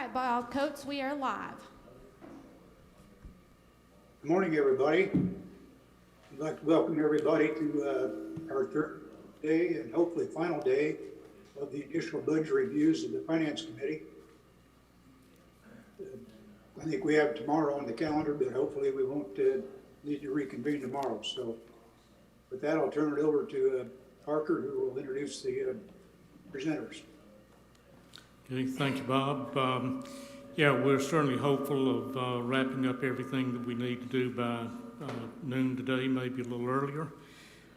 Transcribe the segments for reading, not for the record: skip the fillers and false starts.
right, by all coats, we are live. Good morning, everybody. I'd like to welcome everybody to our third day and hopefully final day of the initial budget reviews of the Finance Committee. I think we have tomorrow on the calendar, but hopefully we won't need to reconvene tomorrow. So with that, I'll turn it over to Parker, who will introduce the presenters. Okay, thank you, Bob. Yeah, we're certainly hopeful of wrapping up everything that we need to do by noon today, maybe a little earlier.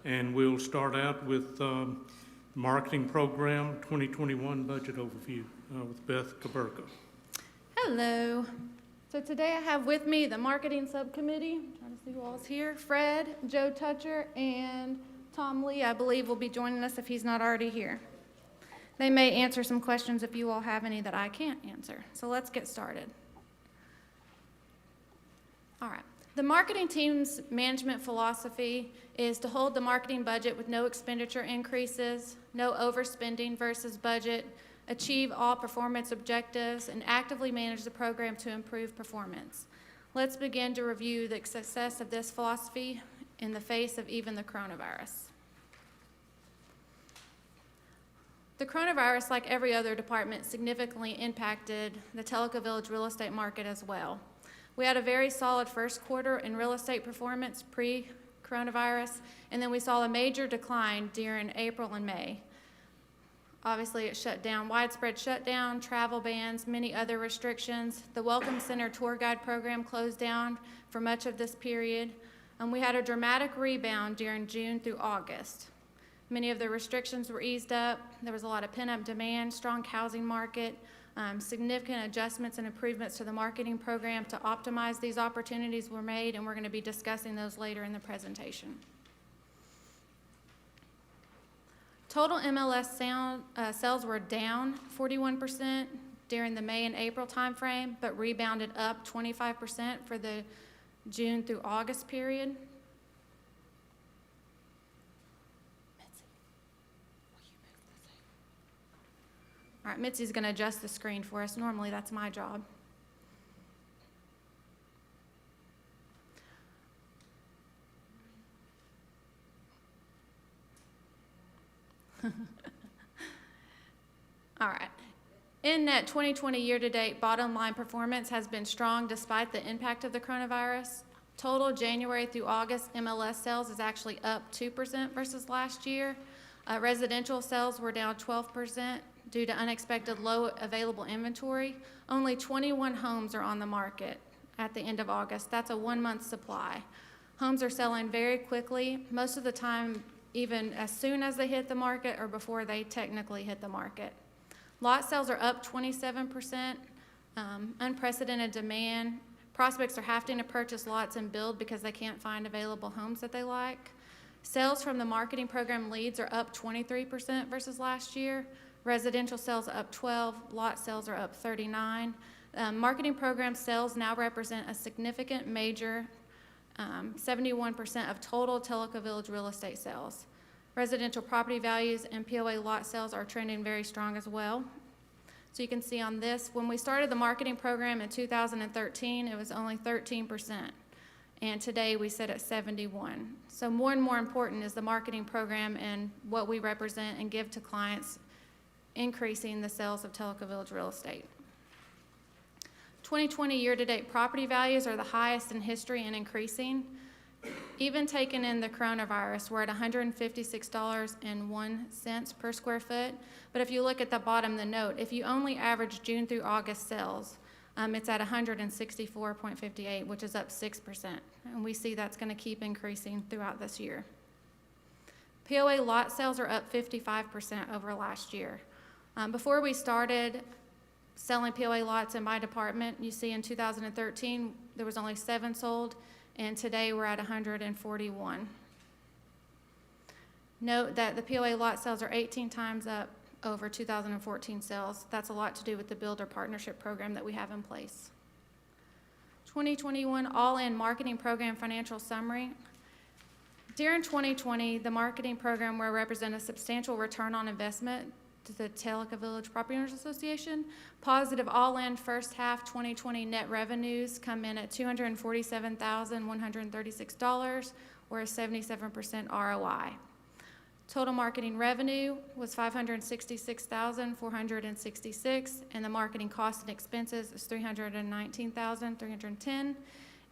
And we'll start out with Marketing Program 2021 Budget Overview with Beth Kaburka. Hello. So today I have with me the Marketing Subcommittee. I'm trying to see who all's here. Fred, Joe Toucher, and Tom Lee, I believe, will be joining us if he's not already here. They may answer some questions if you all have any that I can't answer. So let's get started. All right. The marketing team's management philosophy is to hold the marketing budget with no expenditure increases, no overspending versus budget, achieve all performance objectives, and actively manage the program to improve performance. Let's begin to review the success of this philosophy in the face of even the coronavirus. The coronavirus, like every other department, significantly impacted the Telico Village real estate market as well. We had a very solid first quarter in real estate performance pre-coronavirus, and then we saw a major decline during April and May. Obviously, it shut down, widespread shutdown, travel bans, many other restrictions. The Welcome Center tour guide program closed down for much of this period, and we had a dramatic rebound during June through August. Many of the restrictions were eased up. There was a lot of pent-up demand, strong housing market, significant adjustments and improvements to the marketing program to optimize these opportunities were made, and we're going to be discussing those later in the presentation. Total MLS sales were down 41% during the May and April timeframe, but rebounded up 25% for the June through August period. All right, Mitzi's going to adjust the screen for us. Normally, that's my job. All right. In net 2020 year-to-date, bottom line performance has been strong despite the impact of the coronavirus. Total January through August MLS sales is actually up 2% versus last year. Residential sales were down 12%. Due to unexpected low available inventory. Only 21 homes are on the market at the end of August. That's a 1-month supply. Homes are selling very quickly, most of the time even as soon as they hit the market or before they technically hit the market. Lot sales are up 27%, unprecedented demand. Prospects are having to purchase lots and build because they can't find available homes that they like. Sales from the marketing program leads are up 23% versus last year. Residential sales are up 12, lot sales are up 39. Marketing program sales now represent a significant major 71% of total Telico Village real estate sales. Residential property values and POA lot sales are trending very strong as well. So you can see on this, when we started the marketing program in 2013, it was only 13%. And today we sit at 71. So more and more important is the marketing program and what we represent and give to clients, increasing the sales of Telico Village real estate. 2020 year-to-date property values are the highest in history and increasing. Even taking in the coronavirus, we're at $156.01 per square foot. But if you look at the bottom of the note, if you only average June through August sales, it's at $164.58, which is up 6%. And we see that's going to keep increasing throughout this year. POA lot sales are up 55% over last year. Before we started selling POA lots in my department, you see in 2013 there was only 7 sold, and today we're at 141. Note that the POA lot sales are 18 times up over 2014 sales. That's a lot to do with the builder partnership program that we have in place. 2021 all-in marketing program financial summary. During 2020, the marketing program will represent a substantial return on investment to the Telico Village Property Owners Association. Positive all-in first half 2020 net revenues come in at $247,136, or a 77% ROI. Total marketing revenue was $566,466, and the marketing costs and expenses is $319,310.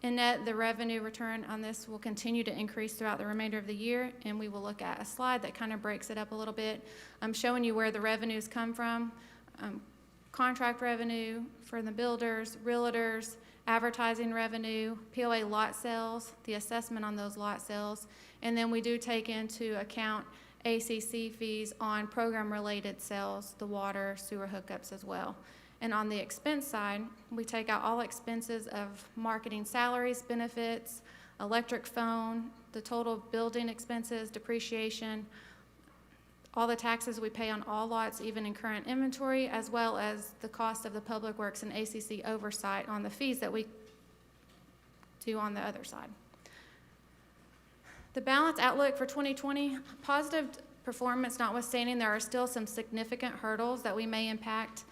In net, the revenue return on this will continue to increase throughout the remainder of the year, and we will look at a slide that kind of breaks it up a little bit. I'm showing you where the revenues come from. Contract revenue for the builders, realtors, advertising revenue, POA lot sales, the assessment on those lot sales, and then we do take into account ACC fees on program-related sales, the water, sewer hookups as well. And on the expense side, we take out all expenses of marketing salaries, benefits, electric, phone, the total building expenses, depreciation, all the taxes we pay on all lots, even in current inventory, as well as the cost of the public works and ACC oversight on the fees that we do on the other side. The balance outlook for 2020, positive performance notwithstanding, there are still some significant hurdles that we may impact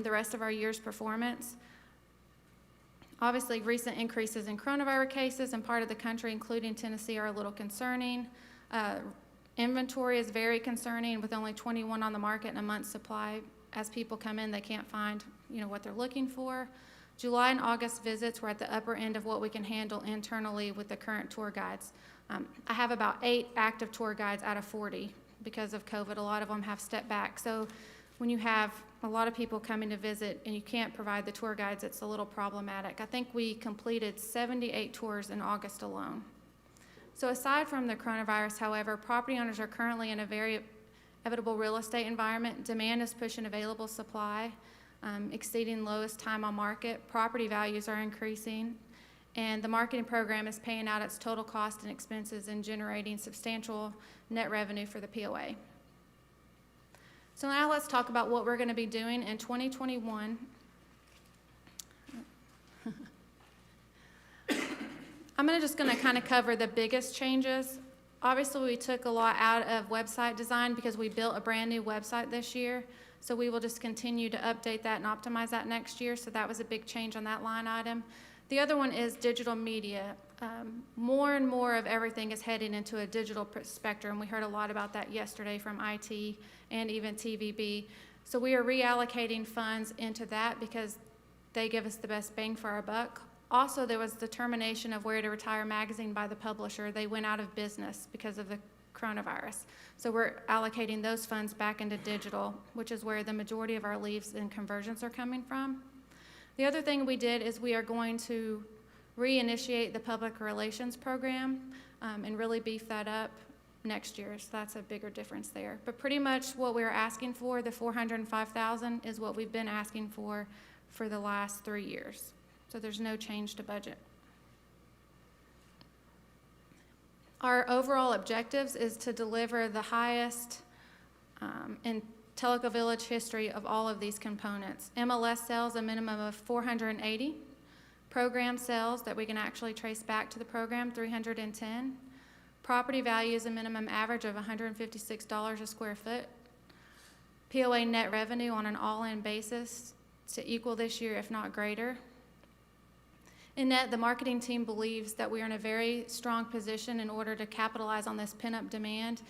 the rest of our year's performance. Obviously, recent increases in coronavirus cases in part of the country, including Tennessee, are a little concerning. Inventory is very concerning, with only 21 on the market and a month's supply. As people come in, they can't find, what they're looking for. July and August visits were at the upper end of what we can handle internally with the current tour guides. I have about 8 active tour guides out of 40 because of COVID. A lot of them have stepped back. So when you have a lot of people coming to visit and you can't provide the tour guides, it's a little problematic. I think we completed 78 tours in August alone. So aside from the coronavirus, however, property owners are currently in a very inevitable real estate environment. Demand is pushing available supply, exceeding lowest time on market. Property values are increasing, and the marketing program is paying out its total cost and expenses and generating substantial net revenue for the POA. So now let's talk about what we're going to be doing in 2021. I'm just going to kind of cover the biggest changes. Obviously, we took a lot out of website design because we built a brand new website this year. So we will just continue to update that and optimize that next year. So that was a big change on that line item. The other one is digital media. More and more of everything is heading into a digital spectrum. We heard a lot about that yesterday from IT and even TVB. So we are reallocating funds into that because they give us the best bang for our buck. Also, there was the termination of Where to Retire magazine by the publisher. They went out of business because of the coronavirus. So we're allocating those funds back into digital, which is where the majority of our leads and conversions are coming from. The other thing we did is we are going to reinitiate the public relations program and really beef that up next year. So that's a bigger difference there. But pretty much what we're asking for, the $405,000, is what we've been asking for the last 3 years. So there's no change to budget. Our overall objectives is to deliver the highest in Telico Village history of all of these components. MLS sales, a minimum of 480. Program sales that we can actually trace back to the program, 310. Property values, a minimum average of $156 a square foot. POA net revenue on an all-in basis to equal this year, if not greater. In net, the marketing team believes that we are in a very strong position in order to capitalize on this pent-up demand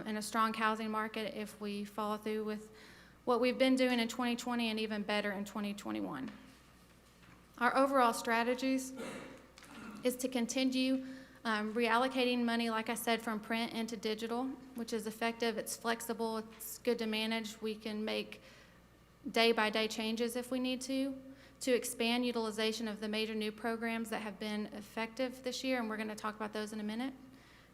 in a strong housing market if we follow through with what we've been doing in 2020 and even better in 2021. Our overall strategies is to continue reallocating money, like I said, from print into digital, which is effective, it's flexible, it's good to manage. We can make day-by-day changes if we need to expand utilization of the major new programs that have been effective this year, and we're going to talk about those in a minute.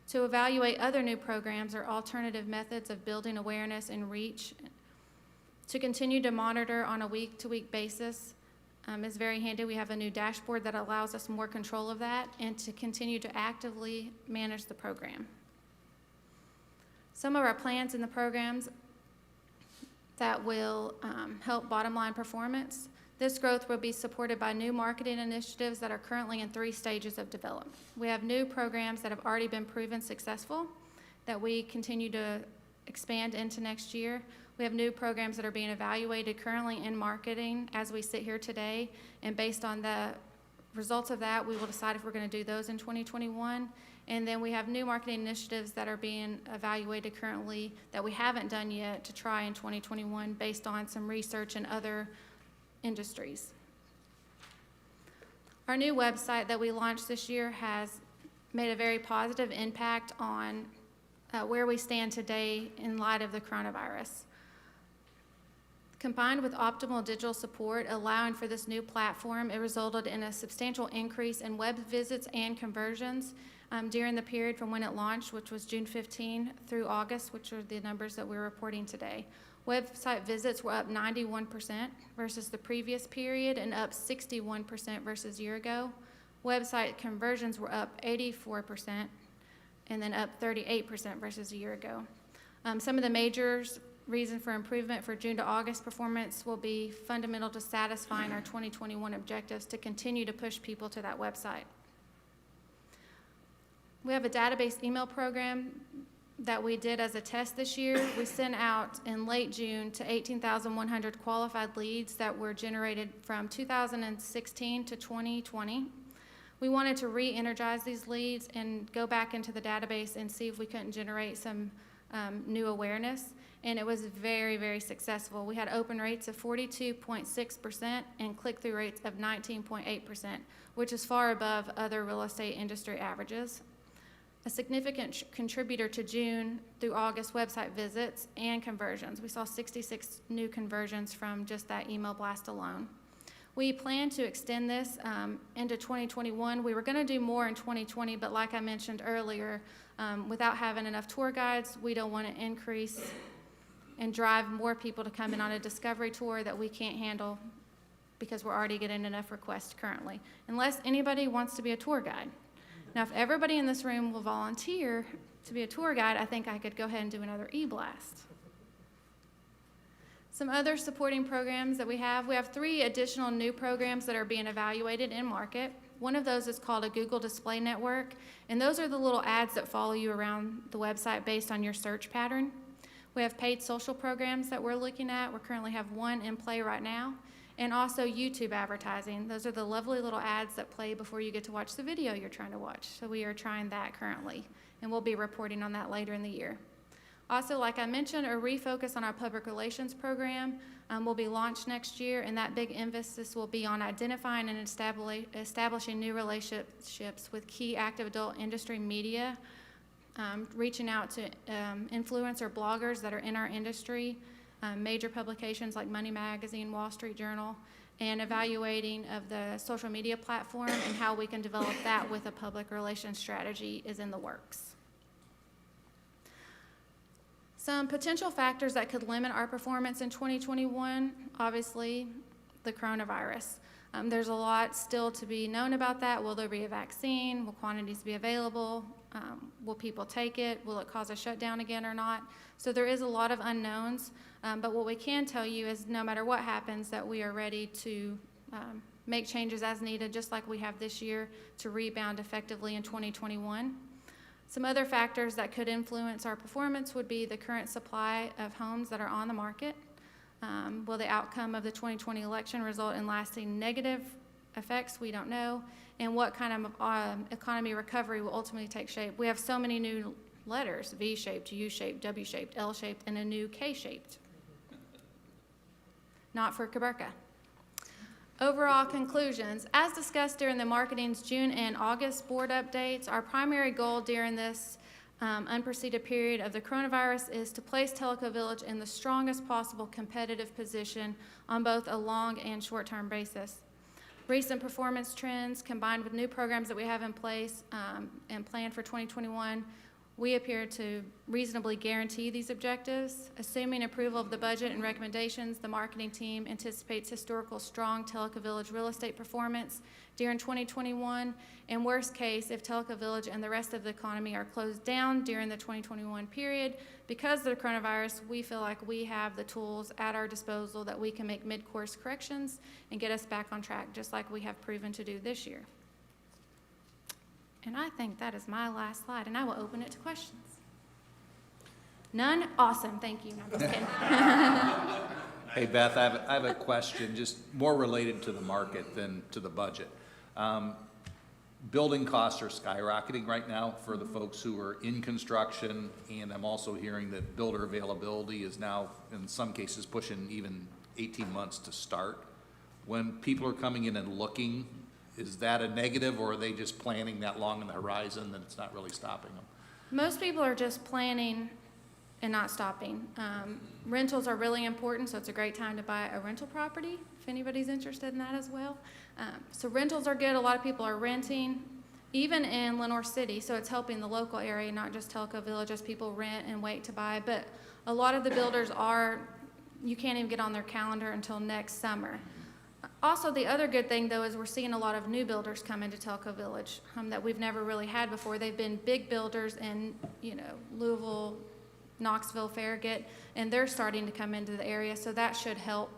To evaluate other new programs or alternative methods of building awareness and reach. To continue to monitor on a week-to-week basis is very handy. We have a new dashboard that allows us more control of that, and to continue to actively manage the program. Some of our plans in the programs that will help bottom line performance. This growth will be supported by new marketing initiatives that are currently in 3 stages of development. We have new programs that have already been proven successful that we continue to expand into next year. We have new programs that are being evaluated currently in marketing as we sit here today, and based on the results of that, we will decide if we're going to do those in 2021. And then we have new marketing initiatives that are being evaluated currently that we haven't done yet to try in 2021 based on some research in other industries. Our new website that we launched this year has made a very positive impact on where we stand today in light of the coronavirus. Combined with optimal digital support allowing for this new platform, it resulted in a substantial increase in web visits and conversions during the period from when it launched, which was June 15 through August, which are the numbers that we're reporting today. Website visits were up 91% versus the previous period and up 61% versus a year ago. Website conversions were up 84% and then up 38% versus a year ago. Some of the major reason for improvement for June to August performance will be fundamental to satisfying our 2021 objectives to continue to push people to that website. We have a database email program that we did as a test this year. We sent out in late June to 18,100 qualified leads that were generated from 2016 to 2020. We wanted to re-energize these leads and go back into the database and see if we couldn't generate some new awareness, and it was very, very successful. We had open rates of 42.6% and click-through rates of 19.8%, which is far above other real estate industry averages. A significant contributor to June through August website visits and conversions. We saw 66 new conversions from just that email blast alone. We plan to extend this into 2021. We were going to do more in 2020, but like I mentioned earlier, without having enough tour guides, we don't want to increase and drive more people to come in on a discovery tour that we can't handle because we're already getting enough requests currently, unless anybody wants to be a tour guide. Now, if everybody in this room will volunteer to be a tour guide, I think I could go ahead and do another e-blast. Some other supporting programs that we have 3 additional new programs that are being evaluated in market. One of those is called a Google Display Network, and those are the little ads that follow you around the website based on your search pattern. We have paid social programs that we're looking at. We currently have 1 in play right now, and also YouTube advertising. Those are the lovely little ads that play before you get to watch the video you're trying to watch. So we are trying that currently, and we'll be reporting on that later in the year. Also, like I mentioned, a refocus on our public relations program will be launched next year, and that big emphasis will be on identifying and establishing new relationships with key active adult industry media, reaching out to influencer bloggers that are in our industry, major publications like Money Magazine, Wall Street Journal, and evaluating of the social media platform and how we can develop that with a public relations strategy is in the works. Some potential factors that could limit our performance in 2021, obviously, the coronavirus. There's a lot still to be known about that. Will there be a vaccine? Will quantities be available? Will people take it? Will it cause a shutdown again or not? So there is a lot of unknowns, but what we can tell you is no matter what happens, that we are ready to make changes as needed, just like we have this year, to rebound effectively in 2021. Some other factors that could influence our performance would be the current supply of homes that are on the market. Will the outcome of the 2020 election result in lasting negative effects? We don't know. And what kind of economy recovery will ultimately take shape? We have so many new letters: V-shaped, U-shaped, W-shaped, L-shaped, and a new K-shaped. Not for Caberca. Overall conclusions. As discussed during the marketing's June and August board updates, our primary goal during this unprecedented period of the coronavirus is to place Telico Village in the strongest possible competitive position on both a long and short-term basis. Recent performance trends combined with new programs that we have in place and planned for 2021, we appear to reasonably guarantee these objectives. Assuming approval of the budget and recommendations, the marketing team anticipates historical strong Telico Village real estate performance during 2021. In worst case, if Telico Village and the rest of the economy are closed down during the 2021 period, because of the coronavirus, we feel like we have the tools at our disposal that we can make mid-course corrections and get us back on track, just like we have proven to do this year. And I think that is my last slide, and I will open it to questions. None? Awesome, thank you. No, I'm just kidding. Hey Beth, I have a question, just more related to the market than to the budget. Building costs are skyrocketing right now for the folks who are in construction, and I'm also hearing that builder availability is now, in some cases, pushing even 18 months to start. When people are coming in and looking, is that a negative, or are they just planning that long on the horizon that it's not really stopping them? Most people are just planning and not stopping. Rentals are really important, so it's a great time to buy a rental property, if anybody's interested in that as well. So rentals are good. A lot of people are renting, even in Lenore City, so it's helping the local area, not just Telico Village, as people rent and wait to buy. But a lot of the builders are, you can't even get on their calendar until next summer. Also, the other good thing, though, is we're seeing a lot of new builders come into Telico Village that we've never really had before. They've been big builders in, Louisville, Knoxville, Farragut, and they're starting to come into the area, so that should help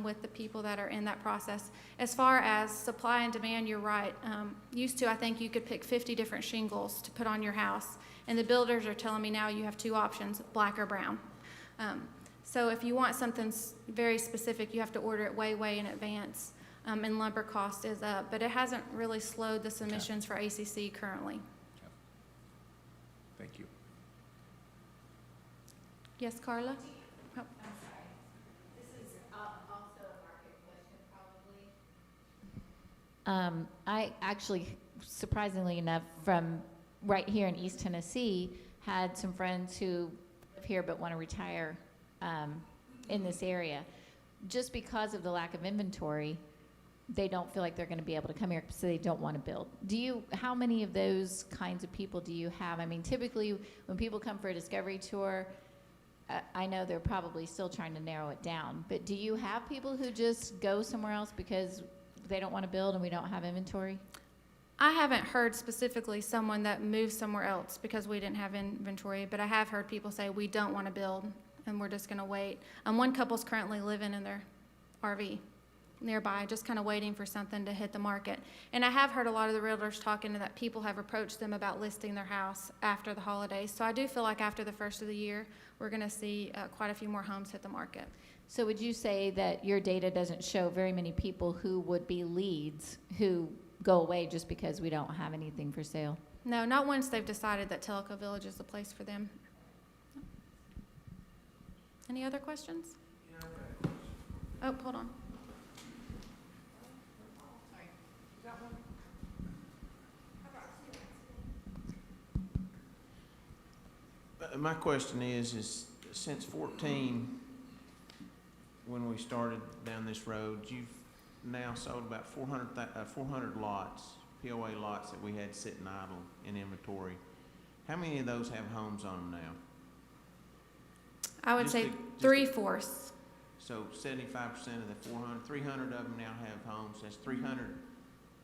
with the people that are in that process. As far as supply and demand, you're right. Used to, I think you could pick 50 different shingles to put on your house, and the builders are telling me now you have 2 options, black or brown. So if you want something very specific, you have to order it way, way in advance, and lumber cost is up, but it hasn't really slowed the submissions for ACC currently. Thank you. Yes, Carla? Oh. I'm sorry. This is also a market question, probably. I actually, surprisingly enough, from right here in East Tennessee, had some friends who live here but want to retire in this area. Just because of the lack of inventory, they don't feel like they're going to be able to come here, so they don't want to build. How many of those kinds of people do you have? I mean, typically, when people come for a discovery tour, I know they're probably still trying to narrow it down, but do you have people who just go somewhere else because they don't want to build and we don't have inventory? I haven't heard specifically someone that moved somewhere else because we didn't have inventory, but I have heard people say we don't want to build and we're just going to wait. One couple's currently living in their RV nearby, just kind of waiting for something to hit the market. And I have heard a lot of the realtors talking that people have approached them about listing their house after the holidays. So I do feel like after the first of the year, we're going to see quite a few more homes hit the market. So would you say that your data doesn't show very many people who would be leads who go away just because we don't have anything for sale? No, not once they've decided that Telico Village is the place for them. Any other questions? Oh, hold on. My question is since 14, when we started down this road, you've now sold about 400 lots, POA lots that we had sitting idle in inventory. How many of those have homes on them now? I would say 3/4. So 75% of the 400, 300 of them now have homes. That's 300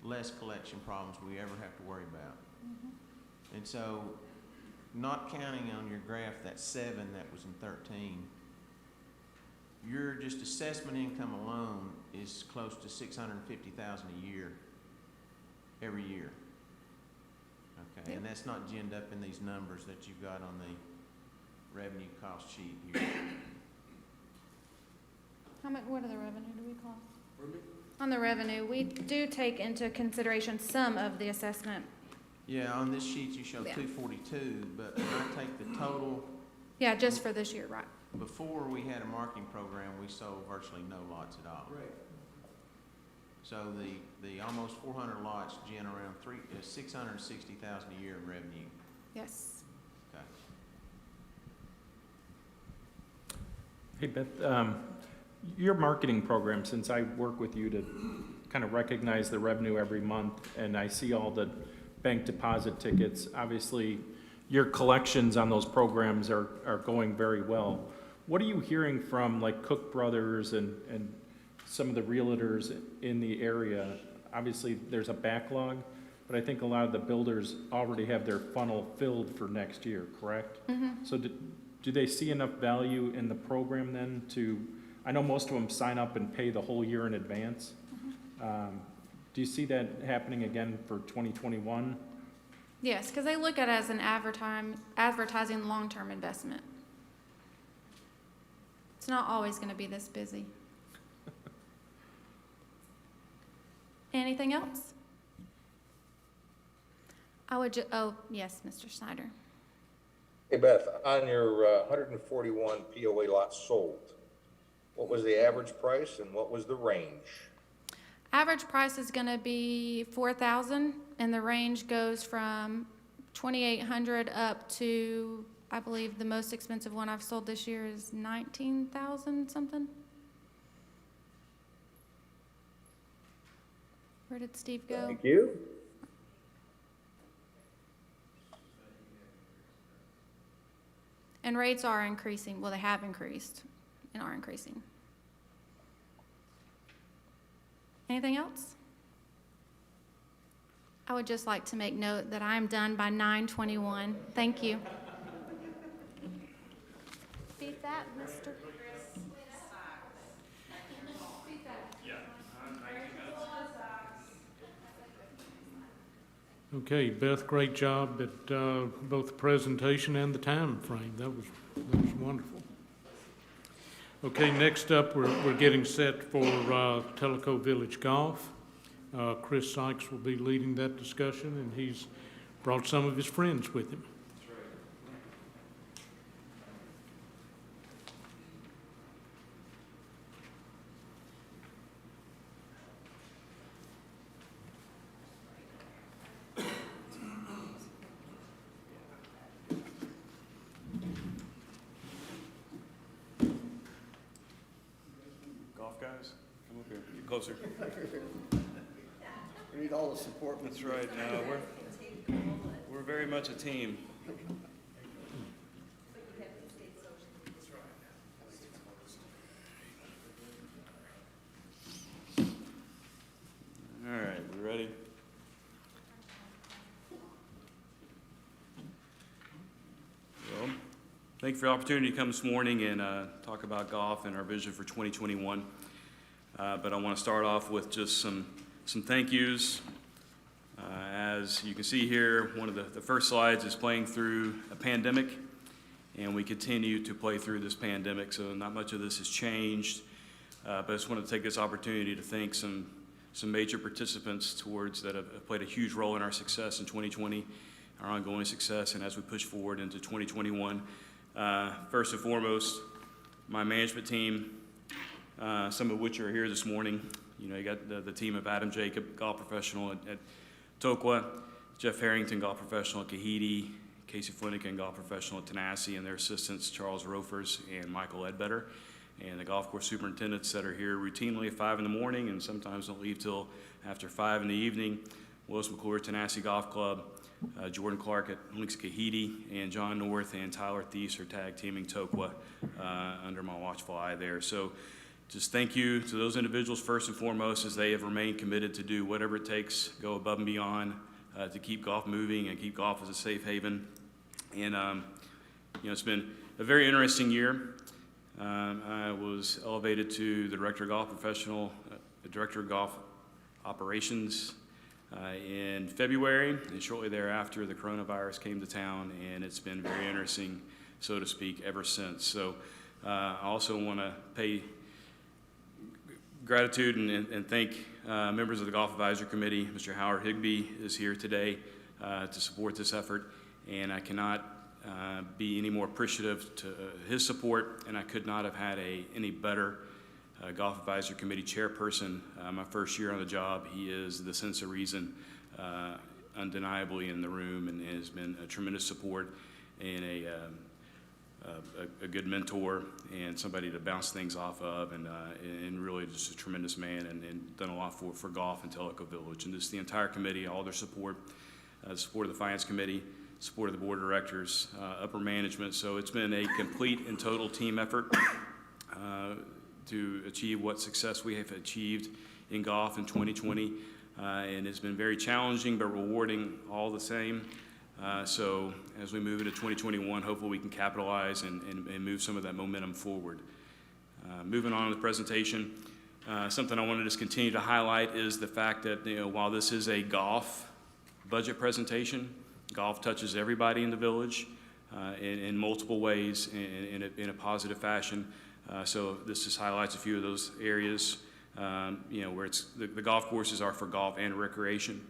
less collection problems we ever have to worry about. Mm-hmm. And so, not counting on your graph that 7 that was in 13, your just assessment income alone is close to $650,000 a year, every year. Okay, and that's not ginned up in these numbers that you've got on the revenue cost sheet here. How much? What are the revenue do we call? On the revenue, we do take into consideration some of the assessment. Yeah, on this sheet you show Yeah. 242, but if I take the total, Yeah, just for this year, right? before we had a marketing program, we sold virtually no lots at all. Right. So the almost 400 lots gen around $660,000 a year in revenue. Yes. Okay. Hey Beth, your marketing program, since I work with you to kind of recognize the revenue every month, and I see all the bank deposit tickets, obviously your collections on those programs are going very well. What are you hearing from like Cook Brothers and some of the realtors in the area? Obviously there's a backlog, but I think a lot of the builders already have their funnel filled for next year, correct? Mm-hmm. So do they see enough value in the program then to, I know most of them sign up and pay the whole year in advance. Mm-hmm. Do you see that happening again for 2021? Yes, because they look at it as an advertising long-term investment. not always going to be this busy. Anything else? Oh, yes, Mr. Snyder. Hey Beth, on your 141 POA lots sold, what was the average price and what was the range? Average price is going to be $4,000, and the range goes from $2,800 up to, I believe, the most expensive one I've sold this year is $19,000 something. Where did Steve go? Thank you. And rates are increasing. Well, they have increased and are increasing. Anything else? I would just like to make note that I am done by 9:21. Thank you. Beat that, Mr. Okay, Beth, great job at both the presentation and the time frame. That was wonderful. Okay, next up, we're getting set for Telico Village Golf. Chris Sykes will be leading that discussion, and he's brought some of his friends with him. Golf guys, come up here, get closer. We need all the support. That's right. No, we're very much a team. All right, we ready? Well, thank you for the opportunity to come this morning and talk about golf and our vision for 2021. But I want to start off with just some thank yous. As you can see here, one of the first slides is playing through a pandemic, and we continue to play through this pandemic, so not much of this has changed. But I just wanted to take this opportunity to thank some major participants towards that have played a huge role in our success in 2020, our ongoing success, and as we push forward into 2021. First and foremost, my management team, some of which are here this morning. You know, you got the team of Adam Jacob, golf professional at Tokwa, Jeff Harrington, golf professional at Kahidi, Casey Flanagan, golf professional at Tenasseee, and their assistants, Charles Rofers and Michael Ledbetter, and the golf course superintendents that are here routinely at 5 in the morning and sometimes don't leave till after 5 in the evening. Willis McClure, Tenasseee Golf Club, Jordan Clark at Links Kahidi, and John North and Tyler Thies are tag teaming Tokwa under my watchful eye there. So just thank you to those individuals first and foremost, as they have remained committed to do whatever it takes, go above and beyond to keep golf moving and keep golf as a safe haven. And you know, it's been a very interesting year. I was elevated to the director of golf professional, director of golf operations in February, and shortly thereafter the coronavirus came to town, and it's been very interesting, so to speak, ever since. So I also want to pay gratitude and thank members of the Golf Advisory Committee. Mr. Howard Higbee is here today to support this effort, and I cannot be any more appreciative to his support, and I could not have had any better Golf Advisory Committee chairperson. My first year on the job, he is the sense of reason undeniably in the room, and has been a tremendous support and a good mentor and somebody to bounce things off of, and really just a tremendous man, and done a lot for golf in Telico Village. And just the entire committee, all their support, the support of the Finance Committee, support of the Board of Directors, upper management. So it's been a complete and total team effort to achieve what success we have achieved in golf in 2020. And it's been very challenging but rewarding all the same. So as we move into 2021, hopefully we can capitalize and move some of that momentum forward. Moving on to the presentation, something I want to just continue to highlight is the fact that, you know, while this is a golf budget presentation, golf touches everybody in the village in multiple ways in a positive fashion. So this just highlights a few of those areas, where it's, the golf courses are for golf and recreation.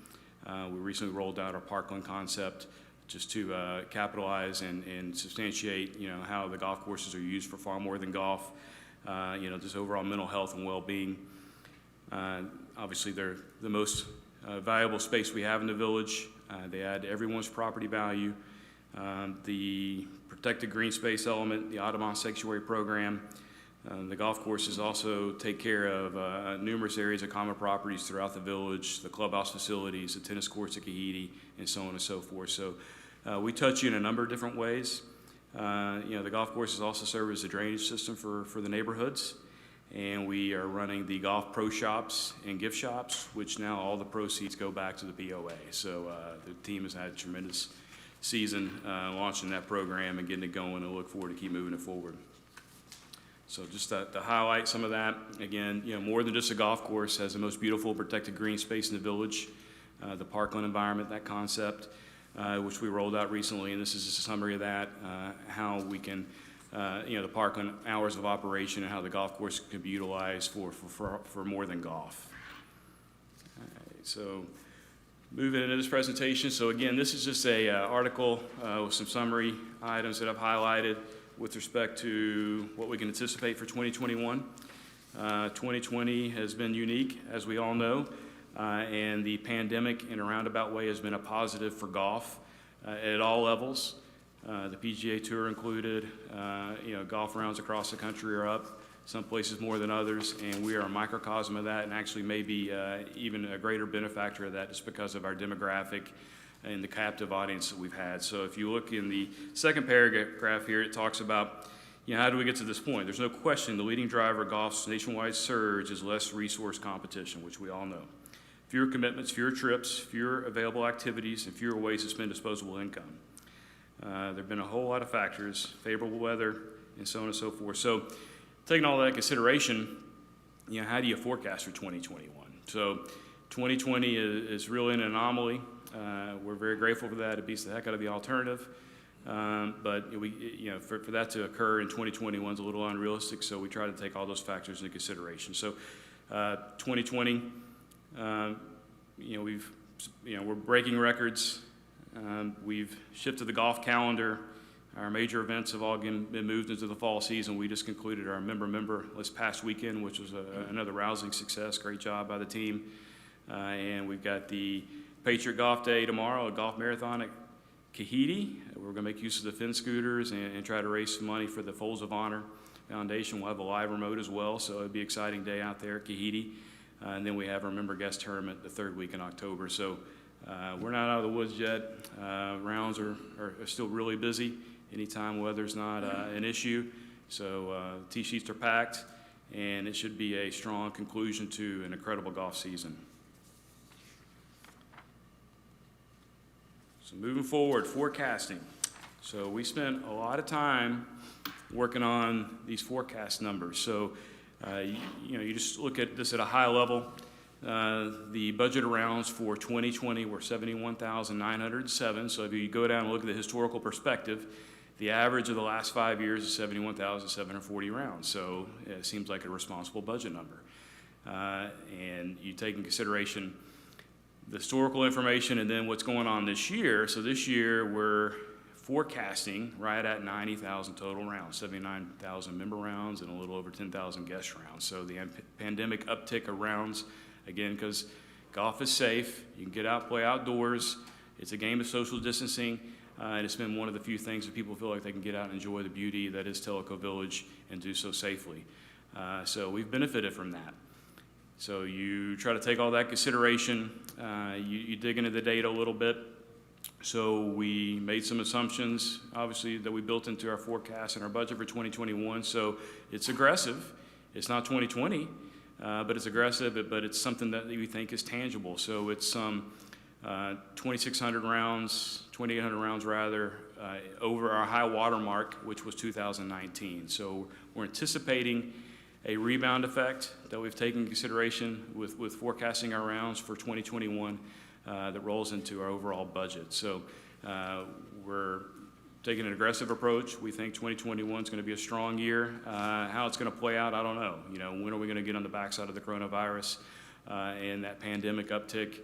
We recently rolled out our Parkland concept just to capitalize and substantiate, how the golf courses are used for far more than golf, just overall mental health and well-being. Obviously, they're the most valuable space we have in the village. They add to everyone's property value. The protected green space element, the Audubon Sanctuary Program. The golf courses also take care of numerous areas of common properties throughout the village, the clubhouse facilities, the tennis courts at Kahidi, and so on and so forth. So we touch you in a number of different ways. The golf courses also serve as a drainage system for the neighborhoods. And we are running the golf pro shops and gift shops, which now all the proceeds go back to the POA. So the team has had a tremendous season launching that program and getting it going, and look forward to keep moving it forward. So just to highlight some of that, again, more than just a golf course, has the most beautiful protected green space in the village, the Parkour Environment, that concept, which we rolled out recently, and this is just a summary of that, how we can, the Parkland hours of operation and how the golf course can be utilized for more than golf. All right, so moving into this presentation. So again, this is just a article with some summary items that I've highlighted with respect to what we can anticipate for 2021. 2020 has been unique, as we all know, and the pandemic in a roundabout way has been a positive for golf at all levels. The PGA Tour included, golf rounds across the country are up, some places more than others, and we are a microcosm of that, and actually maybe even a greater benefactor of that just because of our demographic and the captive audience that we've had. So if you look in the second paragraph here, it talks about, how do we get to this point? There's no question the leading driver of golf's nationwide surge is less resource competition, which we all know. Fewer commitments, fewer trips, fewer available activities, and fewer ways to spend disposable income. There have been a whole lot of factors, favorable weather, and so on and so forth. So taking all that into consideration, how do you forecast for 2021? So 2020 is really an anomaly. We're very grateful for that. It beats the heck out of the alternative. But for that to occur in 2021 is a little unrealistic, so we try to take all those factors into consideration. So 2020, we're breaking records. We've shifted the golf calendar. Our major events have all been moved into the fall season. We just concluded our member this past weekend, which was another rousing success. Great job by the team. And we've got the Patriot Golf Day tomorrow, a golf marathon at Kahidi. We're going to make use of the Finn scooters and try to raise some money for the Folds of Honor Foundation. We'll have a live remote as well, so it'll be an exciting day out there at Kahidi. And then we have our member guest tournament the third week in October. So we're not out of the woods yet. Rounds are still really busy. Anytime weather's not an issue. So tee sheets are packed, and it should be a strong conclusion to an incredible golf season. So moving forward, forecasting. So we spent a lot of time working on these forecast numbers. So, you just look at this at a high level. The budget rounds for 2020 were 71,907. So if you go down and look at the historical perspective, the average of the last 5 years is 71,740 rounds. So it seems like a responsible budget number. And you take in consideration the historical information and then what's going on this year. So this year we're forecasting right at 90,000 total rounds, 79,000 member rounds and a little over 10,000 guest rounds. So the pandemic uptick of rounds, again, because golf is safe, you can get out, play outdoors, it's a game of social distancing, and it's been one of the few things that people feel like they can get out and enjoy the beauty that is Telico Village and do so safely. So we've benefited from that. So you try to take all that consideration, you dig into the data a little bit. So we made some assumptions, obviously, that we built into our forecast and our budget for 2021. So it's aggressive. It's not 2020, but it's aggressive, but it's something that we think is tangible. So it's 2,600 rounds, 2,800 rounds rather, over our high water mark, which was 2019. So we're anticipating a rebound effect that we've taken into consideration with forecasting our rounds for 2021 that rolls into our overall budget. So we're taking an aggressive approach. We think 2021 is going to be a strong year. How it's going to play out, I don't know. You know, when are we going to get on the backside of the coronavirus and that pandemic uptick?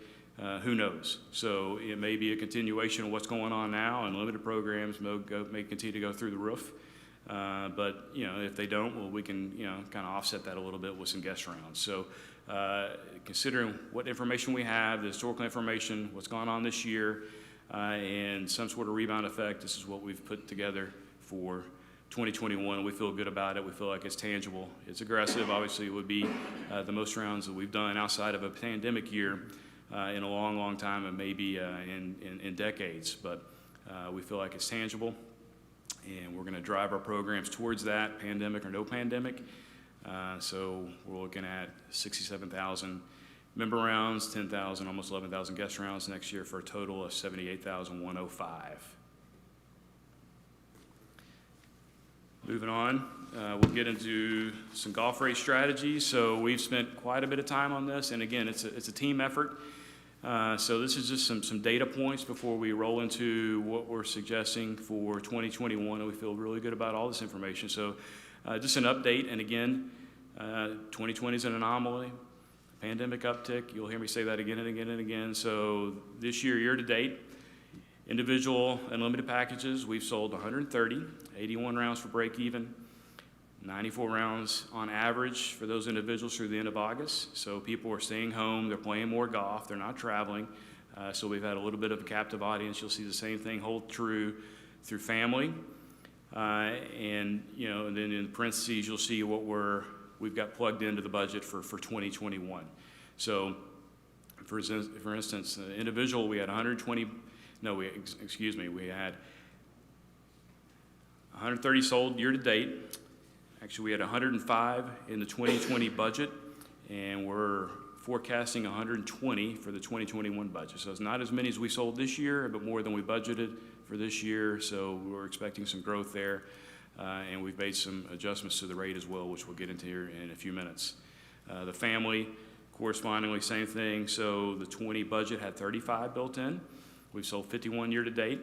Who knows? So it may be a continuation of what's going on now, and limited programs may continue to go through the roof. But, you know, if they don't, well, we can, you know, kind of offset that a little bit with some guest rounds. So considering what information we have, the historical information, what's gone on this year, and some sort of rebound effect, this is what we've put together for 2021. We feel good about it. We feel like it's tangible. It's aggressive. Obviously, it would be the most rounds that we've done outside of a pandemic year in a long, long time, and maybe in decades. But we feel like it's tangible, and we're going to drive our programs towards that, pandemic or no pandemic. So we're looking at 67,000 member rounds, 10,000, almost 11,000 guest rounds next year for a total of 78,105. Moving on, we'll get into some golf race strategies. So we've spent quite a bit of time on this, and again, it's a team effort. So this is just some data points before we roll into what we're suggesting for 2021, and we feel really good about all this information. So just an update, and again, 2020 is an anomaly. Pandemic uptick, you'll hear me say that again and again and again. So this year to date, individual and limited packages, we've sold 130, 81 rounds for break even, 94 rounds on average for those individuals through the end of August. So people are staying home, they're playing more golf, they're not traveling. So we've had a little bit of a captive audience. You'll see the same thing hold true through family. And, you know, and then in parentheses, you'll see what we've got plugged into the budget for 2021. So, for instance, the individual, we had 120, no, we had 130 sold year to date. Actually, we had 105 in the 2020 budget, and we're forecasting 120 for the 2021 budget. So it's not as many as we sold this year, but more than we budgeted for this year. So we're expecting some growth there. And we've made some adjustments to the rate as well, which we'll get into here in a few minutes. The family, correspondingly, same thing. So the 20 budget had 35 built in. We've sold 51 year to date,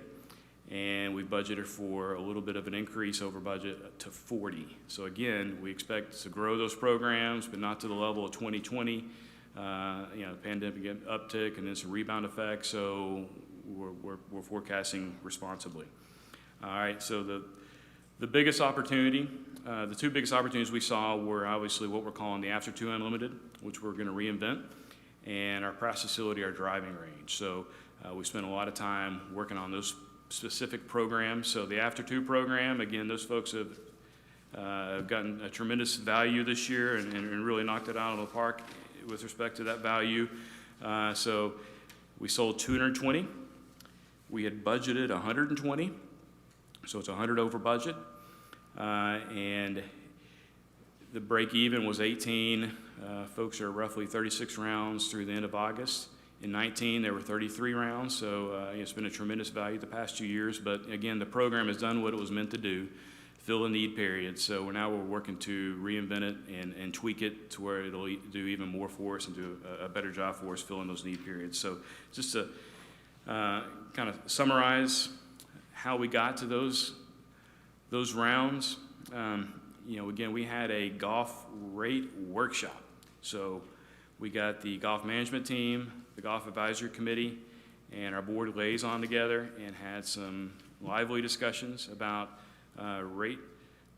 and we budgeted for a little bit of an increase over budget to 40. So again, we expect to grow those programs, but not to the level of 2020. You know, pandemic uptick and then some rebound effect. So we're forecasting responsibly. All right. So the biggest opportunity, the two biggest opportunities we saw were obviously what we're calling the After 2 Unlimited, which we're going to reinvent, and our practice facility, our driving range. So we spent a lot of time working on those specific programs. So the After 2 program, again, those folks have gotten a tremendous value this year and really knocked it out of the park with respect to that value. So we sold 220. We had budgeted 120. So it's 100 over budget, and the break even was 18. Folks are roughly 36 rounds through the end of August. In 19, there were 33 rounds, so it's been a tremendous value the past 2 years. But again, the program has done what it was meant to do, fill a need period. So we're working to reinvent it and tweak it to where it'll do even more for us and do a better job for us filling those need periods. So just to kind of summarize how we got to those rounds, you know, again, we had a golf rate workshop. So we got the golf management team, the golf advisory committee, and our board liaison together and had some lively discussions about rate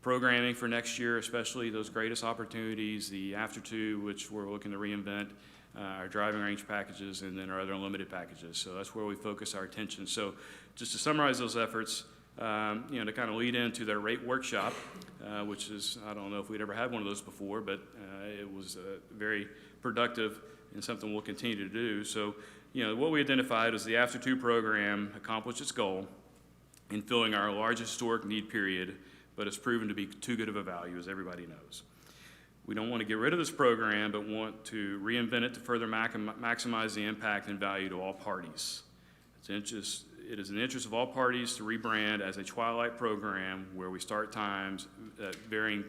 programming for next year, especially those greatest opportunities, the After 2, which we're looking to reinvent, our driving range packages, and then our other unlimited packages. So that's where we focus our attention. So just to summarize those efforts, you know, to kind of lead into their rate workshop, which is, I don't know if we'd ever had one of those before, but it was very productive and something we'll continue to do. So, you know, what we identified was the After 2 program accomplished its goal in filling our largest historic need period, but it's proven to be too good of a value, as everybody knows. We don't want to get rid of this program, but want to reinvent it to further maximize the impact and value to all parties. It is in the interest of all parties to rebrand as a Twilight program where we start times at varying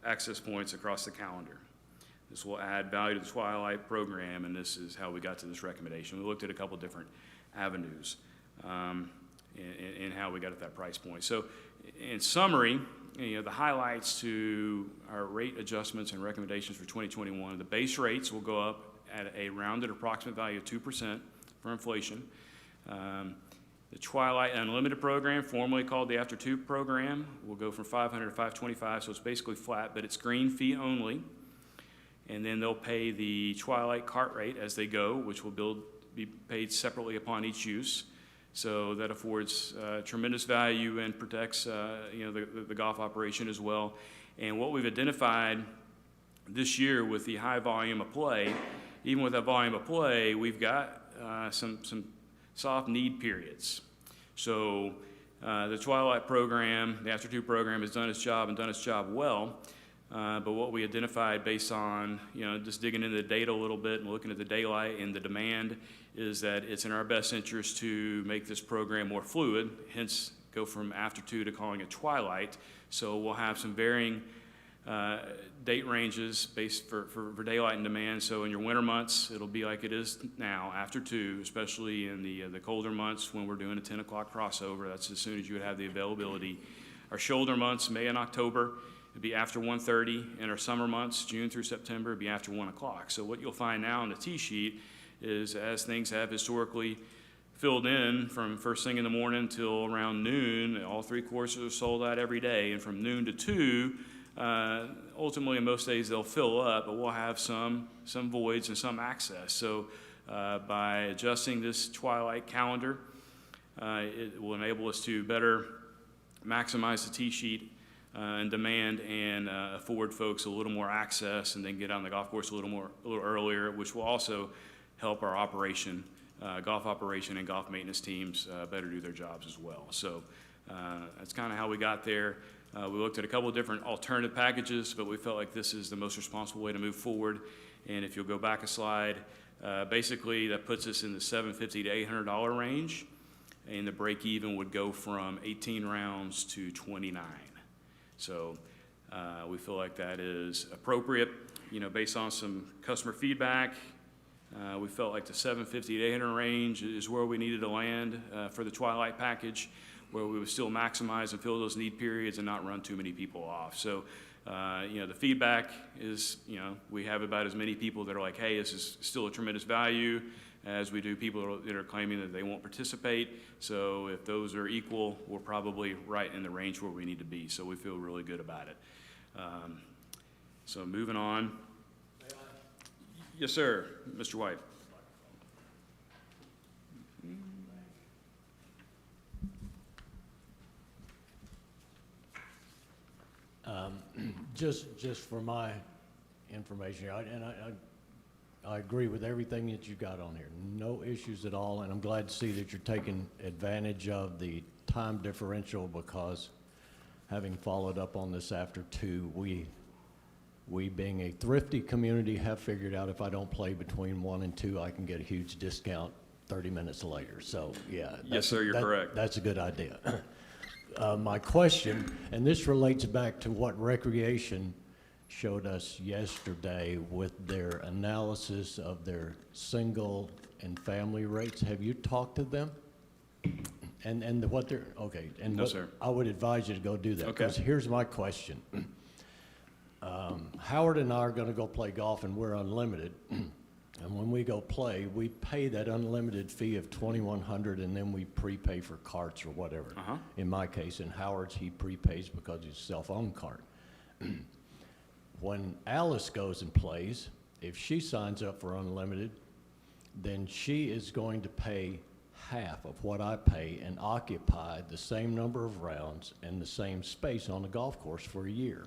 access points across the calendar. This will add value to the Twilight program, and this is how we got to this recommendation. We looked at a couple different avenues. in how we got at that price point. So in summary, the highlights to our rate adjustments and recommendations for 2021, the base rates will go up at a rounded approximate value of 2% for inflation. The Twilight Unlimited program, formerly called the After Two program, will go from $500 to $525, so it's basically flat, but it's green fee only. And then they'll pay the Twilight cart rate as they go, which will be paid separately upon each use. So that affords tremendous value and protects the golf operation as well. And what we've identified this year with the high volume of play, even with that volume of play, we've got some soft need periods. So the Twilight program, the After Two program, has done its job and done its job well. But what we identified based on, just digging into the data a little bit and looking at the daylight and the demand is that it's in our best interest to make this program more fluid, hence go from After Two to calling it Twilight. So we'll have some varying date ranges based for daylight and demand. So in your winter months, it'll be like it is now, After Two, especially in the colder months when we're doing a 10 o'clock crossover. That's as soon as you would have the availability. Our shoulder months, May and October, it'd be after 1:30. In our summer months, June through September, it'd be after 1 o'clock. So what you'll find now on the tee sheet is, as things have historically filled in from first thing in the morning till around noon, all three courses are sold out every day. And from noon to 2, ultimately, in most days, they'll fill up, but we'll have some voids and some access. So by adjusting this Twilight calendar, it will enable us to better maximize the tee sheet and demand and afford folks a little more access and then get on the golf course a little earlier, which will also help our operation, golf operation and golf maintenance teams better do their jobs as well. So that's kind of how we got there. We looked at a couple of different alternative packages, but we felt like this is the most responsible way to move forward. And if you'll go back a slide, basically that puts us in the $750 to $800 range, and the break even would go from 18 rounds to 29. So we feel like that is appropriate, based on some customer feedback. We felt like the $750 to $800 range is where we needed to land for the Twilight package, where we would still maximize and fill those need periods and not run too many people off. So, the feedback is, we have about as many people that are like, hey, this is still a tremendous value, as we do people that are claiming that they won't participate. So if those are equal, we're probably right in the range where we need to be. So we feel really good about it. So moving on. Yes, sir, Mr. White. Just for my information, I agree with everything that you got on here. No issues at all, and I'm glad to see that you're taking advantage of the time differential, because having followed up on this After Two, we being a thrifty community have figured out if I don't play between 1 and 2, I can get a huge discount 30 minutes later. So yeah. Yes, sir, you're correct. That's a good idea. My question, and this relates back to what Recreation showed us yesterday with their analysis of their single and family rates. Have you talked to them? And what they're, okay. And no, sir. I would advise you to go do that. Okay. Because here's my question. Howard and I are going to go play golf, and we're unlimited. And when we go play, we pay that unlimited fee of $2,100, and then we prepay for carts or whatever. In my case, in Howard's, he prepays because he's a self-owned cart. When Alice goes and plays, if she signs up for unlimited, then she is going to pay half of what I pay and occupy the same number of rounds and the same space on the golf course for a year.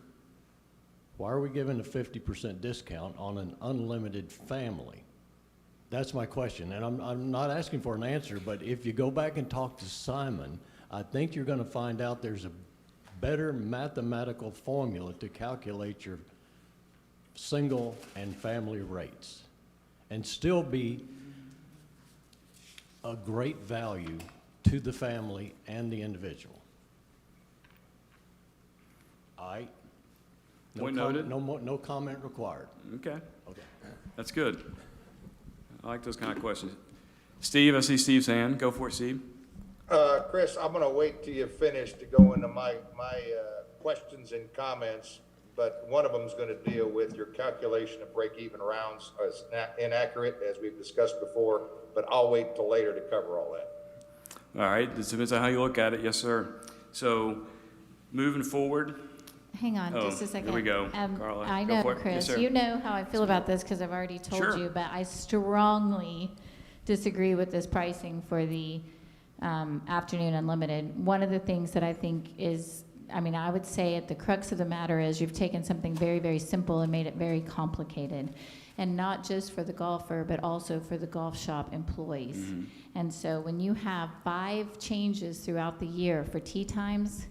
Why are we giving a 50% discount on an unlimited family? That's my question, and I'm not asking for an answer, but if you go back and talk to Simon, I think you're going to find out there's a better mathematical formula to calculate your single and family rates and still be a great value to the family and the individual. All right? Point noted. No comment required. Okay, Okay. that's good. I like those kind of questions. Steve, I see Steve's hand. Go for it, Steve. Chris, I'm gonna wait till you finish to go into my questions and comments, but one of them is gonna deal with your calculation of break-even rounds as inaccurate, as we've discussed before, but I'll wait till later to cover all that. All right, it depends on how you look at it, yes, sir. So, moving forward, Hang on, Oh, just a second. here we go. Carla, I go know, for it. Yes, Chris, sir. you know how I feel about this because I've already told Sure. you, but I strongly disagree with this pricing for the afternoon unlimited. One of the things that I think is, I mean, I would say at the crux of the matter is you've taken something very, very simple and made it very complicated. And not just for the golfer, but also for the golf shop employees. Mm-hmm. And so when you have 5 changes throughout the year for tee times,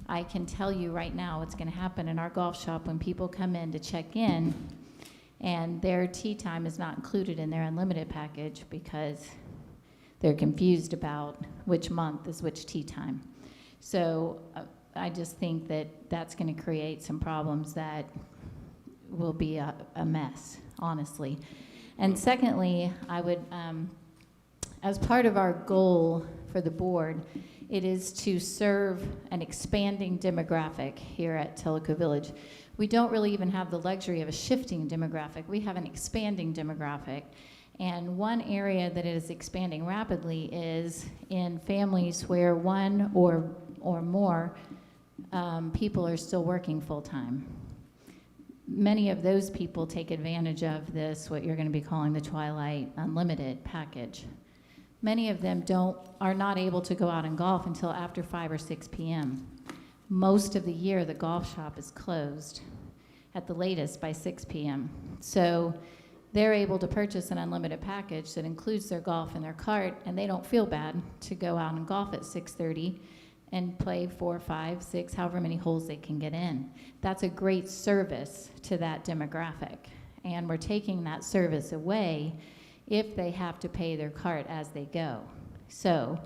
I can tell you right now what's going to happen in our golf shop when people come in to check in and their tee time is not included in their unlimited package because they're confused about which month is which tee time. So I just think that that's going to create some problems that will be a mess, honestly. And secondly, I would, as part of our goal for the board, it is to serve an expanding demographic here at Telico Village. We don't really even have the luxury of a shifting demographic. We have an expanding demographic. And one area that is expanding rapidly is in families where one or more people are still working full-time. Many of those people take advantage of this, what you're going to be calling the Twilight Unlimited package. Many of them are not able to go out and golf until after 5 or 6 p.m. Most of the year, the golf shop is closed at the latest by 6 p.m. So they're able to purchase an unlimited package that includes their golf and their cart, and they don't feel bad to go out and golf at 6:30 and play 4, 5, 6, however many holes they can get in. That's a great service to that demographic. And we're taking that service away if they have to pay their cart as they go. So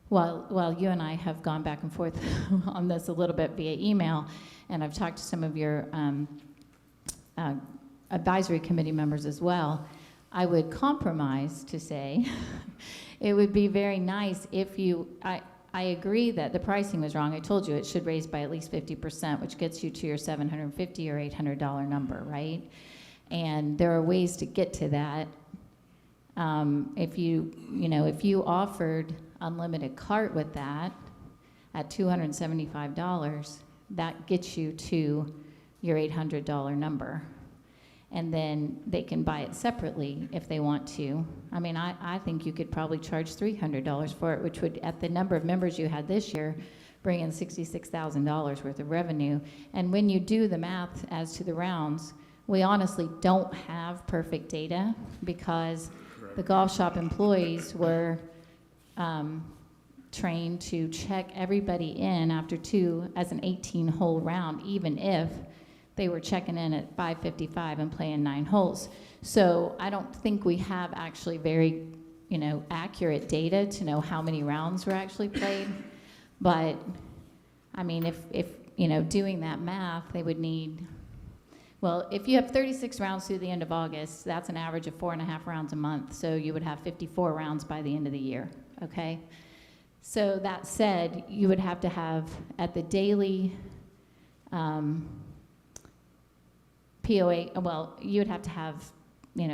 while you and I have gone back and forth on this a little bit via email, and I've talked to some of your advisory committee members as well, I would compromise to say it would be very nice if I agree that the pricing was wrong. I told you it should raise by at least 50%, which gets you to your $750 or $800 number, right? And there are ways to get to that. If you offered unlimited cart with that at $275, that gets you to your $800 number. And then they can buy it separately if they want to. I mean, I think you could probably charge $300 for it, which would, at the number of members you had this year, bring in $66,000 worth of revenue. And when you do the math as to the rounds, we honestly don't have perfect data because the golf shop employees were trained to check everybody in after 2 as an 18-hole round, even if they were checking in at 5:55 and playing 9 holes. So I don't think we have actually very, accurate data to know how many rounds were actually played. But I mean, if doing that math, they would need, well, if you have 36 rounds through the end of August, that's an average of 4.5 rounds a month. So you would have 54 rounds by the end of the year, okay? So that said, you would have to have at the daily POA, well, you would have to have,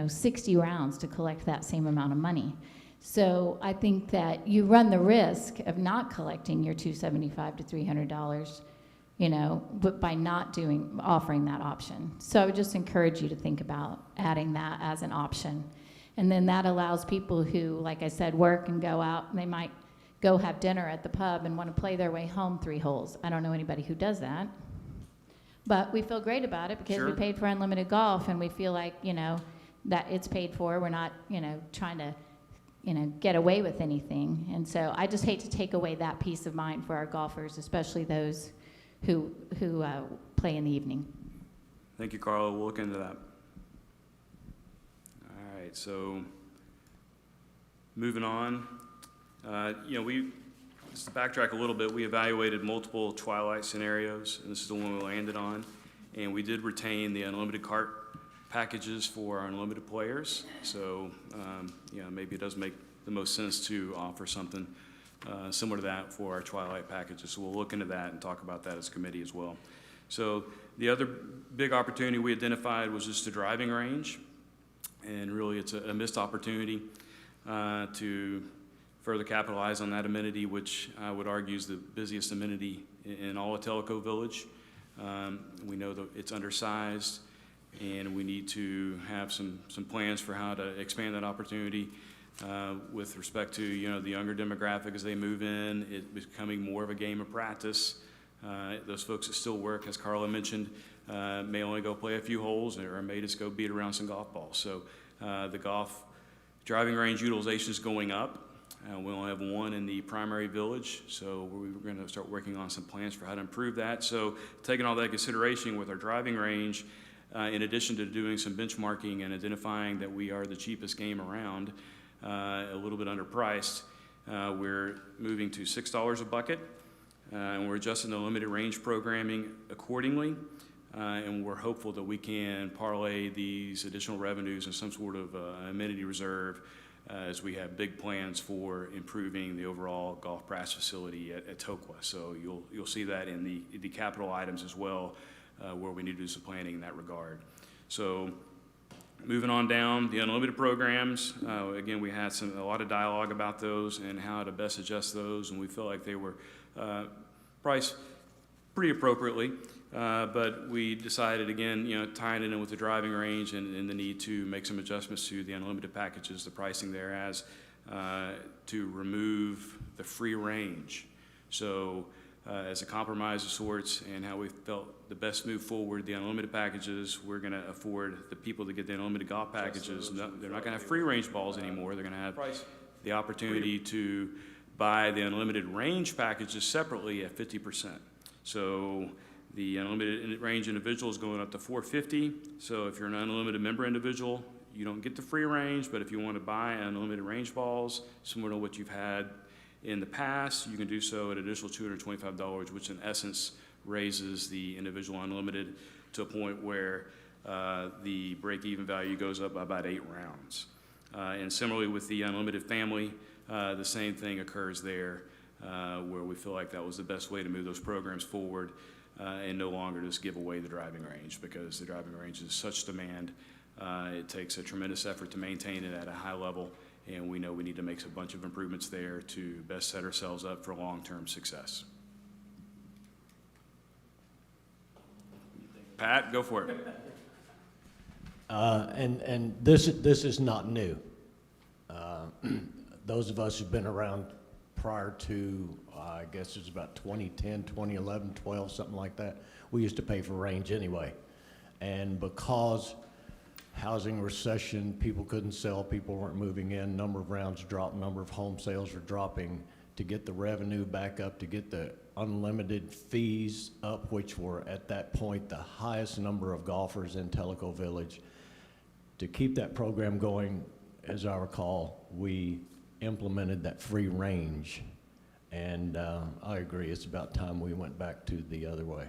60 rounds to collect that same amount of money. So I think that you run the risk of not collecting your $275 to $300, but by not offering that option. So I would just encourage you to think about adding that as an option. And then that allows people who, like I said, work and go out, and they might go have dinner at the pub and want to play their way home 3 holes. I don't know anybody who does that. But we feel great about it because we paid for unlimited golf, and we feel like, that it's paid for. We're not, trying to, get away with anything. And so I just hate to take away that peace of mind for our golfers, especially those who play in the evening. Thank you, Carla. We'll look into that. All right, so moving on. Just to backtrack a little bit, we evaluated multiple Twilight scenarios, and this is the one we landed on. And we did retain the unlimited cart packages for our unlimited players. So, maybe it does make the most sense to offer something similar to that for our twilight packages. So we'll look into that and talk about that as a committee as well. So the other big opportunity we identified was just the driving range. And really, it's a missed opportunity to further capitalize on that amenity, which I would argue is the busiest amenity in all of Telico Village. We know that it's undersized, and we need to have some plans for how to expand that opportunity with respect to, you know, the younger demographic as they move in. It's becoming more of a game of practice. Those folks that still work, as Carla mentioned, may only go play a few holes or may just go beat around some golf balls. So the golf driving range utilization is going up. We only have one in the primary village, so we're going to start working on some plans for how to improve that. So taking all that consideration with our driving range, in addition to doing some benchmarking and identifying that we are the cheapest game around, a little bit underpriced, we're moving to $6 a bucket, and we're adjusting the limited range programming accordingly. And we're hopeful that we can parlay these additional revenues in some sort of amenity reserve as we have big plans for improving the overall golf practice facility at Tokwa. So you'll see that in the capital items as well, where we need to do some planning in that regard. So moving on down, the unlimited programs, again, we had a lot of dialogue about those and how to best adjust those, and we felt like they were priced pretty appropriately. But we decided, again, you know, tying it in with the driving range and the need to make some adjustments to the unlimited packages, the pricing there as to remove the free range. So as a compromise of sorts and how we felt the best move forward, the unlimited packages, we're going to afford the people that get the unlimited golf packages, they're not going to have free range balls anymore. They're going to have the opportunity to buy the unlimited range packages separately at 50%. So the unlimited range individual is going up to $450. So if you're an unlimited member individual, you don't get the free range, but if you want to buy unlimited range balls, similar to what you've had in the past, you can do so at an additional $225, which in essence raises the individual unlimited to a point where the break-even value goes up by about 8 rounds. And similarly with the unlimited family, the same thing occurs there, where we feel like that was the best way to move those programs forward. And no longer just give away the driving range, because the driving range is such demand. It takes a tremendous effort to maintain it at a high level, and we know we need to make a bunch of improvements there to best set ourselves up for long-term success. Pat, go for it. And this is not new. Those of us who've been around prior to, I guess it's about 2010, 2011, 12, something like that, we used to pay for range anyway. And because housing recession, people couldn't sell, people weren't moving in, number of rounds dropped, number of home sales were dropping, to get the revenue back up, to get the unlimited fees up, which were at that point the highest number of golfers in Telico Village. To keep that program going, as I recall, we implemented that free range. And I agree, it's about time we went back to the other way.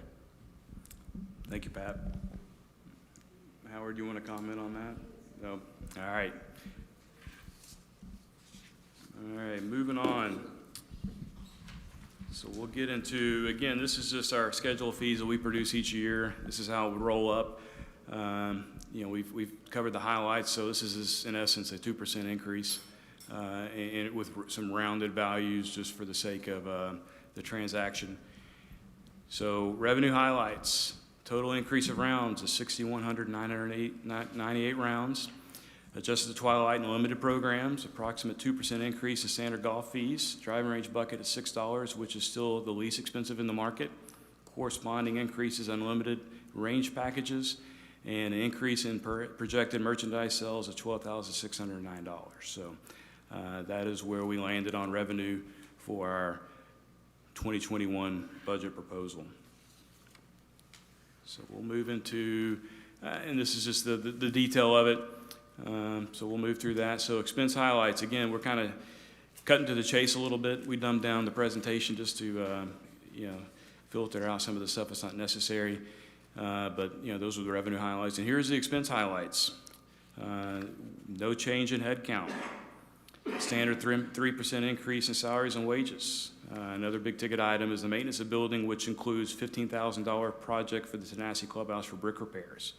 Thank you, Pat. Howard, do you want to comment on that? No? All right. All right, moving on. So we'll get into, again, this is just our schedule of fees that we produce each year. This is how it would roll up. You know, we've covered the highlights, so this is in essence a 2% increase. And with some rounded values just for the sake of the transaction. So revenue highlights, total increase of rounds is 6,198 rounds. Adjusted to twilight and limited programs, approximate 2% increase in standard golf fees. Driving range bucket at $6, which is still the least expensive in the market. Corresponding increases unlimited range packages, and an increase in projected merchandise sales of $12,609. So that is where we landed on revenue for our 2021 budget proposal. So we'll move into, and this is just the detail of it. So we'll move through that. So expense highlights, again, we're kind of cutting to the chase a little bit. We dumbed down the presentation just to, you know, filter out some of the stuff that's not necessary. But, you know, those are the revenue highlights. And here's the expense highlights. No change in head count. standard 3% increase in salaries and wages. Another big ticket item is the maintenance of building, which includes $15,000 project for the Tenacity Clubhouse for brick repairs.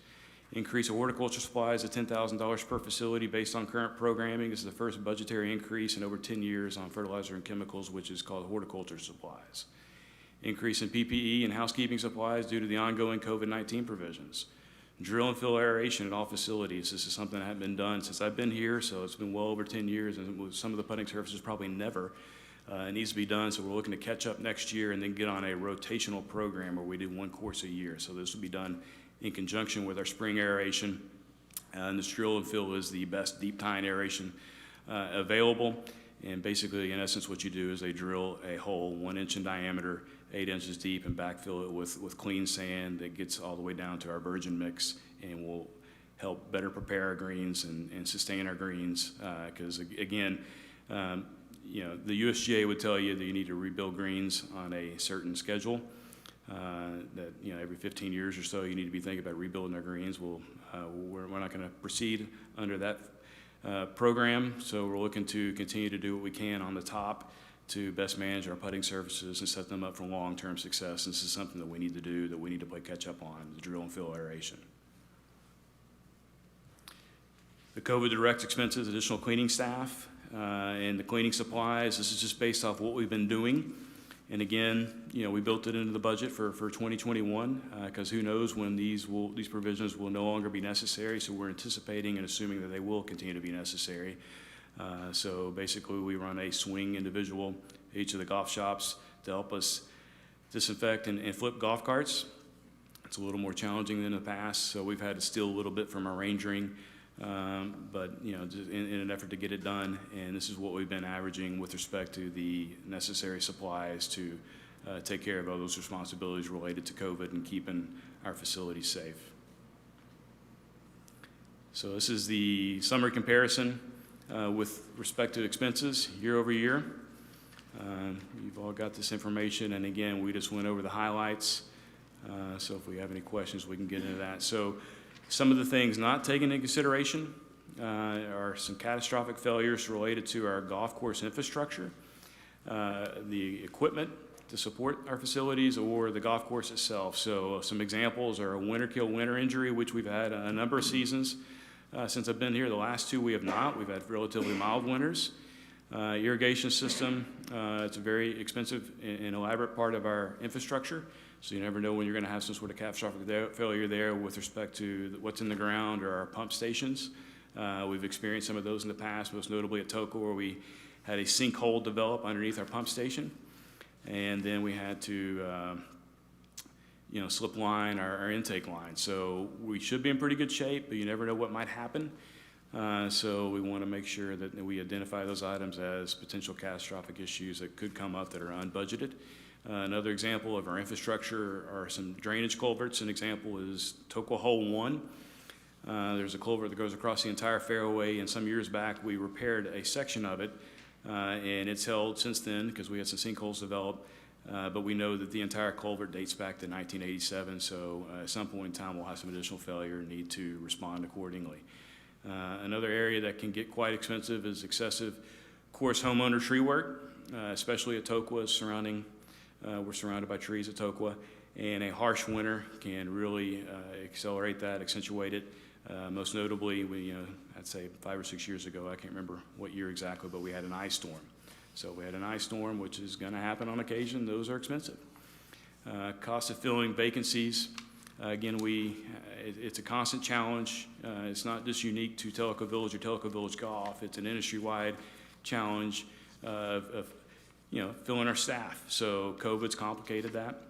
Increase of horticulture supplies at $10,000 per facility based on current programming. This is the first budgetary increase in over 10 years on fertilizer and chemicals, which is called horticulture supplies. Increase in PPE and housekeeping supplies due to the ongoing COVID-19 provisions. Drill and fill aeration at all facilities. This is something that hasn't been done since I've been here, so it's been well over 10 years, and with some of the putting surfaces probably never. It needs to be done, so we're looking to catch up next year and then get on a rotational program where we do one course a year. So this will be done in conjunction with our spring aeration. And this drill and fill is the best deep tine aeration available. And basically, in essence, what you do is they drill a hole 1 inch in diameter, 8 inches deep, and backfill it with clean sand that gets all the way down to our virgin mix and will help better prepare our greens and sustain our greens. Because again, you know, the USGA would tell you that you need to rebuild greens on a certain schedule. That, you know, every 15 years or so you need to be thinking about rebuilding our greens. We're not going to proceed under that program, so we're looking to continue to do what we can on the top to best manage our putting surfaces and set them up for long-term success. This is something that we need to do, that we need to play catch-up on, the drill and fill aeration. The COVID direct expenses, additional cleaning staff, and the cleaning supplies. This is just based off what we've been doing. And again, you know, we built it into the budget for 2021 because who knows when these provisions will no longer be necessary. So we're anticipating and assuming that they will continue to be necessary. So basically, we run a swing individual at each of the golf shops to help us disinfect and flip golf carts. It's a little more challenging than in the past, so we've had to steal a little bit from our range ring. But you know, just in an effort to get it done, and this is what we've been averaging with respect to the necessary supplies to take care of all those responsibilities related to COVID and keeping our facilities safe. So this is the summary comparison with respect to expenses year over year. You've all got this information, and again, we just went over the highlights. So if we have any questions, we can get into that. So some of the things not taken into consideration are some catastrophic failures related to our golf course infrastructure, the equipment to support our facilities, or the golf course itself. So some examples are a winter kill winter injury, which we've had a number of seasons since I've been here. The last two we have not. We've had relatively mild winters. Irrigation system, it's a very expensive and elaborate part of our infrastructure. So you never know when you're going to have some sort of catastrophic failure there with respect to what's in the ground or our pump stations. We've experienced some of those in the past, most notably at Telico, where we had a sinkhole develop underneath our pump station. And then we had to, you know, slip line our intake line. So we should be in pretty good shape, but you never know what might happen. So we want to make sure that we identify those items as potential catastrophic issues that could come up that are unbudgeted. Another example of our infrastructure are some drainage culverts. An example is Tokwa Hole 1. There's a culvert that goes across the entire fairway, and some years back we repaired a section of it, and it's held since then because we had some sinkholes develop. But we know that the entire culvert dates back to 1987, so at some point in time we'll have some additional failure and need to respond accordingly. Another area that can get quite expensive is excessive course homeowner tree work, especially at Tokwa surrounding. We're surrounded by trees at Tokwa, and a harsh winter can really accelerate that, accentuate it. Most notably, I'd say 5 or 6 years ago, I can't remember what year exactly, but we had an ice storm. So we had an ice storm, which is going to happen on occasion. Those are expensive. Cost of filling vacancies. Again, it's a constant challenge. It's not just unique to Telico Village or Telico Village Golf. It's an industry-wide challenge of filling our staff. So COVID's complicated that.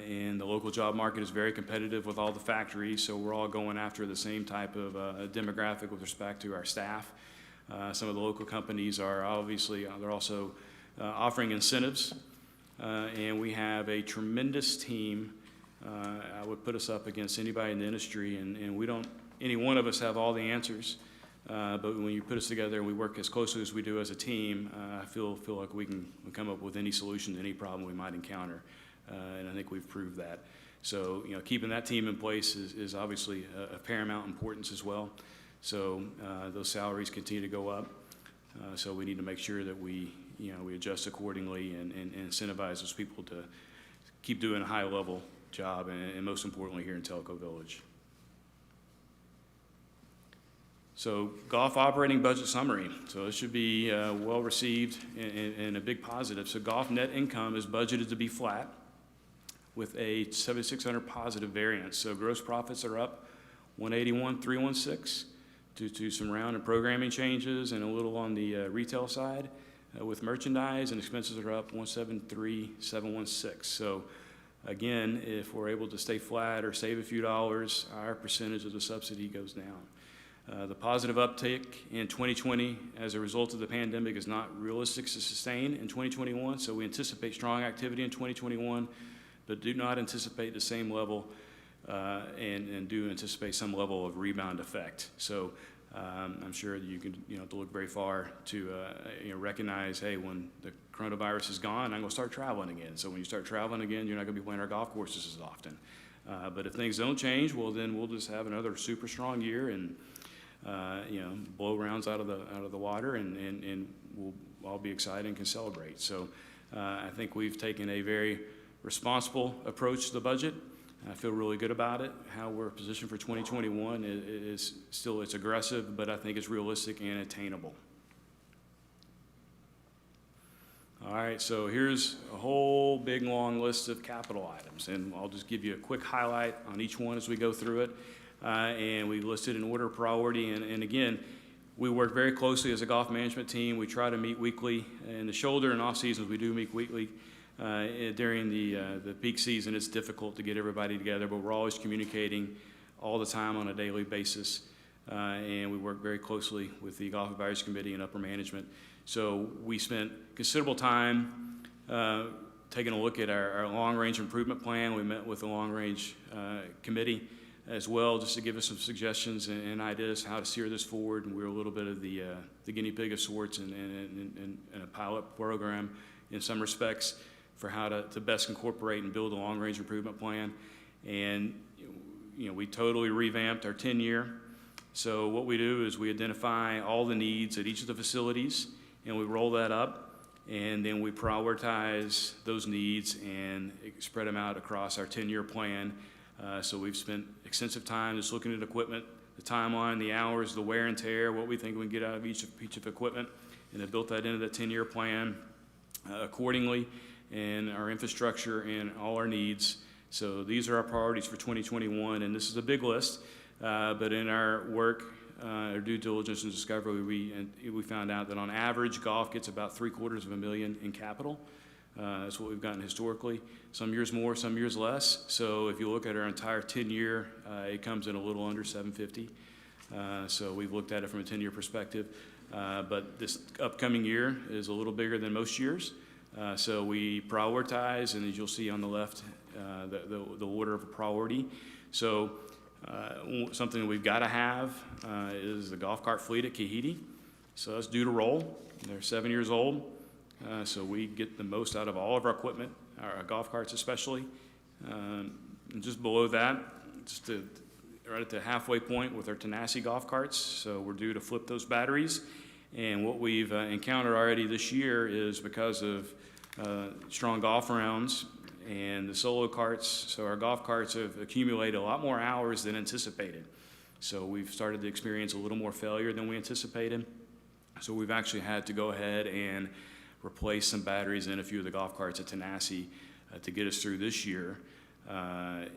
And the local job market is very competitive with all the factories, so we're all going after the same type of demographic with respect to our staff. Some of the local companies are obviously, they're also offering incentives, and we have a tremendous team. I would put us up against anybody in the industry, and we don't, any one of us have all the answers. But when you put us together and we work as closely as we do as a team, I feel like we can come up with any solution to any problem we might encounter, and I think we've proved that. So, keeping that team in place is obviously of paramount importance as well. So those salaries continue to go up. So we need to make sure that we adjust accordingly and incentivize those people to keep doing a high-level job, and most importantly, here in Telico Village. So golf operating budget summary. So it should be well received and a big positive. So golf net income is budgeted to be flat with a 7,600 positive variance. So gross profits are up 181,316 due to some round and programming changes and a little on the retail side with merchandise, and expenses are up 173,716. So again, if we're able to stay flat or save a few dollars, our percentage of the subsidy goes down. The positive uptick in 2020 as a result of the pandemic is not realistic to sustain in 2021, so we anticipate strong activity in 2021, but do not anticipate the same level and do anticipate some level of rebound effect. So I'm sure that you can, have to look very far to recognize, hey, when the coronavirus is gone, I'm going to start traveling again. So when you start traveling again, you're not going to be playing our golf courses as often. But if things don't change, well, then we'll just have another super strong year and blow rounds out of the water, and we'll all be excited and can celebrate. So I think we've taken a very responsible approach to the budget. I feel really good about it. How we're positioned for 2021 is still, it's aggressive, but I think it's realistic and attainable. All right, so here's a whole big long list of capital items, and I'll just give you a quick highlight on each one as we go through it. And we listed in order of priority, and again, we work very closely as a golf management team. We try to meet weekly. In the shoulder and off seasons, we do meet weekly. During the peak season, it's difficult to get everybody together, but we're always communicating all the time on a daily basis. And we work very closely with the Golf Advisory Committee and upper management. So we spent considerable time taking a look at our long-range improvement plan. We met with the long-range committee as well, just to give us some suggestions and ideas how to steer this forward. And we're a little bit of the guinea pig of sorts and a pilot program in some respects for how to best incorporate and build a long-range improvement plan. And we totally revamped our 10-year. So what we do is we identify all the needs at each of the facilities, and we roll that up, and then we prioritize those needs and spread them out across our 10-year plan. So we've spent extensive time just looking at equipment, the timeline, the hours, the wear and tear, what we think we can get out of each of equipment, and then built that into the 10-year plan accordingly, and our infrastructure and all our needs. So these are our priorities for 2021, and this is a big list, but in our work, our due diligence and discovery, we found out that on average, golf gets about $750,000 in capital. That's what we've gotten historically. Some years more, some years less. So if you look at our entire 10-year, it comes in a little under 750. So we've looked at it from a 10-year perspective. But this upcoming year is a little bigger than most years. So we prioritize, and as you'll see on the left, the order of priority. So something that we've got to have is the golf cart fleet at Kahiti. So that's due to roll. They're 7 years old. So we get the most out of all of our equipment, our golf carts especially. And just below that, right at the halfway point with our Tenassi golf carts. So we're due to flip those batteries. And what we've encountered already this year is because of strong golf rounds and the solo carts, so our golf carts have accumulated a lot more hours than anticipated. So we've started to experience a little more failure than we anticipated. So we've actually had to go ahead and replace some batteries in a few of the golf carts at Tenassi to get us through this year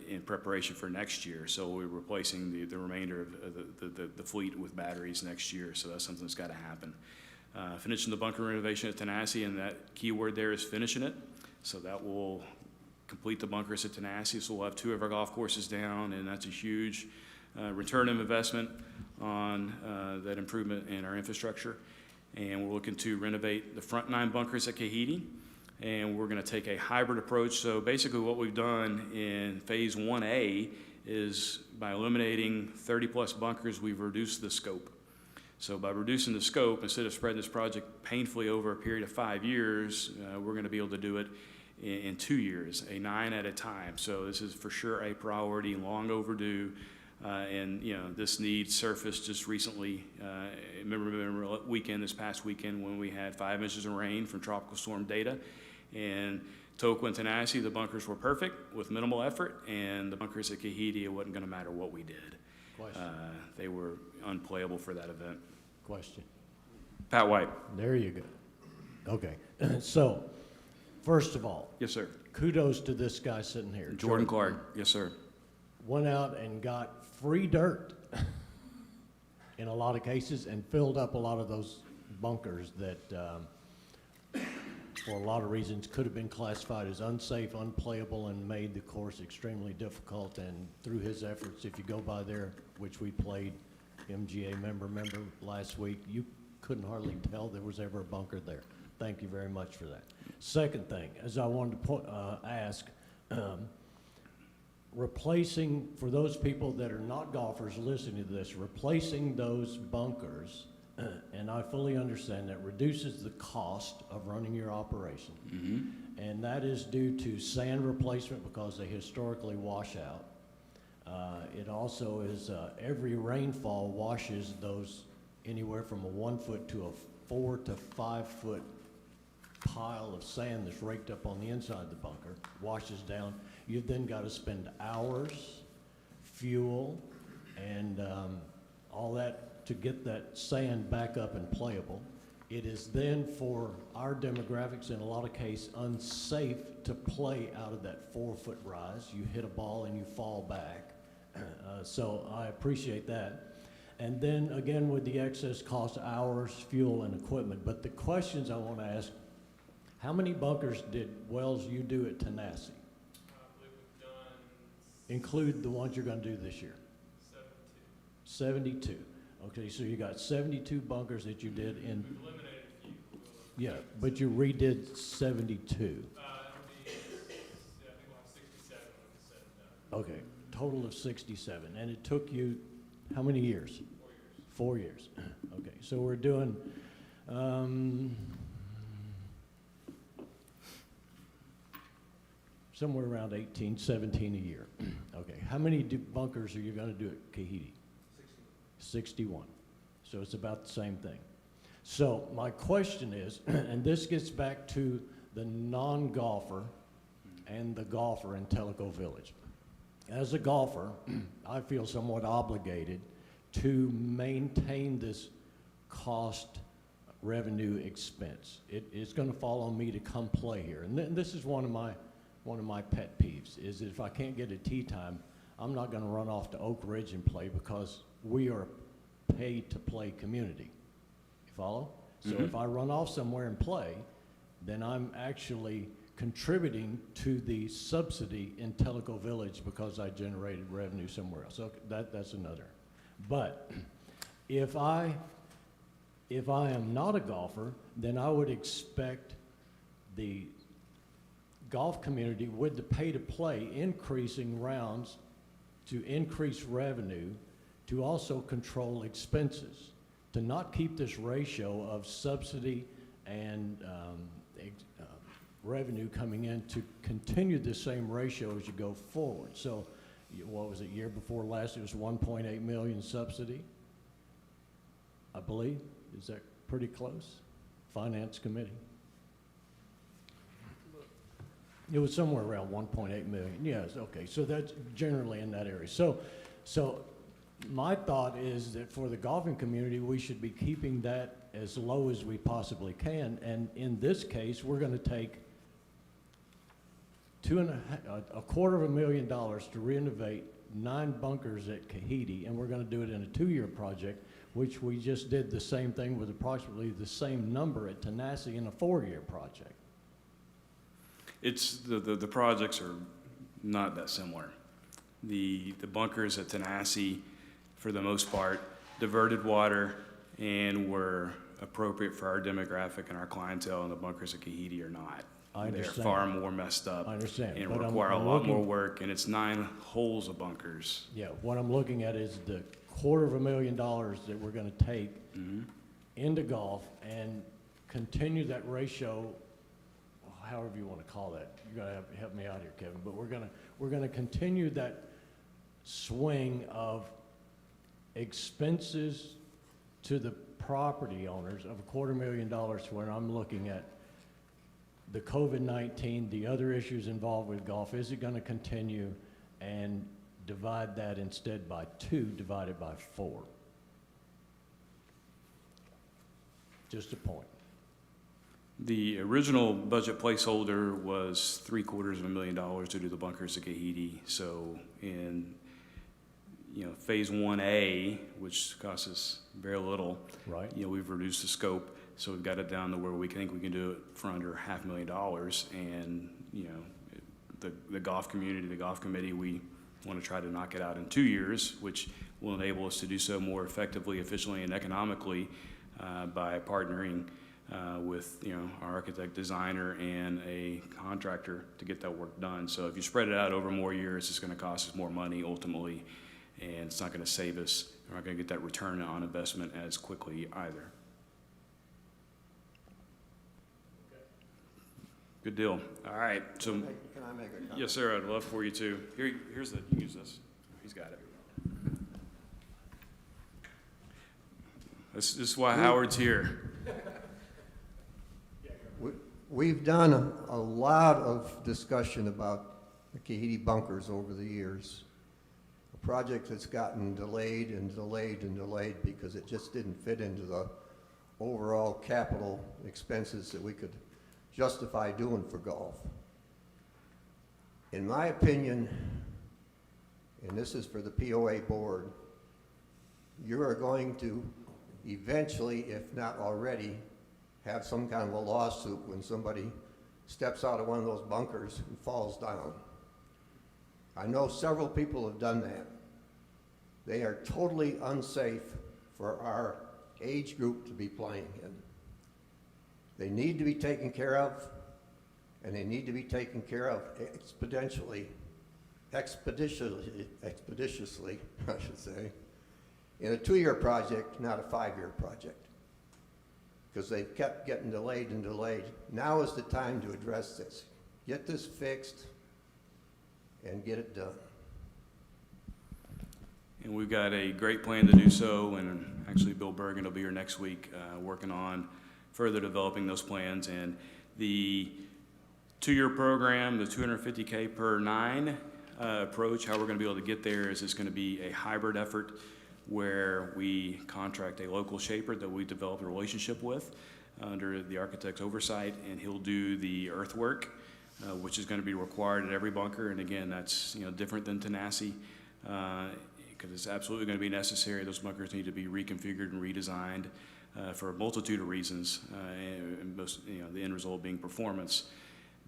in preparation for next year. So we're replacing the remainder of the fleet with batteries next year. So that's something that's got to happen. Finishing the bunker renovation at Tenassi, and that key word there is finishing it. So that will complete the bunkers at Tenassi. So we'll have 2 of our golf courses down, and that's a huge return of investment on that improvement in our infrastructure. And we're looking to renovate the front 9 bunkers at Kahiti, and we're going to take a hybrid approach. So basically what we've done in phase 1A is by eliminating 30+ bunkers, we've reduced the scope. So by reducing the scope, instead of spreading this project painfully over a period of 5 years, we're going to be able to do it in 2 years, a 9 at a time. So this is for sure a priority, long overdue. And, you know, this need surfaced just recently. Remember this past weekend when we had 5 inches of rain from Tropical Storm Data. And Telico and Tennessee, the bunkers were perfect with minimal effort, and the bunkers at Kahidi, it wasn't going to matter what we did. Question. They were unplayable for that event. Question. Pat White. There you go. Okay, so, first of all, Yes, sir. kudos to this guy sitting here. Jordan Clark. Yes, sir. Went out and got free dirt in a lot of cases and filled up a lot of those bunkers that, for a lot of reasons, could have been classified as unsafe, unplayable, and made the course extremely difficult. And through his efforts, if you go by there, which we played MGA member last week, you couldn't hardly tell there was ever a bunker there. Thank you very much for that. Second thing, as I wanted to ask, replacing, for those people that are not golfers listening to this, replacing those bunkers, and I fully understand that reduces the cost of running your operation. And that is due to sand replacement because they historically wash out. It also is every rainfall washes those anywhere from a 1 foot to a 4 to 5 foot pile of sand that's raked up on the inside of the bunker, washes down. You've then got to spend hours, fuel, and all that to get that sand back up and playable. It is then, for our demographics, in a lot of cases, unsafe to play out of that 4 foot rise. You hit a ball and you fall back. So I appreciate that. And then again, with the excess cost, hours, fuel, and equipment. But the questions I want to ask, how many bunkers did wells you do at Tennessee? Include the ones you're going to do this year? 72. Okay, so you got 72 bunkers that you did in. We've eliminated a few. Yeah, but you redid 72. Okay, total of 67. And it took you how many years? 4 years. 4 years. Okay, so we're doing somewhere around 18, 17 a year. Okay, how many bunkers are you going to do at Kahidi? 61. So it's about the same thing. So my question is, and this gets back to the non-golfer and the golfer in Telico Village. As a golfer, I feel somewhat obligated to maintain this cost revenue expense. It's going to fall on me to come play here. And this is one of my pet peeves, is that if I can't get a tee time, I'm not going to run off to Oak Ridge and play, because we are paid to play community. You follow? So if I run off somewhere and play, then I'm actually contributing to the subsidy in Telico Village because I generated revenue somewhere else. So that's another. But if I am not a golfer, then I would expect the golf community, with the pay to play increasing rounds to increase revenue, to also control expenses, to not keep this ratio of subsidy and revenue coming in, to continue the same ratio as you go forward. So what was it, year before last, it was 1.8 million subsidy, I believe. Is that pretty close? Finance committee. It was somewhere around 1.8 million. Yes, okay, so that's generally in that area. So my thought is that for the golfing community, we should be keeping that as low as we possibly can. And in this case, we're going to take $250,000 to renovate 9 bunkers at Kahidi, and we're going to do it in a 2-year project, which we just did the same thing with approximately the same number at Tennessee in a 4-year project. It's, the projects are not that similar. The bunkers at Tennessee, for the most part, diverted water and were appropriate for our demographic and our clientele, and the bunkers at Kahidi are not. I understand. They're far more messed up. I understand. And but require I'm a lot looking, more work, and it's 9 holes of bunkers. Yeah, what I'm looking at is the $250,000 that we're going to take into golf and continue that ratio, however you want to call that. You're going to have to help me out here, Kevin. But we're going to continue that swing of expenses to the property owners of $250,000 when I'm looking at the COVID-19, the other issues involved with golf. Is it going to continue, and divide that instead by 2 divided by 4? Just a point. The original budget placeholder was $750,000 to do the bunkers at Kahidi. So in, phase 1A, which costs us very little, Right. we've reduced the scope. So we've got it down to where we think we can do it for under $500,000. And, the golf community, the golf committee, we want to try to knock it out in 2 years, which will enable us to do so more effectively, efficiently, and economically by partnering with, our architect, designer, and a contractor to get that work done. So if you spread it out over more years, it's going to cost us more money ultimately, and it's not going to save us. We're not going to get that return on investment as quickly either. Good deal. All right. So, Can I make a comment? yes, sir. I'd love for you to. Here's the. Use this. He's got it. This is why Howard's here. We've done a lot of discussion about the Kahidi bunkers over the years. A project that's gotten delayed and delayed and delayed because it just didn't fit into the overall capital expenses that we could justify doing for golf. In my opinion, and this is for the POA board, you are going to eventually, if not already, have some kind of a lawsuit when somebody steps out of one of those bunkers and falls down. I know several people have done that. They are totally unsafe for our age group to be playing in. They need to be taken care of, and they need to be taken care of expeditiously, I should say, in a 2-year project, not a 5-year project, because they've kept getting delayed and delayed. Now is the time to address this. Get this fixed and get it done. And we've got a great plan to do so, and actually Bill Bergen will be here next week working on further developing those plans. And the 2-year program, the $250K per 9 approach, how we're going to be able to get there is it's going to be a hybrid effort where we contract a local shaper that we develop a relationship with under the architect's oversight, and he'll do the earthwork, which is going to be required at every bunker. And again, that's different than Tenassi, because it's absolutely going to be necessary. Those bunkers need to be reconfigured and redesigned for a multitude of reasons, and most, the end result being performance.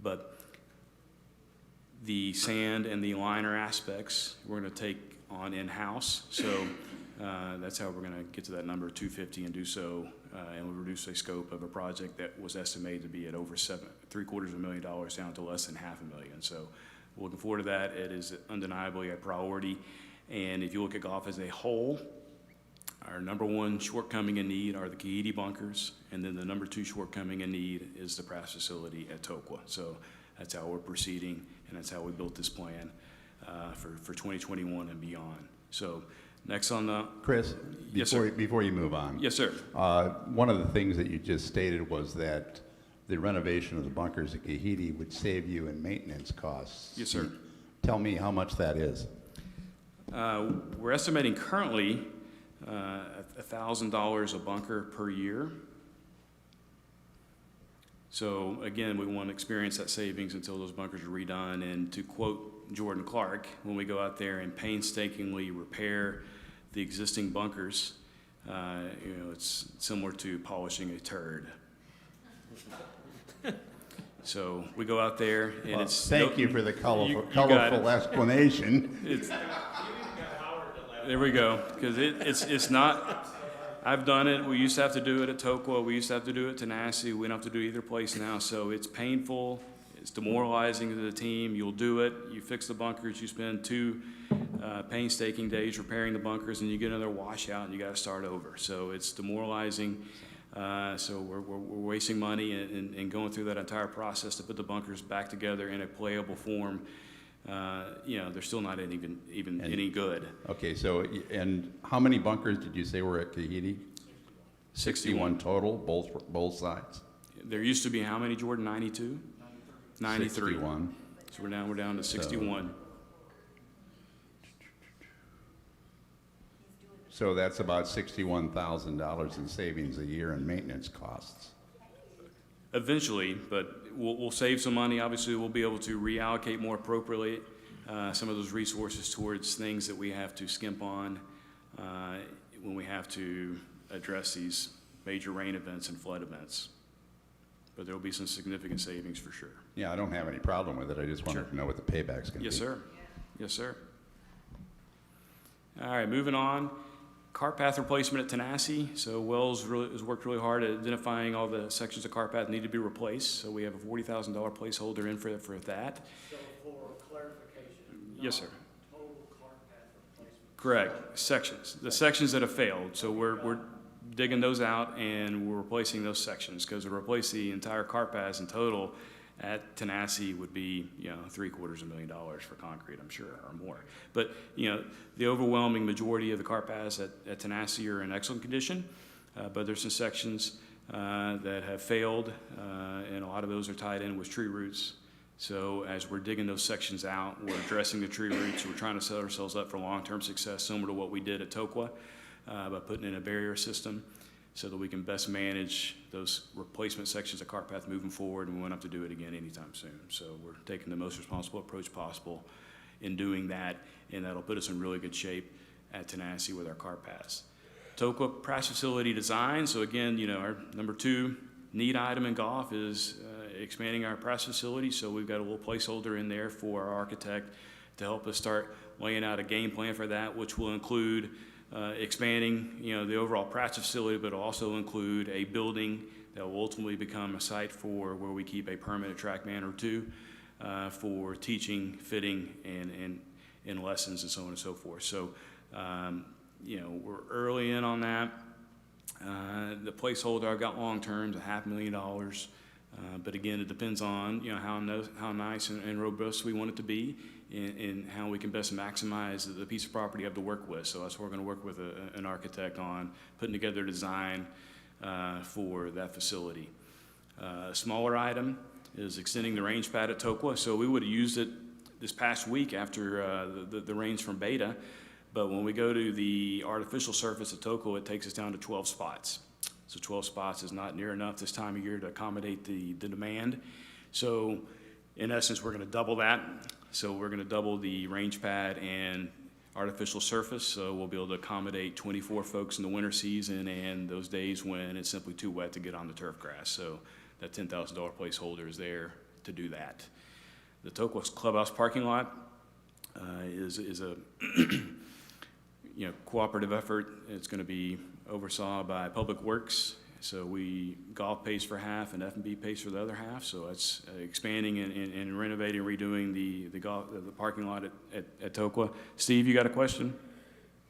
But the sand and the liner aspects we're going to take on in-house. So that's how we're going to get to that number 250 and do so, and we'll reduce a scope of a project that was estimated to be at over $750,000 down to less than $500,000. So we're looking forward to that. It is undeniably a priority. And if you look at golf as a whole, our number 1 shortcoming and need are the Kahidi bunkers, and then the number 2 shortcoming and need is the practice facility at Tokwa. So that's how we're proceeding, and that's how we built this plan for 2021 and beyond. So next on the... Chris, Yes, sir. before you move on. Yes, sir. One of the things that you just stated was that the renovation of the bunkers at Kahidi would save you in maintenance costs. Yes, sir. Tell me how much that is. We're estimating currently $1,000 a bunker per year. So again, we want to experience that savings until those bunkers are redone. And to quote Jordan Clark, when we go out there and painstakingly repair the existing bunkers, it's similar to polishing a turd. So we go out there and Well, it's... thank you for the colorful, you got it. explanation. There we go, because it's not, I've done it. We used to have to do it at Tokwa. We used to have to do it at Tenassi. We don't have to do either place now. So it's painful. It's demoralizing to the team. You'll do it. You fix the bunkers. You spend 2 painstaking days repairing the bunkers, and you get another washout, and you got to start over. So it's demoralizing. So we're wasting money and going through that entire process to put the bunkers back together in a playable form. they're still not even any good. Okay, so, and how many bunkers did you say were at Kahidi? 61 total, both sides? There used to be how many, Jordan? 92? 93. 61. So we're down to 61. So that's about $61,000 in savings a year in maintenance costs. Eventually, but we'll save some money. Obviously, we'll be able to reallocate more appropriately some of those resources towards things that we have to skimp on when we have to address these major rain events and flood events. But there will be some significant savings for sure. Yeah, I don't have any problem with it. I just wanted to know what the payback's going to be. Yes, sir. Yes, sir. All right, moving on. Cart path replacement at Tenassi. So Wells has worked really hard at identifying all the sections of cart path that need to be replaced. So we have a $40,000 placeholder in for that. So for clarification. Yes, sir. Total cart path replacement. Correct. Sections. The sections that have failed. So we're digging those out and we're replacing those sections because to replace the entire cart paths in total at Tenassi would be, $750,000 for concrete, I'm sure, or more. But, the overwhelming majority of the cart paths at Tenassi are in excellent condition, but there's some sections that have failed, and a lot of those are tied in with tree roots. So as we're digging those sections out, we're addressing the tree roots. We're trying to set ourselves up for long-term success, similar to what we did at Tokwa, by putting in a barrier system so that we can best manage those replacement sections of cart path moving forward, and we won't have to do it again anytime soon. So we're taking the most responsible approach possible in doing that, and that'll put us in really good shape at Tenassi with our cart paths. Tokwa press facility design. So again, our number 2 need item in golf is expanding our press facility. So we've got a little placeholder in there for our architect to help us start laying out a game plan for that, which will include expanding, the overall practice facility, but also include a building that will ultimately become a site for where we keep a permanent TrackMan or 2 for teaching, fitting, and lessons and so on and so forth. So, we're early in on that. The placeholder I've got long term is $500,000. But again, it depends on, how nice and robust we want it to be and how we can best maximize the piece of property I have to work with. So that's what we're going to work with an architect on, putting together a design for that facility. A smaller item is extending the range pad at Tokwa. So we would have used it this past week after the rains from Beta. But when we go to the artificial surface at Tokwa, it takes us down to 12 spots. So 12 spots is not near enough this time of year to accommodate the demand. So in essence, we're going to double that. So we're going to double the range pad and artificial surface. So we'll be able to accommodate 24 folks in the winter season and those days when it's simply too wet to get on the turf grass. So that $10,000 placeholder is there to do that. The Tokwa Clubhouse parking lot is a cooperative effort. It's going to be oversaw by Public Works. So golf pays for half and F&B pays for the other half. So it's expanding and renovating, redoing the parking lot at Tokwa. Steve, you got a question?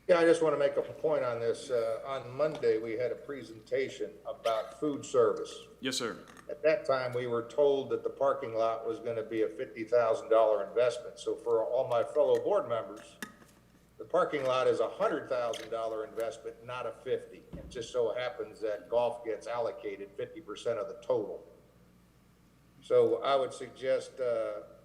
Yeah, I just want to make a point on this. On Monday, we had a presentation about food service. Yes, sir. At that time, we were told that the parking lot was going to be a $50,000 investment. So for all my fellow board members, the parking lot is a $100,000 investment, not a $50,000. It just so happens that golf gets allocated 50% of the total. So I would suggest,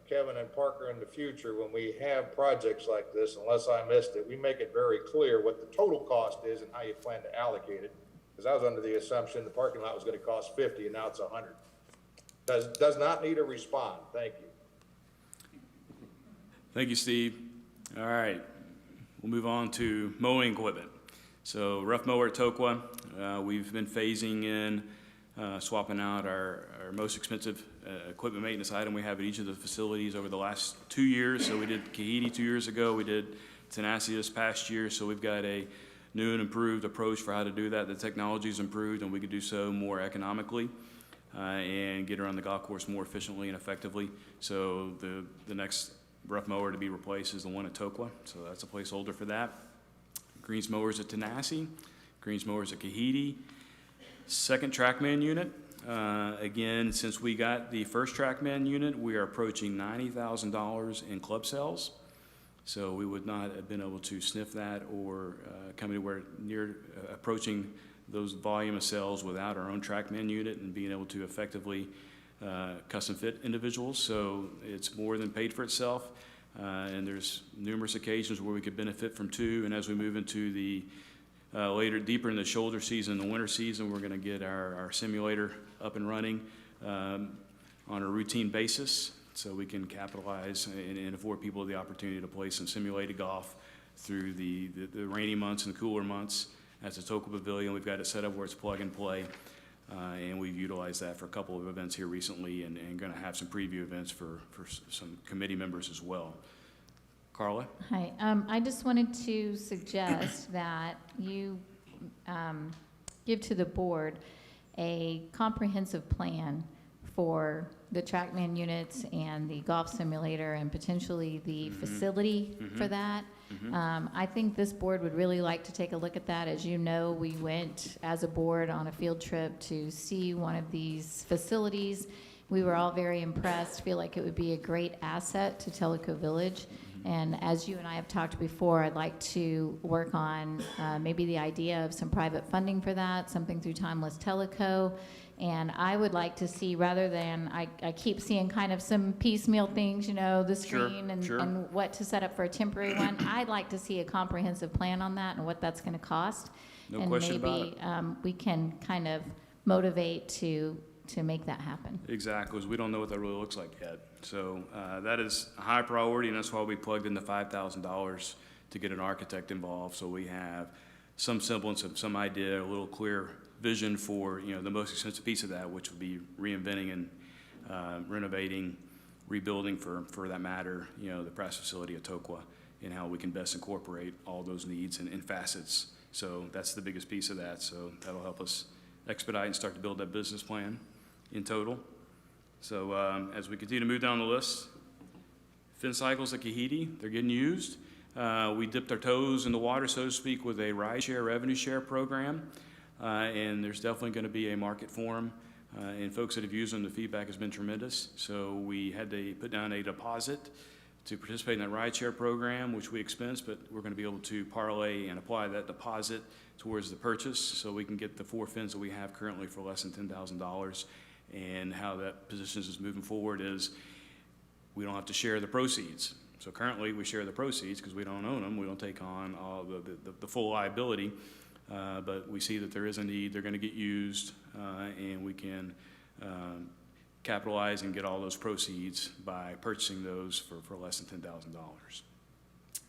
Kevin and Parker, in the future, when we have projects like this, unless I missed it, we make it very clear what the total cost is and how you plan to allocate it. Because I was under the assumption the parking lot was going to cost $50,000 and now it's $100,000. Does not need a respond. Thank you. Thank you, Steve. All right. We'll move on to mowing equipment. So rough mower at Tokwa, we've been phasing in, swapping out our most expensive equipment maintenance item we have at each of the facilities over the last 2 years. So we did Kahidi 2 years ago, we did Tenassi this past year, so we've got a new and improved approach for how to do that. The technology's improved and we can do so more economically and get around the golf course more efficiently and effectively. So the next rough mower to be replaced is the one at Tokwa, so that's a placeholder for that. Greens mowers at Tenassi, greens mowers at Kahidi. Second TrackMan unit, Again, since we got the first TrackMan unit, we are approaching $90,000 in club sales. So we would not have been able to sniff that or come anywhere near approaching those volume of sales without our own TrackMan unit and being able to effectively custom fit individuals. So it's more than paid for itself. And there's numerous occasions where we could benefit from two. And as we move into the deeper in the shoulder season, the winter season, we're going to get our simulator up and running on a routine basis, so we can capitalize and afford people the opportunity to play some simulated golf through the rainy months and the cooler months. At the Telico Pavilion, we've got it set up where it's plug and play, and we've utilized that for a couple of events here recently, and going to have some preview events for some committee members as well. Carla? Hi, I just wanted to suggest that you give to the board a comprehensive plan for the TrackMan units and the golf simulator and potentially the facility for that. I think this board would really like to take a look at that. As you know, we went as a board on a field trip to see one of these facilities. We were all very impressed, feel like it would be a great asset to Telico Village. And as you and I have talked before, I'd like to work on maybe the idea of some private funding for that, something through Timeless Telico. And I would like to see, rather than, I keep seeing kind of some piecemeal things, you know, the screen and what to set up for a temporary one. I'd like to see a comprehensive plan on that and what that's going to cost. No question about it. And maybe we can kind of motivate to make that happen. Exactly, because we don't know what that really looks like yet. So that is a high priority, and that's why we plugged in the $5,000 to get an architect involved, so we have some semblance of some idea, a little clear vision for, you know, the most expensive piece of that, which would be reinventing and renovating, rebuilding for that matter, you know, the press facility at Tokwa, and how we can best incorporate all those needs and facets. So that's the biggest piece of that. So that'll help us expedite and start to build that business plan in total. So as we continue to move down the list, fin cycles at Kahiti, they're getting used. We dipped our toes in the water, so to speak, with a ride share, revenue share program. And there's definitely going to be a market for them. And folks that have used them, the feedback has been tremendous. So we had to put down a deposit to participate in that ride share program, which we expense, but we're going to be able to parlay and apply that deposit towards the purchase, so we can get the 4 fins that we have currently for less than $10,000. And how that positions us moving forward is we don't have to share the proceeds. So currently we share the proceeds because we don't own them. We don't take on all the full liability. But we see that there is a need, they're going to get used, and we can capitalize and get all those proceeds by purchasing those for less than $10,000.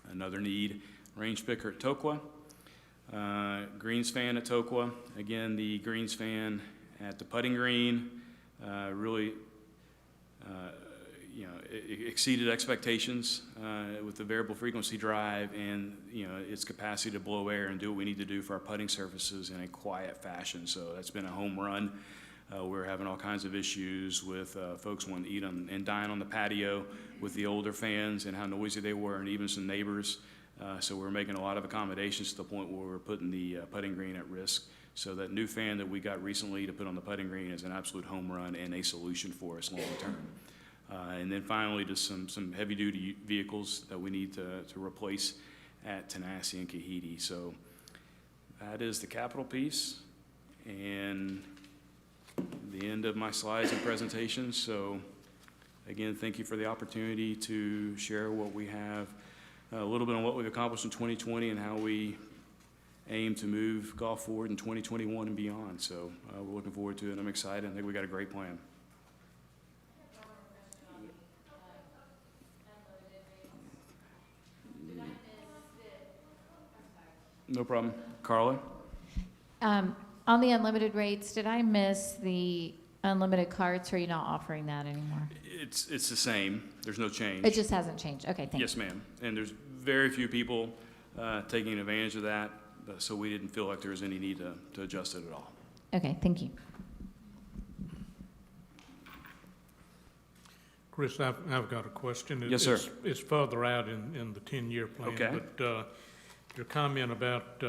Another need, range picker at Tokwa, greens fan at Tokwa. Again, the greens fan at the putting green really you know, exceeded expectations with the variable frequency drive and, you know, its capacity to blow air and do what we need to do for our putting surfaces in a quiet fashion. So that's been a home run. We're having all kinds of issues with folks wanting to eat and dine on the patio with the older fans and how noisy they were, and even some neighbors. So we're making a lot of accommodations to the point where we're putting the putting green at risk. So that new fan that we got recently to put on the putting green is an absolute home run and a solution for us long term. And then finally, just some heavy-duty vehicles that we need to replace at Tanasi and Kahiti. So that is the capital piece and the end of my slides and presentations. So again, thank you for the opportunity to share what we have, a little bit on what we've accomplished in 2020 and how we aim to move golf forward in 2021 and beyond. So we're looking forward to it. I'm excited. I think we got a great plan. No problem. Carla? On the unlimited rates, did I miss the unlimited carts, or are you not offering that anymore? It's the same. There's no change. It just hasn't changed. Okay, thank you. Yes, ma'am. And there's very few people taking advantage of that, so we didn't feel like there was any need to adjust it at all. Okay, thank you. Chris, I've got a question. Yes, sir. It's further out in the 10-year plan. Okay. But your comment about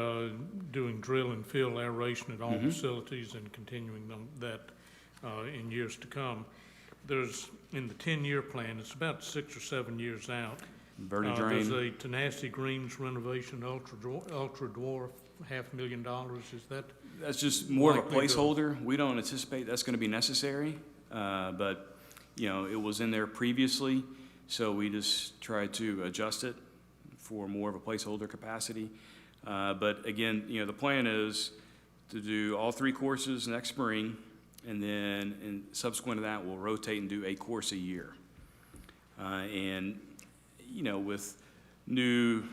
doing drill and fill aeration at all facilities and continuing that in years to come. There's, in the 10-year plan, it's about 6 or 7 years out. Verde There's drain. a Tenacity Greens renovation, ultra dwarf, $500,000. Is that? That's just more of a likely to- placeholder. We don't anticipate that's gonna be necessary, but, you know, it was in there previously, so we just tried to adjust it for more of a placeholder capacity. But again, you know, the plan is to do all 3 courses next spring, and then subsequent to that, we'll rotate and do a course a year. And, you know, with new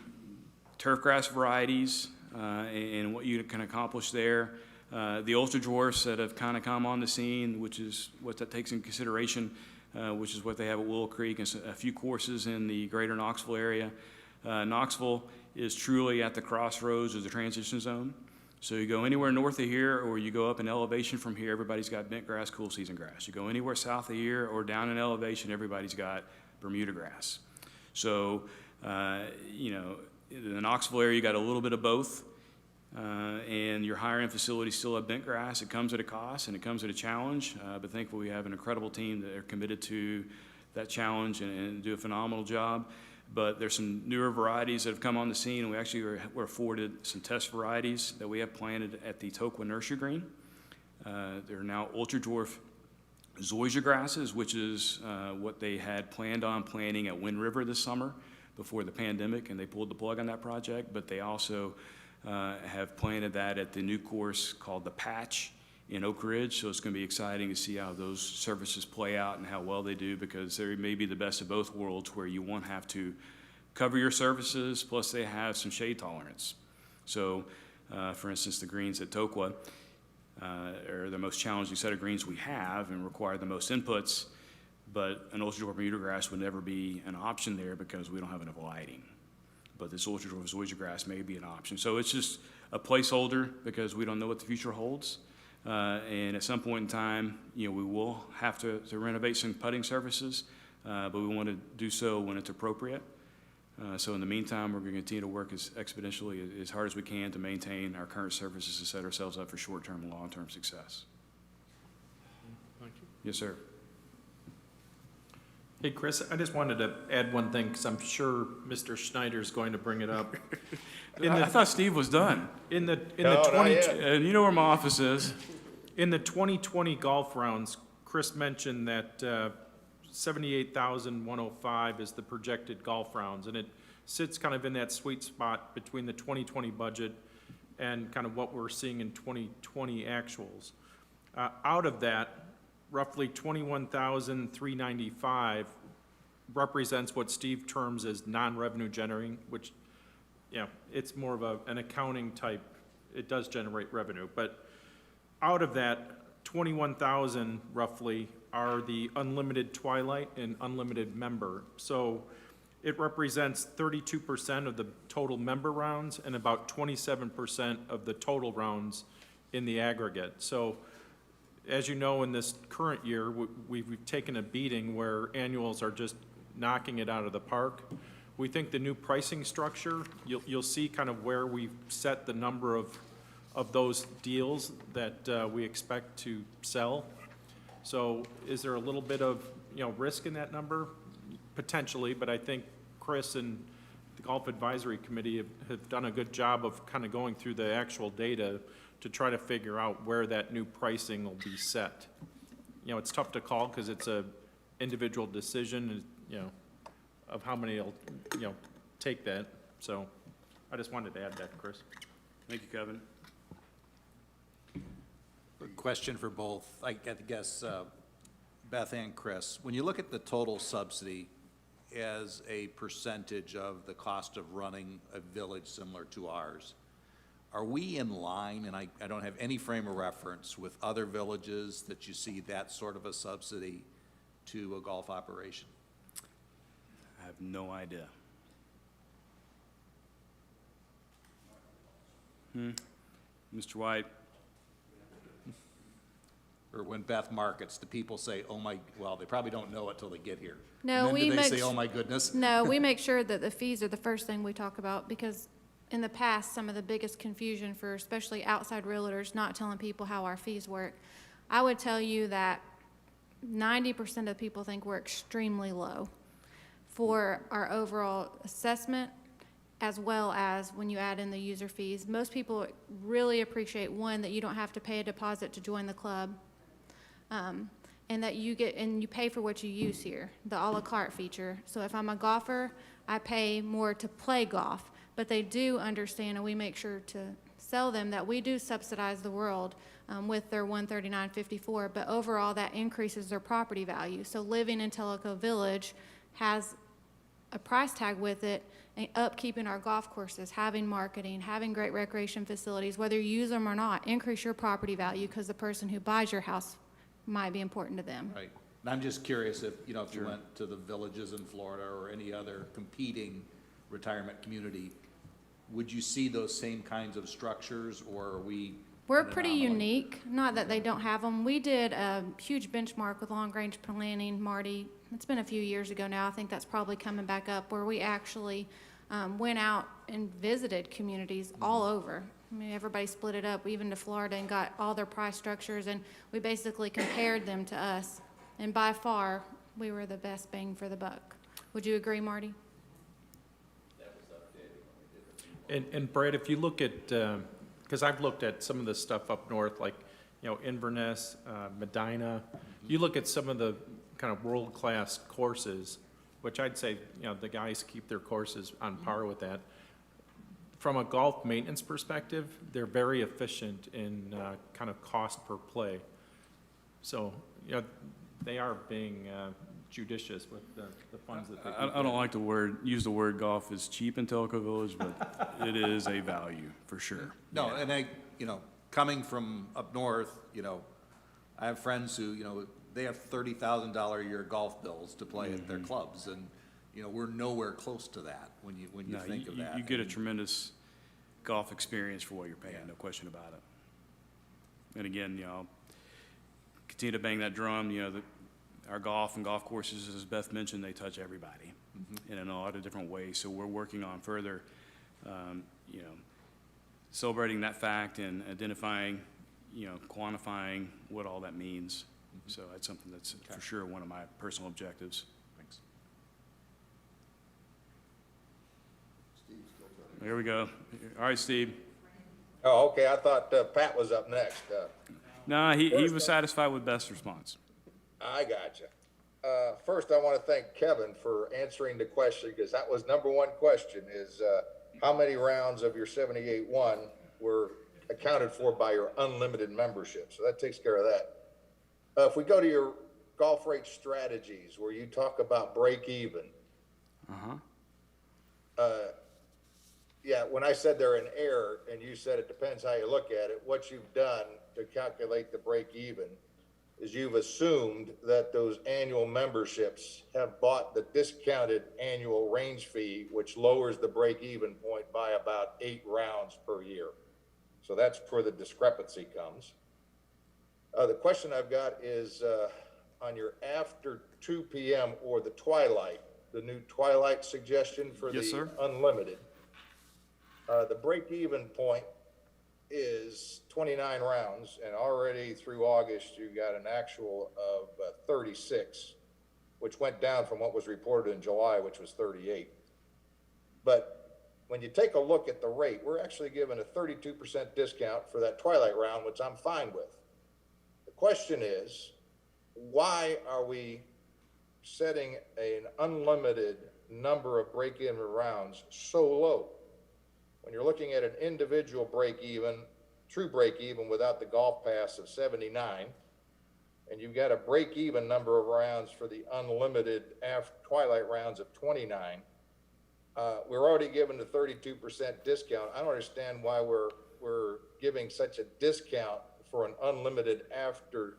turf grass varieties and what you can accomplish there, the ultra dwarfs that have kind of come on the scene, which is what that takes into consideration, which is what they have at Willow Creek and a few courses in the greater Knoxville area. Knoxville is truly at the crossroads of the transition zone. So you go anywhere north of here, or you go up in elevation from here, everybody's got bent grass, cool season grass. You go anywhere south of here or down in elevation, everybody's got Bermuda grass. So, you know, in the Knoxville area, you got a little bit of both. And your higher end facilities still have bent grass. It comes at a cost and it comes at a challenge. But thankfully, we have an incredible team that are committed to that challenge and do a phenomenal job. But there's some newer varieties that have come on the scene, and we actually were afforded some test varieties that we have planted at the Tokwa Nursery Green. They're now ultra dwarf zoysia grasses, which is what they had planned on planting at Wind River this summer before the pandemic, and they pulled the plug on that project. But they also have planted that at the new course called the Patch in Oak Ridge. So it's going to be exciting to see how those services play out and how well they do, because they may be the best of both worlds, where you won't have to cover your services, plus they have some shade tolerance. So, for instance, the greens at Tokwa are the most challenging set of greens we have and require the most inputs, but an ultra dwarf Bermuda grass would never be an option there because we don't have enough lighting. But this ultra dwarf zoysia grass may be an option. So it's just a placeholder because we don't know what the future holds. And at some point in time, you know, we will have to renovate some putting surfaces, but we want to do so when it's appropriate. So in the meantime, we're going to continue to work as expeditiously, as hard as we can to maintain our current services and set ourselves up for short-term and long-term success. Thank you. Yes, sir. Hey, Chris, I just wanted to add one thing, because I'm sure Mr. Schneider's going to bring it up. I thought Steve was done. In the No, not 20 yet. And you know where my office is. In the 2020 golf rounds, Chris mentioned that 78,105 is the projected golf rounds, and it sits kind of in that sweet spot between the 2020 budget and kind of what we're seeing in 2020 actuals. Out of that, roughly 21,395 represents what Steve terms as non-revenue generating, which, you know, it's more of an accounting type. It does generate revenue, but out of that, 21,000 roughly are the unlimited twilight and unlimited member. So it represents 32% of the total member rounds and about 27% of the total rounds in the aggregate. So as you know, in this current year, we've taken a beating where annuals are just knocking it out of the park. We think the new pricing structure, you'll see kind of where we've set the number of those deals that we expect to sell. So is there a little bit of, you know, risk in that number? Potentially, but I think Chris and the Golf Advisory Committee have done a good job of kind of going through the actual data to try to figure out where that new pricing will be set. You know, it's tough to call because it's a individual decision, you know, of how many will, you know, take that. So I just wanted to add that, Chris. Thank you, Kevin. Question for both, I guess, Beth and Chris. When you look at the total subsidy as a percentage of the cost of running a village similar to ours, are we in line, and I don't have any frame of reference, with other villages that you see that sort of a subsidy to a golf operation? I have no idea. Mr. White? Or when Beth markets, do people say, oh my, well, they probably don't know it till they get here. No, And then we do they make say, s- oh my goodness? No, we make sure that the fees are the first thing we talk about, because in the past, some of the biggest confusion for especially outside realtors not telling people how our fees work. I would tell you that 90% of people think we're extremely low for our overall assessment, as well as when you add in the user fees. Most people really appreciate, one, that you don't have to pay a deposit to join the club, and that you pay for what you use here, the a la carte feature. So if I'm a golfer, I pay more to play golf, but they do understand, and we make sure to sell them, that we do subsidize the world with their $139.54, but overall that increases their property value. So living in Telico Village has a price tag with it, and upkeeping our golf courses, having marketing, having great recreation facilities, whether you use them or not, increase your property value because the person who buys your house might be important to them. Right. And I'm just curious if, you know, if you went to the villages in Florida or any other competing retirement community, would you see those same kinds of structures, or are we? We're an pretty anomaly? unique, not that they don't have them. We did a huge benchmark with long-range planning, Marty. It's been a few years ago now. I think that's probably coming back up, where we actually went out and visited communities all over. I mean, everybody split it up, even to Florida, and got all their price structures, and we basically compared them to us. And by far, we were the best bang for the buck. Would you agree, Marty? And Brad, if you look at, because I've looked at some of the stuff up north, like, you know, Inverness, Medina, you look at some of the kind of world-class courses, which I'd say, you know, the guys keep their courses on par with that. From a golf maintenance perspective, they're very efficient in kind of cost per play. So, you know, they are being judicious with the funds that they keep. I don't like to use the word golf is cheap in Telico Village, but it is a value for sure. No, and you know, coming from up north, you know, I have friends who, you know, they have $30,000 a year golf bills to play at their clubs, and, you know, we're nowhere close to that when you No, think of that. You get a tremendous golf experience for what you're paying, no question about it. And again, you know, continue to bang that drum, you know, our golf and golf courses, as Beth mentioned, they touch everybody in a lot of different ways. So we're working on further, you know, celebrating that fact and identifying, you know, quantifying what all that means. So that's something that's for sure one of my personal objectives. Thanks. There we go. All right, Steve. Oh, okay, I thought Pat was up next. No, he was satisfied with Beth's response. I gotcha. First, I want to thank Kevin for answering the question, because that was number one question, is how many rounds of your 78-1 were accounted for by your unlimited membership? So that takes care of that. If we go to your golf rate strategies, where you talk about break even. Yeah, when I said they're in error, and you said it depends how you look at it, what you've done to calculate the break even is you've assumed that those annual memberships have bought the discounted annual range fee, which lowers the break-even point by about 8 rounds per year. So that's where the discrepancy comes. The question I've got is on your after 2 p.m. or the twilight, the new twilight suggestion for Yes, the sir. unlimited. The break-even point is 29 rounds, and already through August, you got an actual of 36, which went down from what was reported in July, which was 38. But when you take a look at the rate, we're actually given a 32% discount for that twilight round, which I'm fine with. The question is, why are we setting an unlimited number of break-even rounds so low? When you're looking at an individual break-even, true break-even without the golf pass of 79, and you've got a break-even number of rounds for the unlimited twilight rounds of 29, we're already given the 32% discount. I don't understand why we're giving such a discount for an unlimited after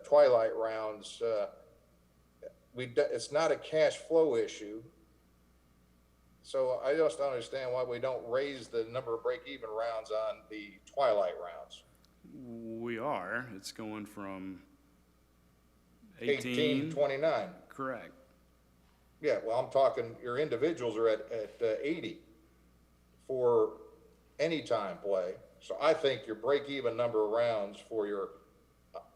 twilight rounds. It's not a cash flow issue. So I just don't understand why we don't raise the number of break-even rounds on the twilight rounds. We are. It's going from 18. 29. Correct. Yeah, well, I'm talking, your individuals are at 80 for anytime play. So I think your break-even number of rounds for your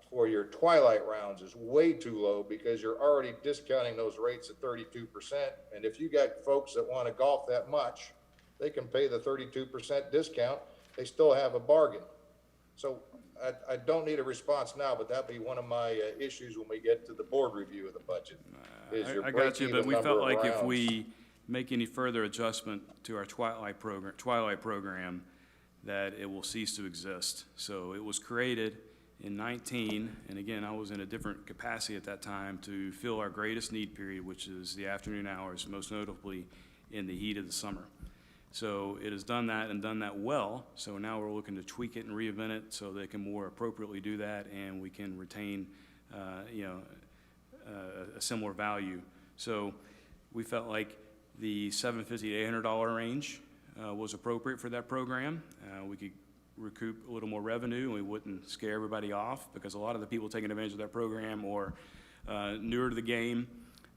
for your twilight rounds is way too low because you're already discounting those rates at 32%. And if you got folks that want to golf that much, they can pay the 32% discount. They still have a bargain. So I don't need a response now, but that'd be one of my issues when we get to the board review of the budget. Is your I got you, but break-even we felt number of like if rounds. we make any further adjustment to our twilight program, that it will cease to exist. So it was created in 19, and again, I was in a different capacity at that time to fill our greatest need period, which is the afternoon hours, most notably in the heat of the summer. So it has done that and done that well, so now we're looking to tweak it and reinvent it so they can more appropriately do that, and we can retain, a similar value. So we felt like the $750 to $800 range was appropriate for that program. We could recoup a little more revenue, and we wouldn't scare everybody off, because a lot of the people taking advantage of that program are newer to the game,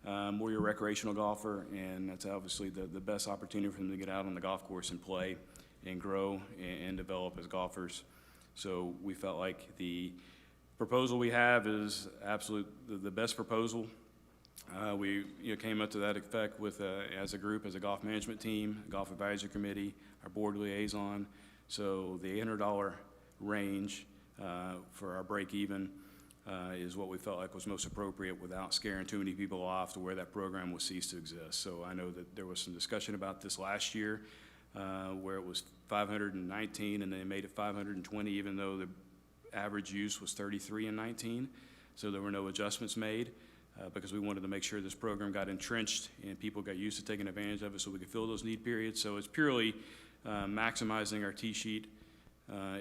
more your recreational golfer, and that's obviously the best opportunity for them to get out on the golf course and play and grow and develop as golfers. So we felt like the proposal we have is the best proposal. We came up to that effect with as a group, as a golf management team, golf advisory committee, our board liaison. So the $800 range for our break even is what we felt like was most appropriate without scaring too many people off to where that program will cease to exist. So I know that there was some discussion about this last year where it was 519 and they made it 520, even though the average use was 33 and 19. So there were no adjustments made because we wanted to make sure this program got entrenched and people got used to taking advantage of it so we could fill those need periods. So it's purely maximizing our T sheet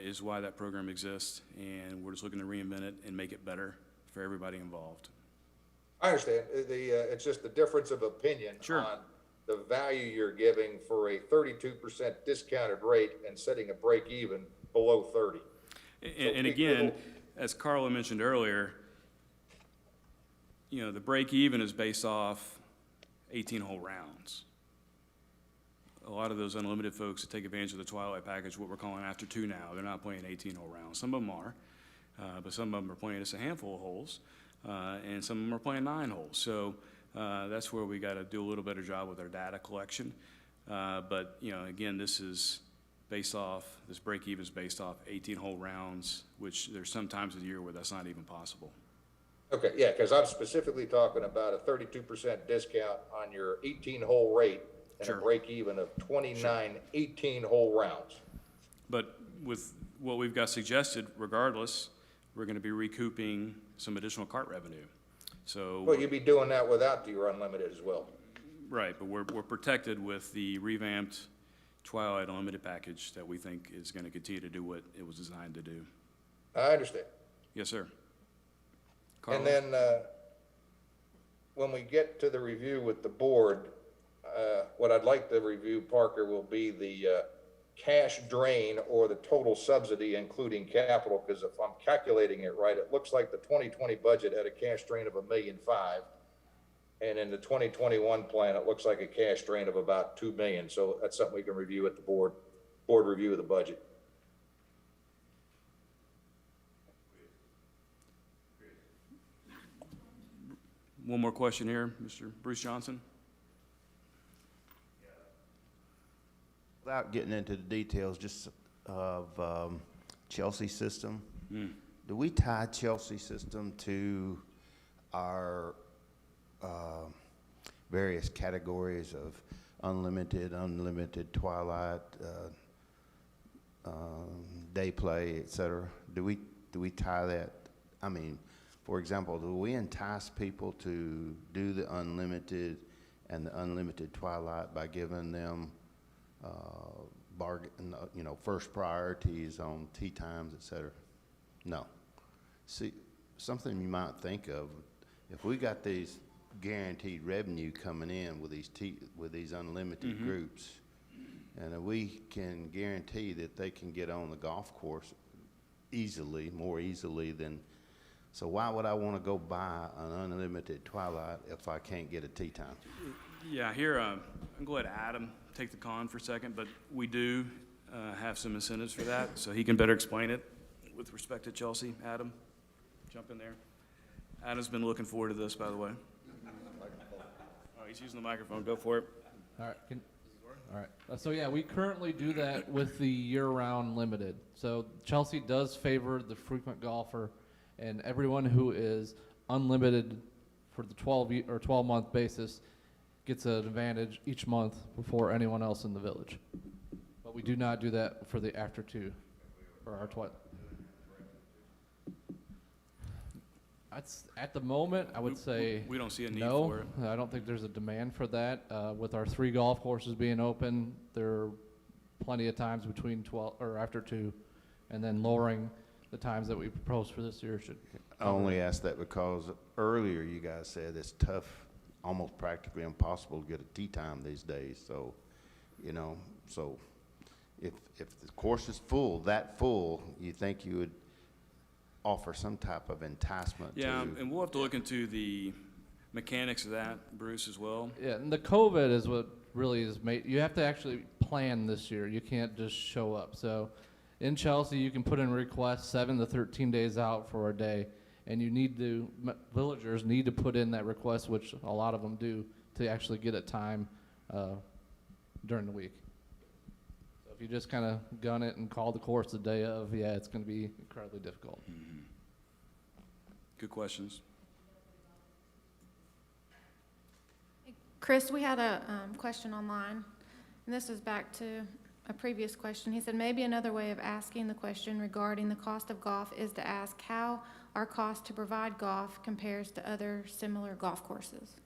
is why that program exists, and we're just looking to reinvent it and make it better for everybody involved. I understand. It's just the difference of opinion Sure. on the value you're giving for a 32% discounted rate and setting a break even below 30. And again, as Carla mentioned earlier, the break even is based off 18-hole rounds. A lot of those unlimited folks that take advantage of the Twilight package, what we're calling after two now, they're not playing 18-hole rounds. Some of them are, but some of them are playing just a handful of holes, and some of them are playing 9 holes. So that's where we got to do a little better job with our data collection. But again, this break even is based off 18-hole rounds, which there's some times of the year where that's not even possible. Okay, yeah, because I'm specifically talking about a 32% discount on your 18-hole rate and Sure. a break even of 29 18-hole rounds. But with what we've got suggested, regardless, we're going to be recouping some additional cart revenue. So, Well, you'd be doing that without your unlimited as well. right, but we're protected with the revamped Twilight Unlimited package that we think is going to continue to do what it was designed to do. I understand. Yes, sir. And Carla? then when we get to the review with the board, what I'd like to review, Parker, will be the cash drain or the total subsidy, including capital, because if I'm calculating it right, it looks like the 2020 budget had a cash drain of $1.5 million. And in the 2021 plan, it looks like a cash drain of about $2 million. So that's something we can review at the board review of the budget. One more question here, Mr. Bruce Johnson. Without getting into the details just of Chelsea system, do we tie Chelsea system to our various categories of unlimited, twilight, day play, et cetera? Do we tie that? I mean, for example, do we entice people to do the unlimited and the unlimited twilight by giving them first priorities on tee times, et cetera? No. See, something you might think of, if we got these guaranteed revenue coming in with these unlimited groups, and if we can guarantee that they can get on the golf course more easily than, so why would I want to go buy an unlimited twilight if I can't get a tee time? Yeah, here, I'm going to let Adam take the con for a second, but we do have some incentives for that, so he can better explain it with respect to Chelsea. Adam? jump in there. Adam's been looking forward to this, by the way. Oh, he's using the microphone. Go for it. All right. All right. So yeah, we currently do that with the year-round limited. So Chelsea does favor the frequent golfer, and everyone who is unlimited for the 12-month basis gets an advantage each month before anyone else in the village. But we do not do that for the after 2 or our 12. At the moment, I would say We don't see a need no. for it. I don't think there's a demand for that. With our 3 golf courses being open, there are plenty of times between 12 or after 2, and then lowering the times that we propose for this year should. I only asked that because earlier you guys said it's tough, almost practically impossible to get a tee time these days. So, you know, so if the course is full, that full, you think you would offer some type of enticement to? Yeah, and we'll have to look into the mechanics of that, Bruce, as well. Yeah, and the COVID is what really is made. You have to actually plan this year. You can't just show up. So, in Chelsea, you can put in requests 7 to 13 days out for a day, and you need to villagers need to put in that request, which a lot of them do, to actually get a time during the week. So if you just kind of gun it and call the course the day of, yeah, it's going to be incredibly difficult. Mm-hmm. Good questions. Chris, we had a question online, and this is back to a previous question. He said maybe another way of asking the question regarding the cost of golf is to ask how our cost to provide golf compares to other similar golf courses.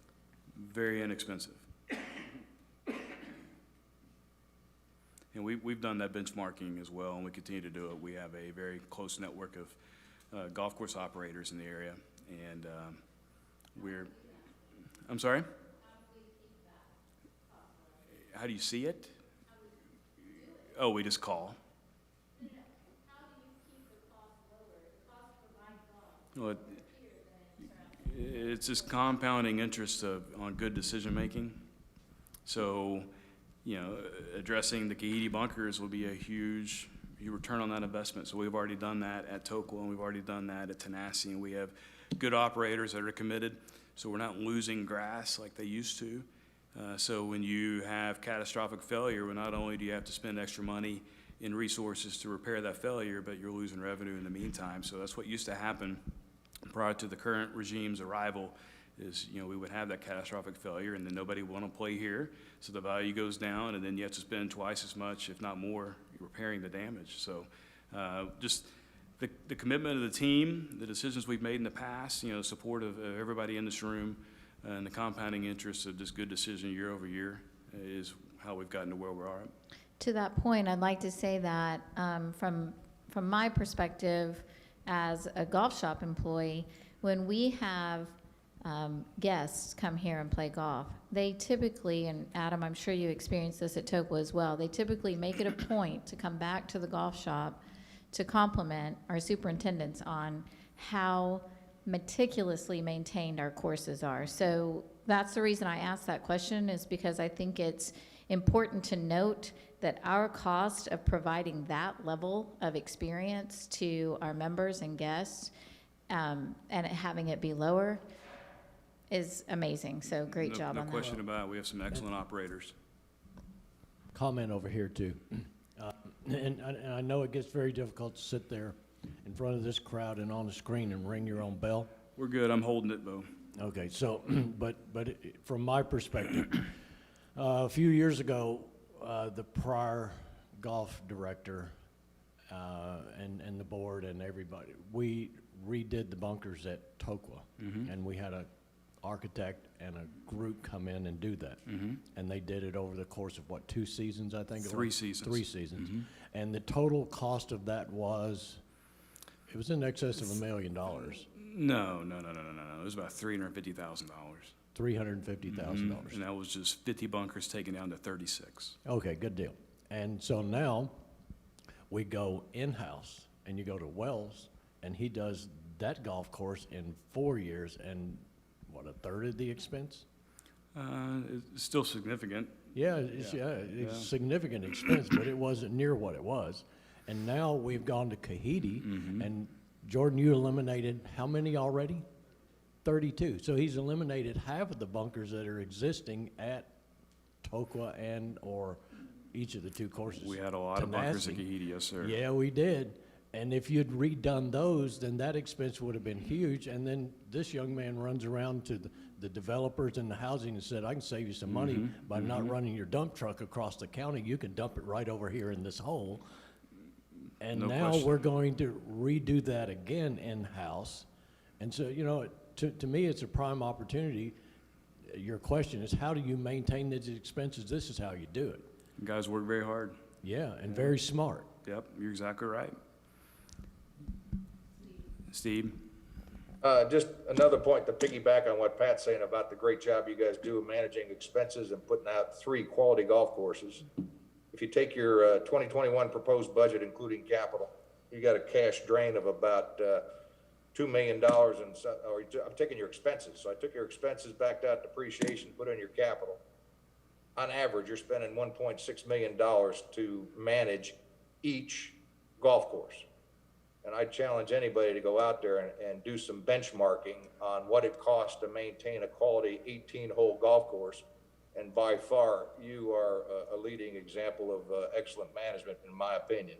Very inexpensive. And we've done that benchmarking as well, and we continue to do it. We have a very close network of golf course operators in the area, and I'm sorry? How do you see it? Oh, we just call. Well, it's just compounding interest on good decision-making. So, you know, addressing the Kahiti bunkers will be a huge return on that investment. So we've already done that at Tokwa, and we've already done that at Tenassi, and we have good operators that are committed. So we're not losing grass like they used to. So when you have catastrophic failure, well, not only do you have to spend extra money in resources to repair that failure, but you're losing revenue in the meantime. So that's what used to happen prior to the current regime's arrival is, you know, we would have that catastrophic failure, and then nobody would want to play here. So the value goes down, and then you have to spend twice as much, if not more, repairing the damage. So just the commitment of the team, the decisions we've made in the past, you know, the support of everybody in this room, and the compounding interest of just good decision year over year is how we've gotten to where we are. To that point, I'd like to say that from my perspective as a golf shop employee, when we have guests come here and play golf, they typically, and Adam, I'm sure you experienced this at Tokwa as well, they typically make it a point to come back to the golf shop to compliment our superintendents on how meticulously maintained our courses are. So that's the reason I asked that question, is because I think it's important to note that our cost of providing that level of experience to our members and guests and having it be lower is amazing. So great job on that. No question about it. We have some excellent operators. Comment over here too. And I know it gets very difficult to sit there in front of this crowd and on the screen and ring your own bell. We're good. I'm holding it, Bo. Okay, so, but from my perspective, a few years ago, the prior golf director and the board and everybody, we redid the bunkers at Tokwa, and we had a architect and a group come in and do that. And they did it over the course of what, 2 seasons, I think? 3 seasons. 3 seasons. And the total cost of that was, it was in excess of $1 million. No. It was about $350,000. $350,000. And that was just 50 bunkers taken down to 36. Okay, good deal. And so now we go in-house, and you go to Wells, and he does that golf course in 4 years, and what, a third of the expense? It's still significant. Yeah, it's significant expense, but it wasn't near what it was. And now we've gone to Kahiti, and Jordan, you eliminated how many already? 32. So he's eliminated half of the bunkers that are existing at Tokwa and or each of the two courses. We had a lot of bunkers at Tenacity. Kahidi, yes, sir. Yeah, we did. And if you'd redone those, then that expense would have been huge. And then this young man runs around to the developers and the housing and said, I can save you some money by not running your dump truck across the county. You can dump it right over here in this hole. And No now question. we're going to redo that again in-house. And so, you know, to me, it's a prime opportunity. Your question is, how do you maintain these expenses? This is how you do it. You guys work very hard. Yeah, and very smart. Yep, you're exactly right. Steve? Just another point to piggyback on what Pat's saying about the great job you guys do of managing expenses and putting out 3 quality golf courses. If you take your 2021 proposed budget, including capital, you got a cash drain of about $2 million I'm taking your expenses. So I took your expenses, backed out depreciation, put in your capital. On average, you're spending $1.6 million to manage each golf course. And I challenge anybody to go out there and do some benchmarking on what it costs to maintain a quality 18-hole golf course. And by far, you are a leading example of excellent management, in my opinion.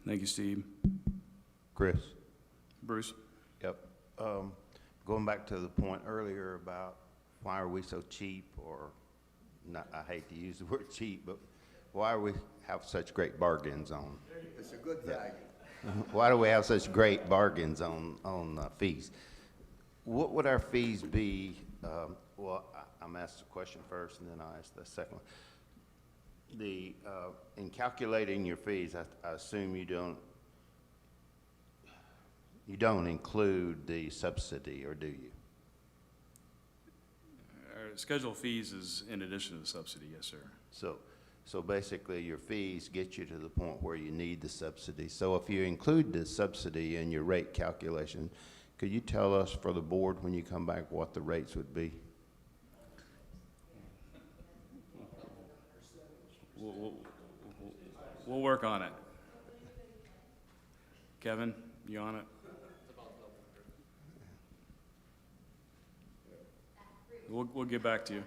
Thank you, Steve. Chris? Bruce? Yep. Going back to the point earlier about why are we so cheap, or not, I hate to use the word cheap, but why do we have such great bargains on? It's a good value. Why do we have such great bargains on fees? What would our fees be? I'm asked the question first, and then I'll ask the second one. In calculating your fees, I assume you don't include the subsidy, or do you? Our schedule of fees is in addition to the subsidy, yes, sir. So basically, your fees get you to the point where you need the subsidy. So if you include the subsidy in your rate calculation, could you tell us for the board when you come back what the rates would be? We'll work on it. Kevin, you on it? We'll get back to you.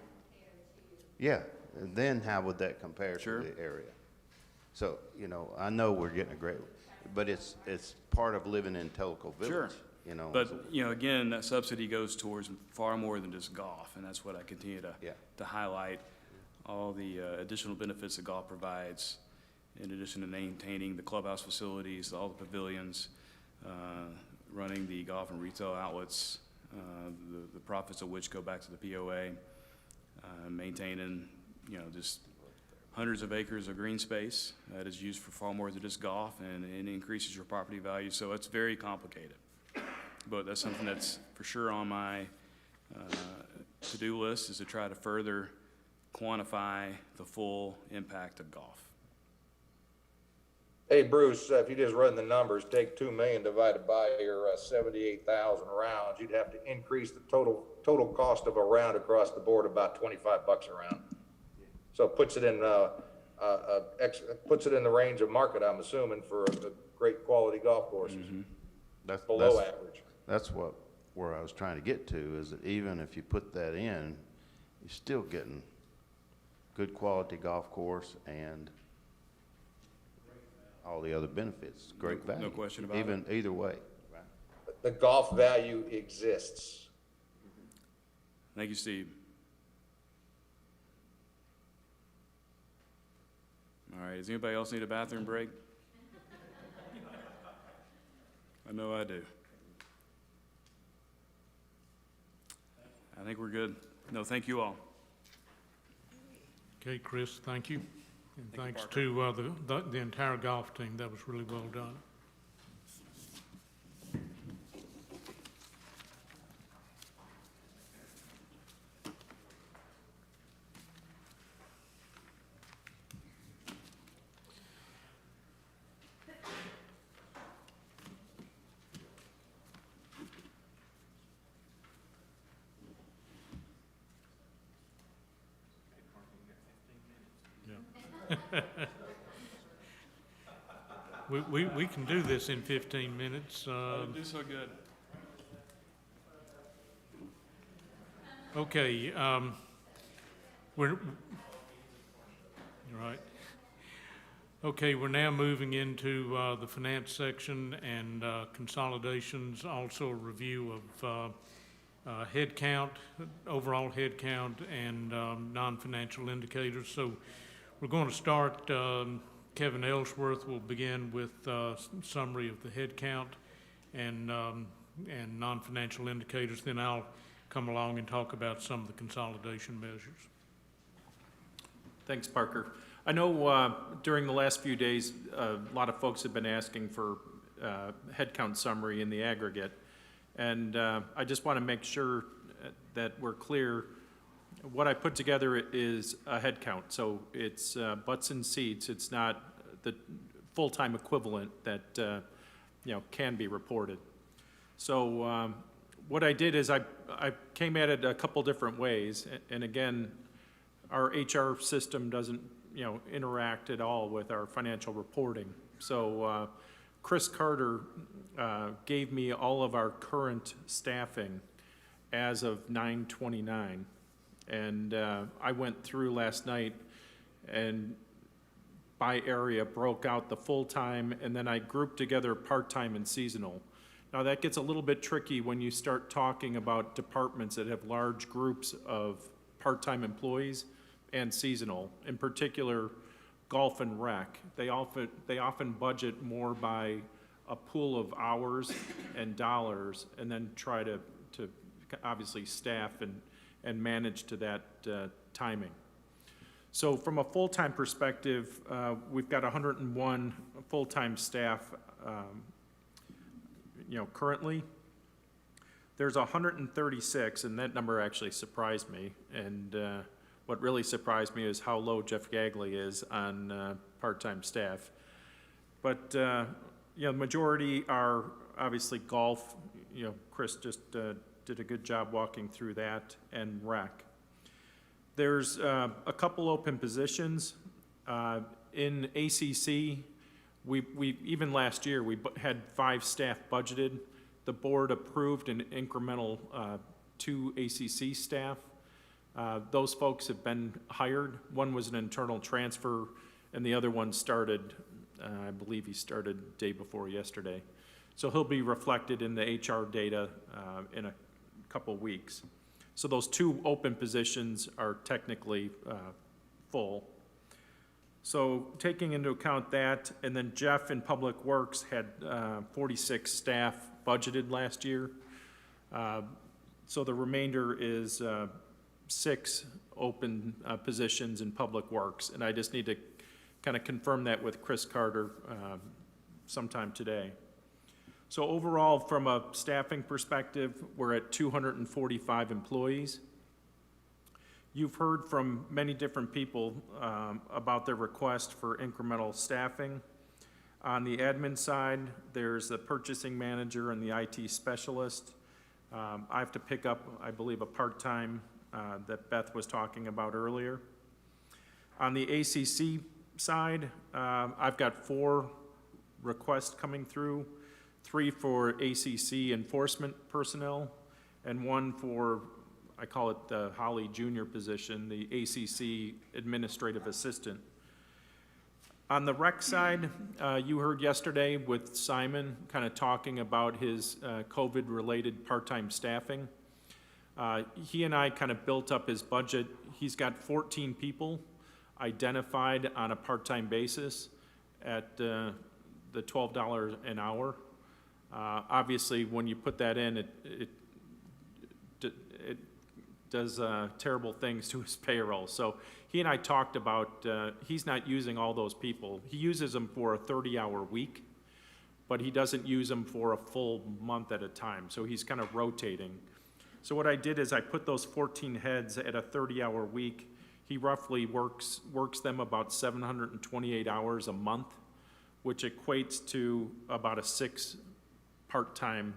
Yeah, and then how would that compare to Sure. the area? So, you know, I know we're getting a great, but it's part of living in Telico Village. Sure. You know. But, you know, again, that subsidy goes towards far more than just golf, and that's what I continue to highlight. All the additional benefits that golf provides, in addition to maintaining the clubhouse facilities, all the pavilions, running the golf and retail outlets, the profits of which go back to the POA, maintaining, you know, just hundreds of acres of green space that is used for far more than just golf, and it increases your property value. So it's very complicated. But that's something that's for sure on my to-do list, is to try to further quantify the full impact of golf. Hey, Bruce, if you just run the numbers, take 2 million divided by your 78,000 rounds, you'd have to increase the total cost of a round across the board about $25 a round. So it puts it in the range of market, I'm assuming, for great quality golf courses. That's below average. That's where I was trying to get to, is that even if you put that in, you're still getting good quality golf course and all the other benefits, great value. No question about it. Either way. The golf value exists. Thank you, Steve. All right, does anybody else need a bathroom break? I know I do. I think we're good. No, thank you all. Okay, Chris, thank you. And thanks to the entire golf team. That was really well done. We can do this in 15 minutes. Do so good. Okay, we're, right. Okay, we're now moving into the finance section and consolidations, also a review of head count, overall head count, and non-financial indicators. So we're going to start, Kevin Ellsworth will begin with summary of the head count and non-financial indicators. Then I'll come along and talk about some of the consolidation measures. Thanks, Parker. I know during the last few days, a lot of folks have been asking for headcount summary in the aggregate. And I just want to make sure that we're clear. What I put together is a headcount. So it's butts and seats. It's not the full-time equivalent that can be reported. So what I did is I came at it a couple different ways. And again, our HR system doesn't interact at all with our financial reporting. So Chris Carter gave me all of our current staffing as of 9/29. And I went through last night and by area broke out the full-time, and then I grouped together part-time and seasonal. Now that gets a little bit tricky when you start talking about departments that have large groups of part-time employees and seasonal. In particular, golf and rec. They often budget more by a pool of hours and dollars, and then try to obviously staff and manage to that timing. So from a full-time perspective, we've got 101 full-time staff currently. There's 136, and that number actually surprised me. And what really surprised me is how low Jeff Gagley is on part-time staff. But the majority are obviously golf. Chris just did a good job walking through that, and rec. There's a couple open positions. In ACC, we even last year, we had 5 staff budgeted. The board approved an incremental 2 ACC staff. Those folks have been hired. One was an internal transfer, and the other one started, I believe he started day before yesterday. So he'll be reflected in the HR data in a couple weeks. So those 2 open positions are technically full. So taking into account that, and then Jeff in Public Works had 46 staff budgeted last year. So the remainder is 6 open positions in Public Works, and I just need to kind of confirm that with Chris Carter sometime today. So overall, from a staffing perspective, we're at 245 employees. You've heard from many different people about their request for incremental staffing. On the admin side, there's the purchasing manager and the IT specialist. I have to pick up, I believe, a part-time that Beth was talking about earlier. On the ACC side, I've got 4 requests coming through, 3 for ACC enforcement personnel, and 1 for, I call it the Holly Junior position, the ACC administrative assistant. On the rec side, you heard yesterday with Simon kind of talking about his COVID-related part-time staffing. He and I kind of built up his budget. He's got 14 people identified on a part-time basis at the $12 an hour. Obviously, when you put that in, it does terrible things to his payroll. So he and I talked about, he's not using all those people. He uses them for a 30-hour week, but he doesn't use them for a full month at a time. So he's kind of rotating. So what I did is I put those 14 heads at a 30-hour week. He roughly works them about 728 hours a month, which equates to about a 6 part-time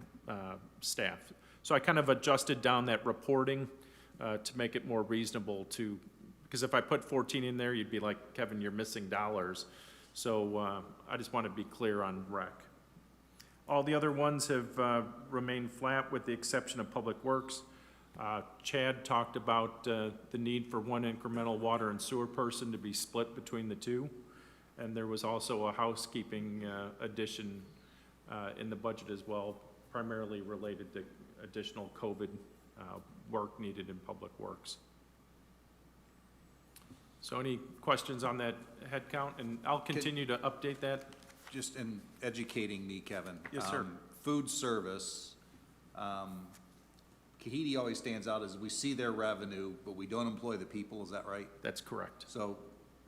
staff. So I kind of adjusted down that reporting to make it more reasonable because if I put 14 in there, you'd be like, Kevin, you're missing dollars. So I just want to be clear on rec. All the other ones have remained flat with the exception of Public Works. Chad talked about the need for one incremental water and sewer person to be split between the two. And there was also a housekeeping addition in the budget as well, primarily related to additional COVID work needed in Public Works. So any questions on that head count? And I'll continue to update that. Just in educating me, Kevin. Yes, sir. Food service, Kahidi always stands out as we see their revenue, but we don't employ the people, is that right? That's correct. So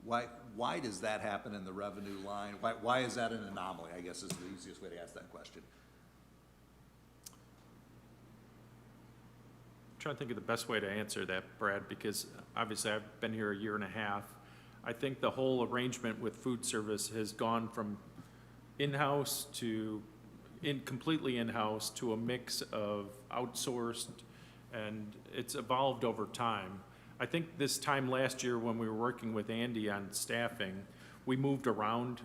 why does that happen in the revenue line? Why is that an anomaly, I guess is the easiest way to ask that question. Trying to think of the best way to answer that, Brad, because obviously I've been here a year and a half. I think the whole arrangement with food service has gone from in-house to completely in-house to a mix of outsourced, and it's evolved over time. I think this time last year when we were working with Andy on staffing, we moved around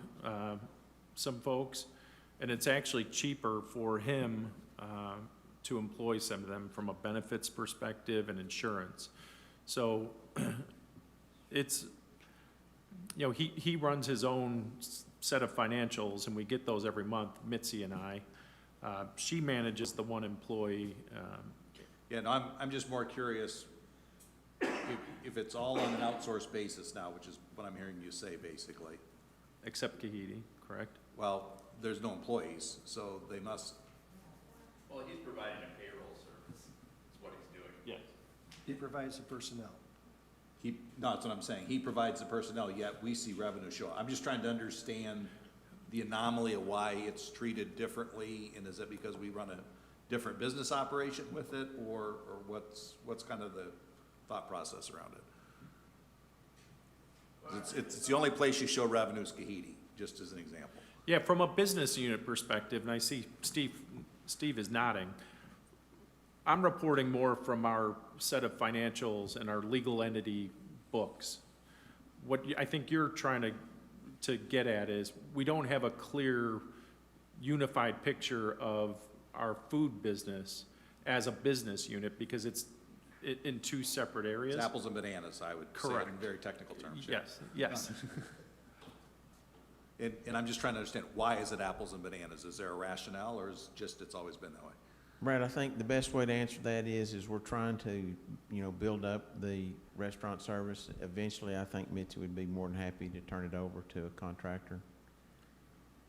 some folks, and it's actually cheaper for him to employ some of them from a benefits perspective and insurance. So it's, you know, he runs his own set of financials, and we get those every month, Mitzi and I. She manages the one employee. Yeah, no, I'm just more curious if it's all on an outsourced basis now, which is what I'm hearing you say basically. Except Kahidi, correct? Well, there's no employees, so they must. Well, he's providing a payroll service, is what he's doing. Yes. He provides the personnel. No, that's what I'm saying. He provides the personnel, yet we see revenue show. I'm just trying to understand the anomaly of why it's treated differently, and is it because we run a different business operation with it, or what's kind of the thought process around it? It's the only place you show revenue is Kahidi, just as an example. Yeah, from a business unit perspective, and I see Steve is nodding, I'm reporting more from our set of financials and our legal entity books. What I think you're trying to get at is we don't have a clear, unified picture of our food business as a business unit because it's in two separate areas. It's apples and bananas, I would say it in very technical terms. Yeah. Yes. And I'm just trying to understand, why is it apples and bananas? Is there a rationale, or is just it's always been that way? Brad, I think the best way to answer that is we're trying to, build up the restaurant service. Eventually, I think Mitzi would be more than happy to turn it over to a contractor.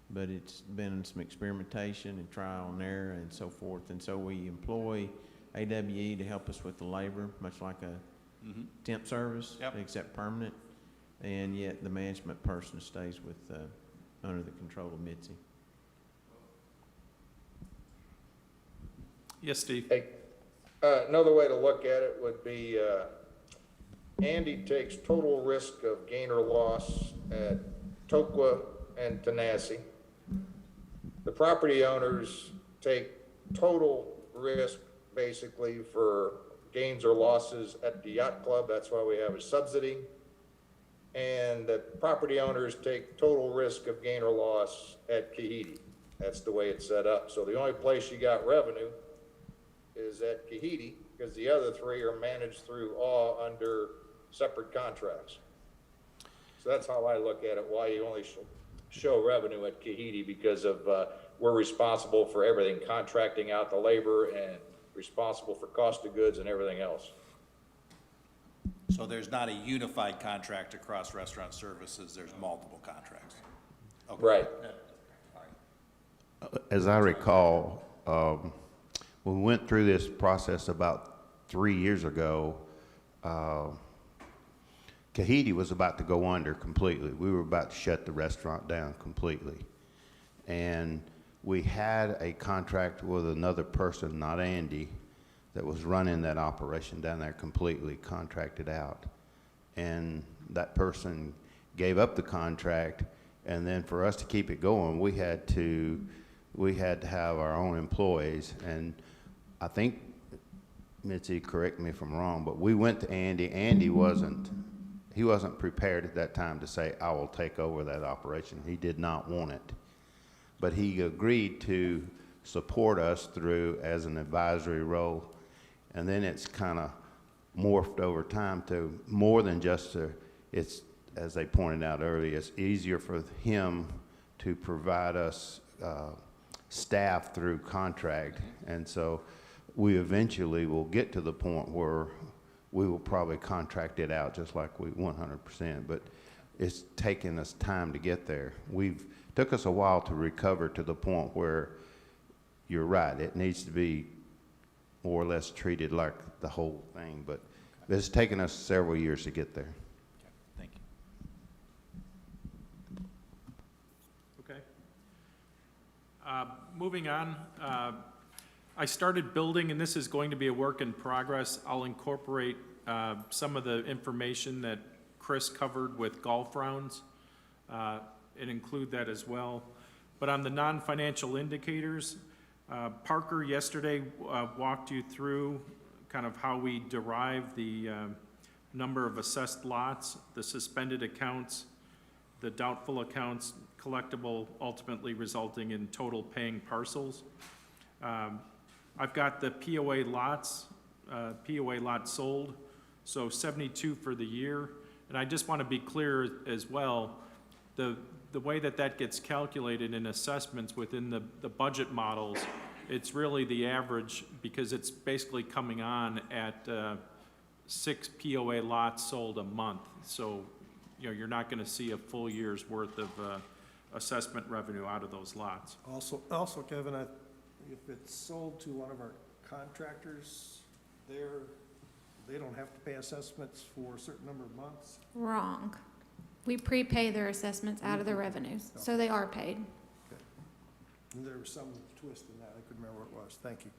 But it's been some experimentation and trial and error and so forth. And so we employ AWE to help us with the labor, much like a temp service, except permanent. And yet the management person stays with, under the control of Mitzi. Yes, Steve. Hey, another way to look at it would be, Andy takes total risk of gain or loss at Tokwa and Tanasi. The property owners take total risk basically for gains or losses at the yacht club. That's why we have a subsidy. And the property owners take total risk of gain or loss at Kahidi. That's the way it's set up. So the only place you got revenue is at Kahidi, because the other three are managed through AW under separate contracts. So that's how I look at it, why you only show revenue at Kahidi, because of we're responsible for everything, contracting out the labor and responsible for cost of goods and everything else. So there's not a unified contract across restaurant services, there's multiple contracts? Okay. Right. As I recall, when we went through this process about 3 years ago, Kahidi was about to go under completely. We were about to shut the restaurant down completely. And we had a contract with another person, not Andy, that was running that operation down there completely contracted out. And that person gave up the contract, and then for us to keep it going, we had to have our own employees. And I think, Mitzi, correct me if I'm wrong, but we went to Andy. Andy wasn't he wasn't prepared at that time to say, I will take over that operation. He did not want it. But he agreed to support us through as an advisory role. And then it's kind of morphed over time to more than just it's, as they pointed out earlier, it's easier for him to provide us staff through contract. And so we eventually will get to the point where we will probably contract it out just like we 100%, but it's taken us time to get there. Took us a while to recover to the point where you're right, it needs to be more or less treated like the whole thing, but it's taken us several years to get there. Thank you. Okay. Moving on, I started building, and this is going to be a work in progress. I'll incorporate some of the information that Chris covered with golf rounds and include that as well. But on the non-financial indicators, Parker yesterday walked you through kind of how we derive the number of assessed lots, the suspended accounts, the doubtful accounts, collectible, ultimately resulting in total paying parcels. I've got the POA lots, POA lots sold, so 72 for the year. And I just want to be clear as well, the way that gets calculated in assessments within the budget models, it's really the average because it's basically coming on at 6 POA lots sold a month. So, you know, you're not going to see a full year's worth of assessment revenue out of those lots. Also, Kevin, if it's sold to one of our contractors, they don't have to pay assessments for a certain number of months? Wrong. We prepay their assessments out of their revenues, so they are paid. Okay. And there was some twist in that. I couldn't remember what it was. Thank you.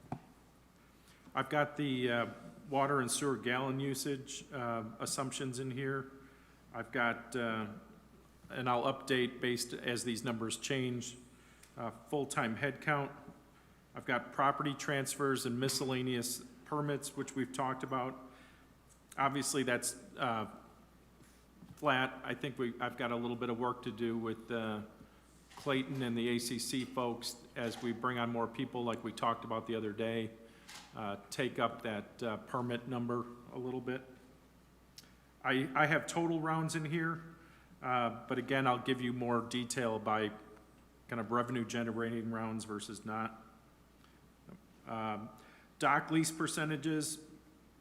I've got the water and sewer gallon usage assumptions in here. I've got, and I'll update based as these numbers change, full-time head count. I've got property transfers and miscellaneous permits, which we've talked about. Obviously, that's flat. I think I've got a little bit of work to do with Clayton and the ACC folks as we bring on more people like we talked about the other day, take up that permit number a little bit. I have total rounds in here, but again, I'll give you more detail by kind of revenue generating rounds versus not. Dock lease percentages,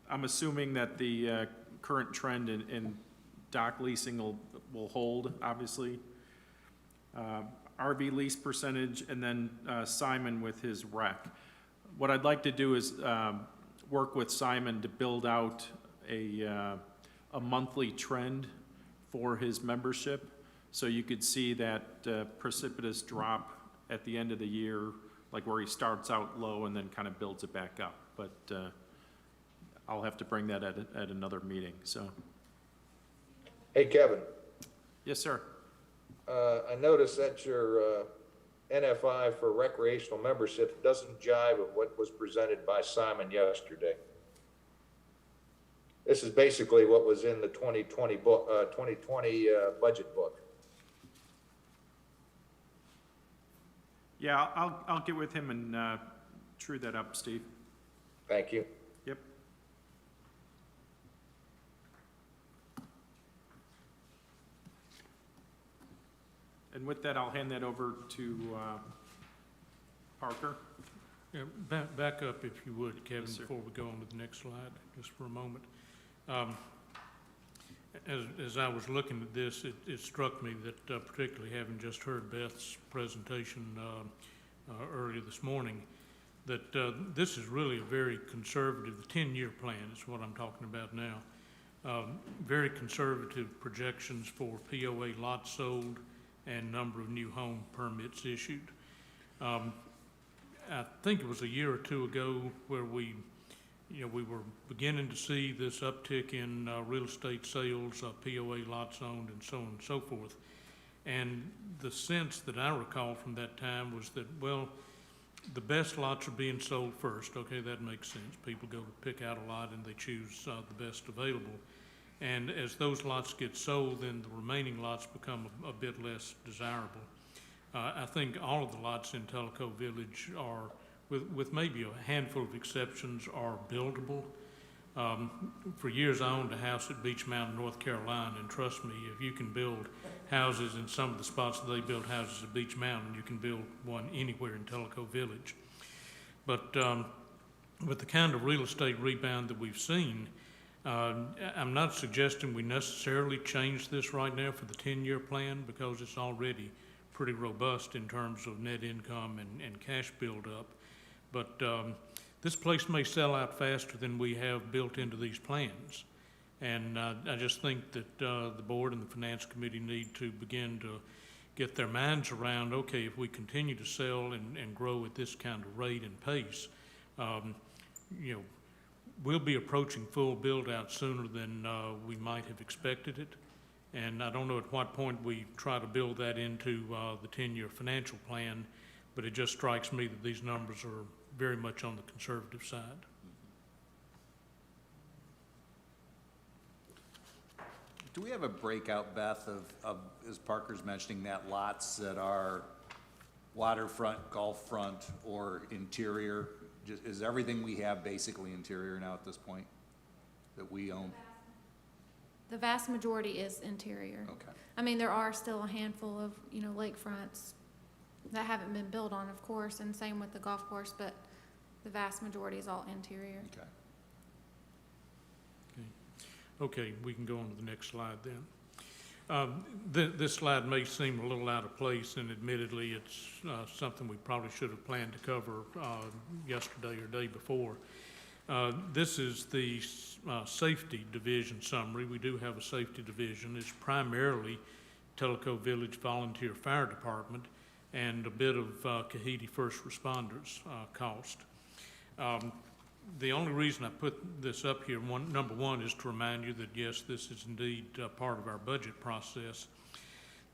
I'm assuming that the current trend in dock leasing will hold, obviously. RV lease percentage, and then Simon with his rec. What I'd like to do is work with Simon to build out a monthly trend for his membership, so you could see that precipitous drop at the end of the year, like where he starts out low and then kind of builds it back up. But I'll have to bring that at another meeting, so. Hey, Kevin, Yes, sir. I noticed that your NFI for recreational membership doesn't jive with what was presented by Simon yesterday. This is basically what was in the 2020 budget book. Yeah, I'll get with him and true that up, Steve. Thank you. Yep. And with that, I'll hand that over to Parker. Yeah, back up if you would, Kevin, Yes, sir. before we go on to the next slide, just for a moment. As I was looking at this, it struck me that particularly having just heard Beth's presentation earlier this morning, that this is really a very conservative, the 10-year plan is what I'm talking about now. Very conservative projections for POA lots sold and number of new home permits issued. I think it was a year or two ago where we were beginning to see this uptick in real estate sales, POA lots owned, and so on and so forth. And the sense that I recall from that time was that, well, the best lots are being sold first. Okay, that makes sense. People go to pick out a lot and they choose the best available. And as those lots get sold, then the remaining lots become a bit less desirable. I think all of the lots in Telico Village are, with maybe a handful of exceptions, are buildable. For years, I owned a house at Beach Mountain, North Carolina, and trust me, if you can build houses in some of the spots that they build houses at Beach Mountain, you can build one anywhere in Telico Village. But with the kind of real estate rebound that we've seen, I'm not suggesting we necessarily change this right now for the 10-year plan, because it's already pretty robust in terms of net income and cash buildup. But this place may sell out faster than we have built into these plans. And I just think that the board and the finance committee need to begin to get their minds around, okay, if we continue to sell and grow at this kind of rate and pace, you know, we'll be approaching full build-out sooner than we might have expected it. And I don't know at what point we try to build that into the 10-year financial plan, but it just strikes me that these numbers are very much on the conservative side. Do we have a breakout, Beth, of, as Parker's mentioning, that lots that are waterfront, golf front, or interior? Is everything we have basically interior now at this point that we own? The vast majority is interior. Okay. I mean, there are still a handful of, you know, lakefronts that haven't been built on, of course, and same with the golf course, but the vast majority is all interior. Okay. Okay, we can go on to the next slide then. This slide may seem a little out of place, and admittedly, it's something we probably should have planned to cover yesterday or day before. This is the safety division summary. We do have a safety division. It's primarily Telico Village Volunteer Fire Department and a bit of Kahidi First Responders cost. The only reason I put this up here, number one, is to remind you that, yes, this is indeed part of our budget process.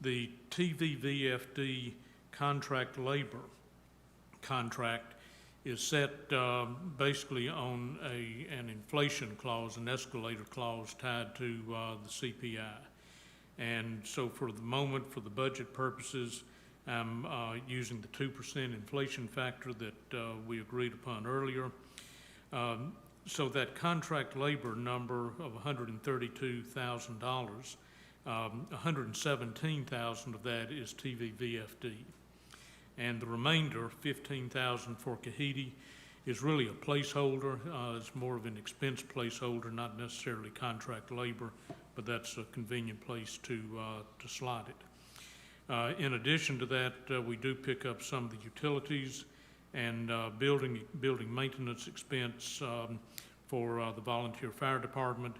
The TVVFD contract labor contract is set basically on an inflation clause, an escalator clause tied to the CPI. And so for the moment, for the budget purposes, I'm using the 2% inflation factor that we agreed upon earlier. So that contract labor number of $132,000, $117,000 of that is TVVFD. And the remainder, $15,000 for Kahidi, is really a placeholder. It's more of an expense placeholder, not necessarily contract labor, but that's a convenient place to slot it. In addition to that, we do pick up some of the utilities and building maintenance expense for the volunteer fire department.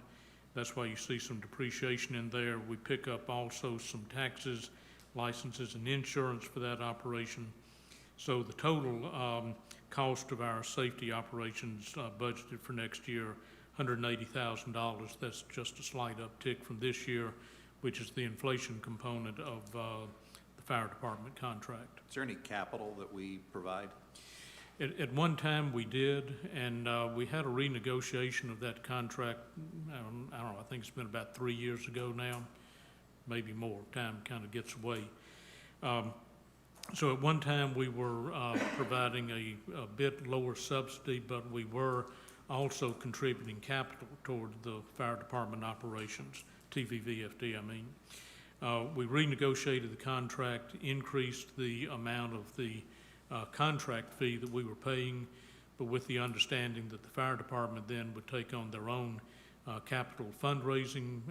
That's why you see some depreciation in there. We pick up also some taxes, licenses, and insurance for that operation. So the total cost of our safety operations budgeted for next year, $180,000. That's just a slight uptick from this year, which is the inflation component of the fire department contract. Is there any capital that we provide? At one time we did, and we had a renegotiation of that contract. I don't know, I think it's been about 3 years ago now, maybe more. Time kind of gets away. So at one time we were providing a bit lower subsidy, but we were also contributing capital toward the fire department operations, TVVFD, I mean. We renegotiated the contract, increased the amount of the contract fee that we were paying, but with the understanding that the fire department then would take on their own capital fundraising,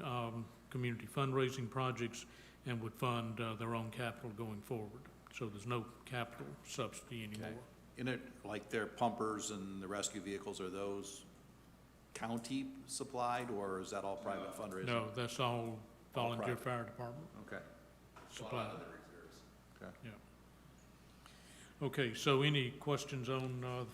community fundraising projects, and would fund their own capital going forward. So there's no capital subsidy anymore. Okay. In it, like their pumpers and the rescue vehicles, are those county supplied, or is that all private fundraising? No, that's all volunteer private. fire department Okay. supplied. Okay. Yeah. Okay, so any questions on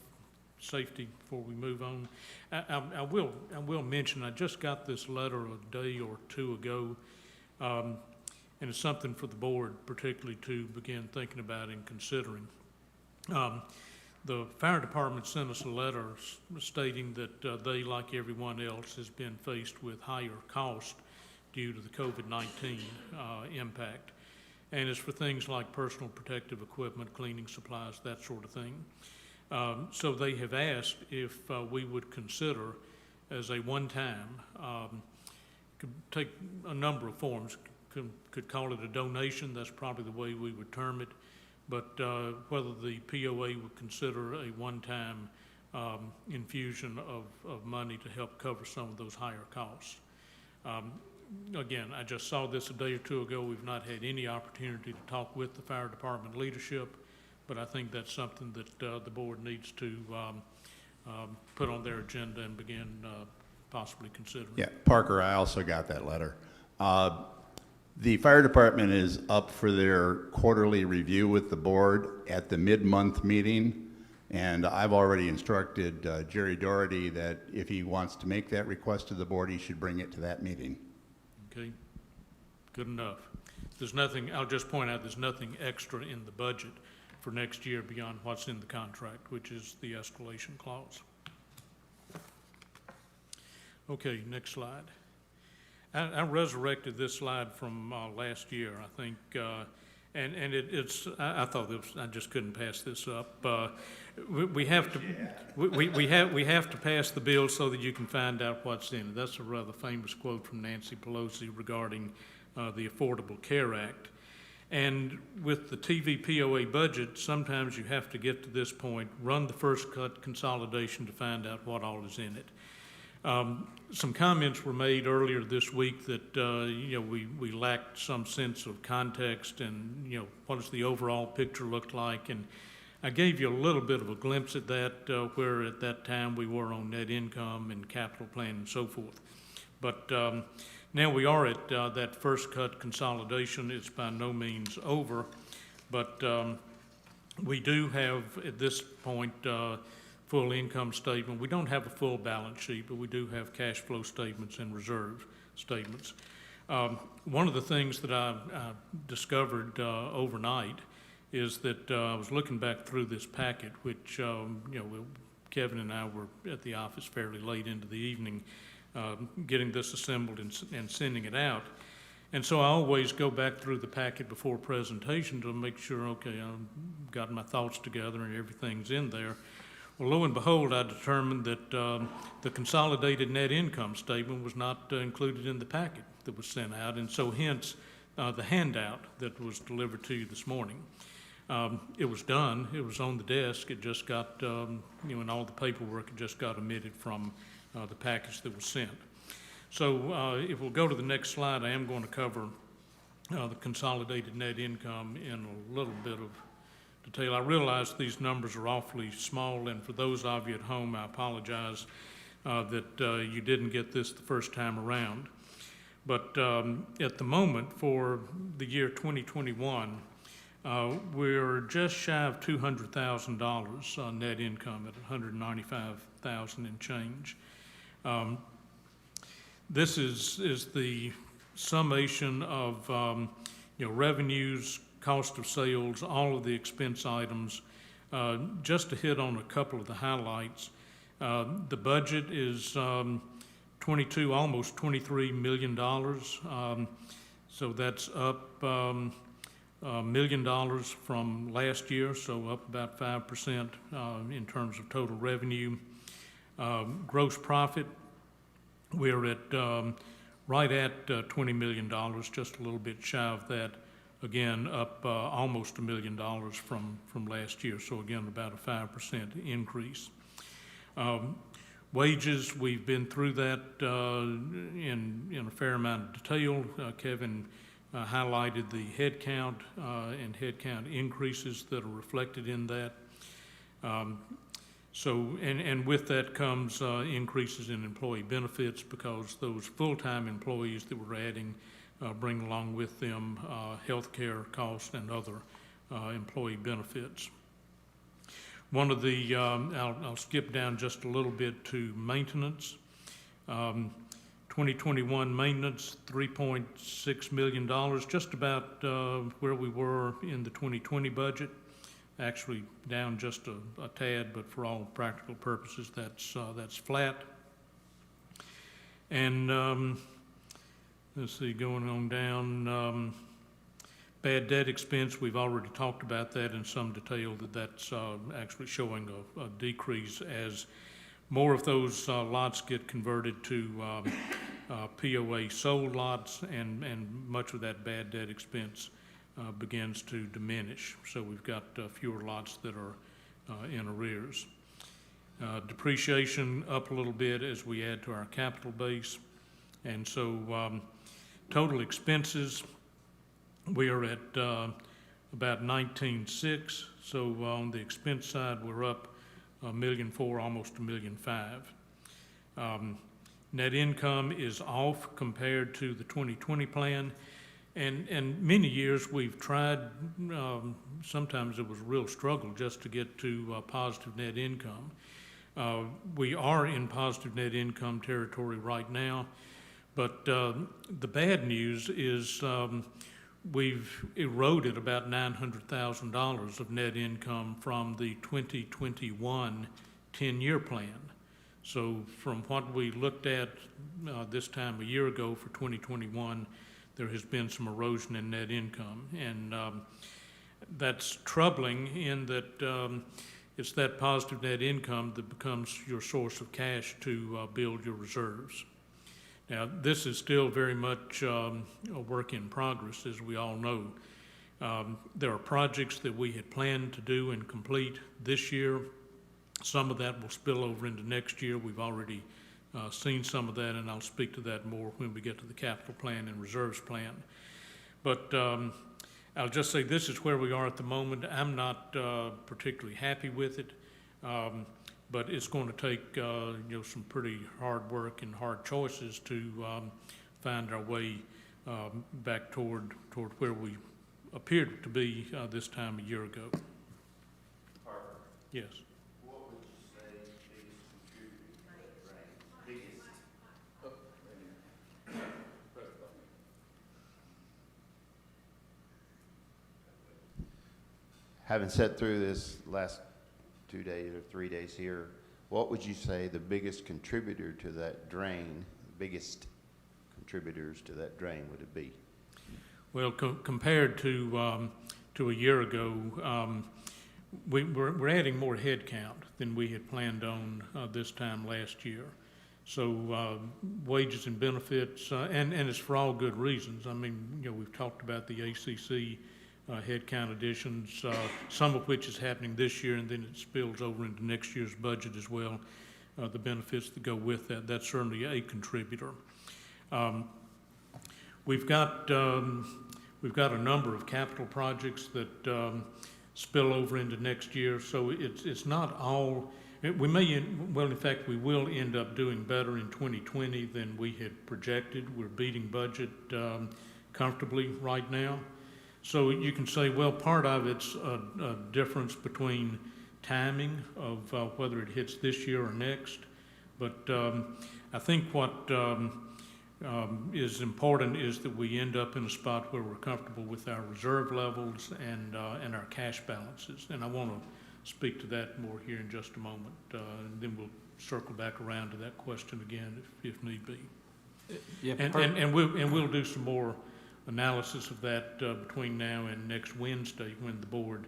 safety before we move on? I will mention, I just got this letter a day or two ago, and it's something for the board particularly to begin thinking about and considering. The fire department sent us a letter stating that they, like everyone else, has been faced with higher cost due to the COVID-19 impact. And it's for things like personal protective equipment, cleaning supplies, that sort of thing. So they have asked if we would consider as a one-time, could take a number of forms, could call it a donation, that's probably the way we would term it, but whether the POA would consider a one-time infusion of money to help cover some of those higher costs. Again, I just saw this a day or two ago. We've not had any opportunity to talk with the fire department leadership, but I think that's something that the board needs to put on their agenda and begin possibly considering. Yeah, Parker, I also got that letter. The fire department is up for their quarterly review with the board at the mid-month meeting, and I've already instructed Jerry Doherty that if he wants to make that request to the board, he should bring it to that meeting. Okay, good enough. There's nothing, I'll just point out, there's nothing extra in the budget for next year beyond what's in the contract, which is the escalation clause. Okay, next slide. I resurrected this slide from last year, I think, and I thought I just couldn't pass this up. We have to pass the bill so that you can find out what's in it. That's a rather famous quote from Nancy Pelosi regarding the Affordable Care Act. And with the TV POA budget, sometimes you have to get to this point, run the first cut consolidation to find out what all is in it. Some comments were made earlier this week that we lacked some sense of context and what does the overall picture look like, and I gave you a little bit of a glimpse at that, where at that time we were on net income and capital plan and so forth. But now we are at that first cut consolidation. It's by no means over, but we do have at this point full income statement. We don't have a full balance sheet, but we do have cash flow statements and reserve statements. One of the things that I discovered overnight is that I was looking back through this packet, which Kevin and I were at the office fairly late into the evening, getting this assembled and sending it out. And so I always go back through the packet before presentation to make sure, okay, I've got my thoughts together and everything's in there. Well, lo and behold, I determined that the consolidated net income statement was not included in the packet that was sent out, and so hence the handout that was delivered to you this morning. It was done. It was on the desk. It just got, and all the paperwork, it just got omitted from the package that was sent. So if we'll go to the next slide, I am going to cover the consolidated net income in a little bit of detail. I realize these numbers are awfully small, and for those of you at home, I apologize that you didn't get this the first time around. But at the moment, for the year 2021, we're just shy of $200,000 net income at $195,000 and change. This is the summation of revenues, cost of sales, all of the expense items. Just to hit on a couple of the highlights, the budget is almost $23 million. So that's up $1 million from last year, so up about 5% in terms of total revenue. Gross profit, we're at right at $20 million, just a little bit shy of that. Again, up almost $1 million from last year, so again, about a 5% increase. Wages, we've been through that in a fair amount of detail. Kevin highlighted the headcount and headcount increases that are reflected in that. And with that comes increases in employee benefits, because those full-time employees that we're adding bring along with them health care costs and other employee benefits. One of the, I'll skip down just a little bit to maintenance. 2021 maintenance, $3.6 million, just about where we were in the 2020 budget. actually down just a tad, but for all practical purposes, that's flat. And let's see, going on down, bad debt expense, we've already talked about that in some detail, that's actually showing a decrease as more of those lots get converted to POA sold lots, and much of that bad debt expense begins to diminish. So we've got fewer lots that are in arrears. Depreciation up a little bit as we add to our capital base. And so total expenses, we are at about 19.6. So on the expense side, we're up $1.4 million, almost $1.5 million. Net income is off compared to the 2020 plan. And many years we've tried, sometimes it was a real struggle just to get to positive net income. We are in positive net income territory right now, but the bad news is we've eroded about $900,000 of net income from the 2021 10-year plan. So from what we looked at this time a year ago for 2021, there has been some erosion in net income. And that's troubling in that it's that positive net income that becomes your source of cash to build your reserves. Now, this is still very much a work in progress, as we all know. There are projects that we had planned to do and complete this year. Some of that will spill over into next year. We've already seen some of that, and I'll speak to that more when we get to the capital plan and reserves plan. But I'll just say this is where we are at the moment. I'm not particularly happy with it, but it's going to take some pretty hard work and hard choices to find our way back toward where we appeared to be this time a year ago. Parker, Yes. what would you say biggest contributor to that drain? Having sat through this last 2 days or 3 days here, what would you say the biggest contributor to that drain, biggest contributors to that drain would it be? Well, compared to a year ago, we're adding more headcount than we had planned on this time last year. So wages and benefits, and it's for all good reasons. I mean, we've talked about the ACC headcount additions, some of which is happening this year, and then it spills over into next year's budget as well. The benefits that go with that, that's certainly a contributor. We've got a number of capital projects that spill over into next year, so it's not all. We may, in fact, we will end up doing better in 2020 than we had projected. We're beating budget comfortably right now. So you can say, well, part of it's a difference between timing of whether it hits this year or next. But I think what is important is that we end up in a spot where we're comfortable with our reserve levels and our cash balances. And I want to speak to that more here in just a moment. And then we'll circle back around to that question again if need be. Yeah, And we'll do some more analysis of that between now and next Wednesday when the board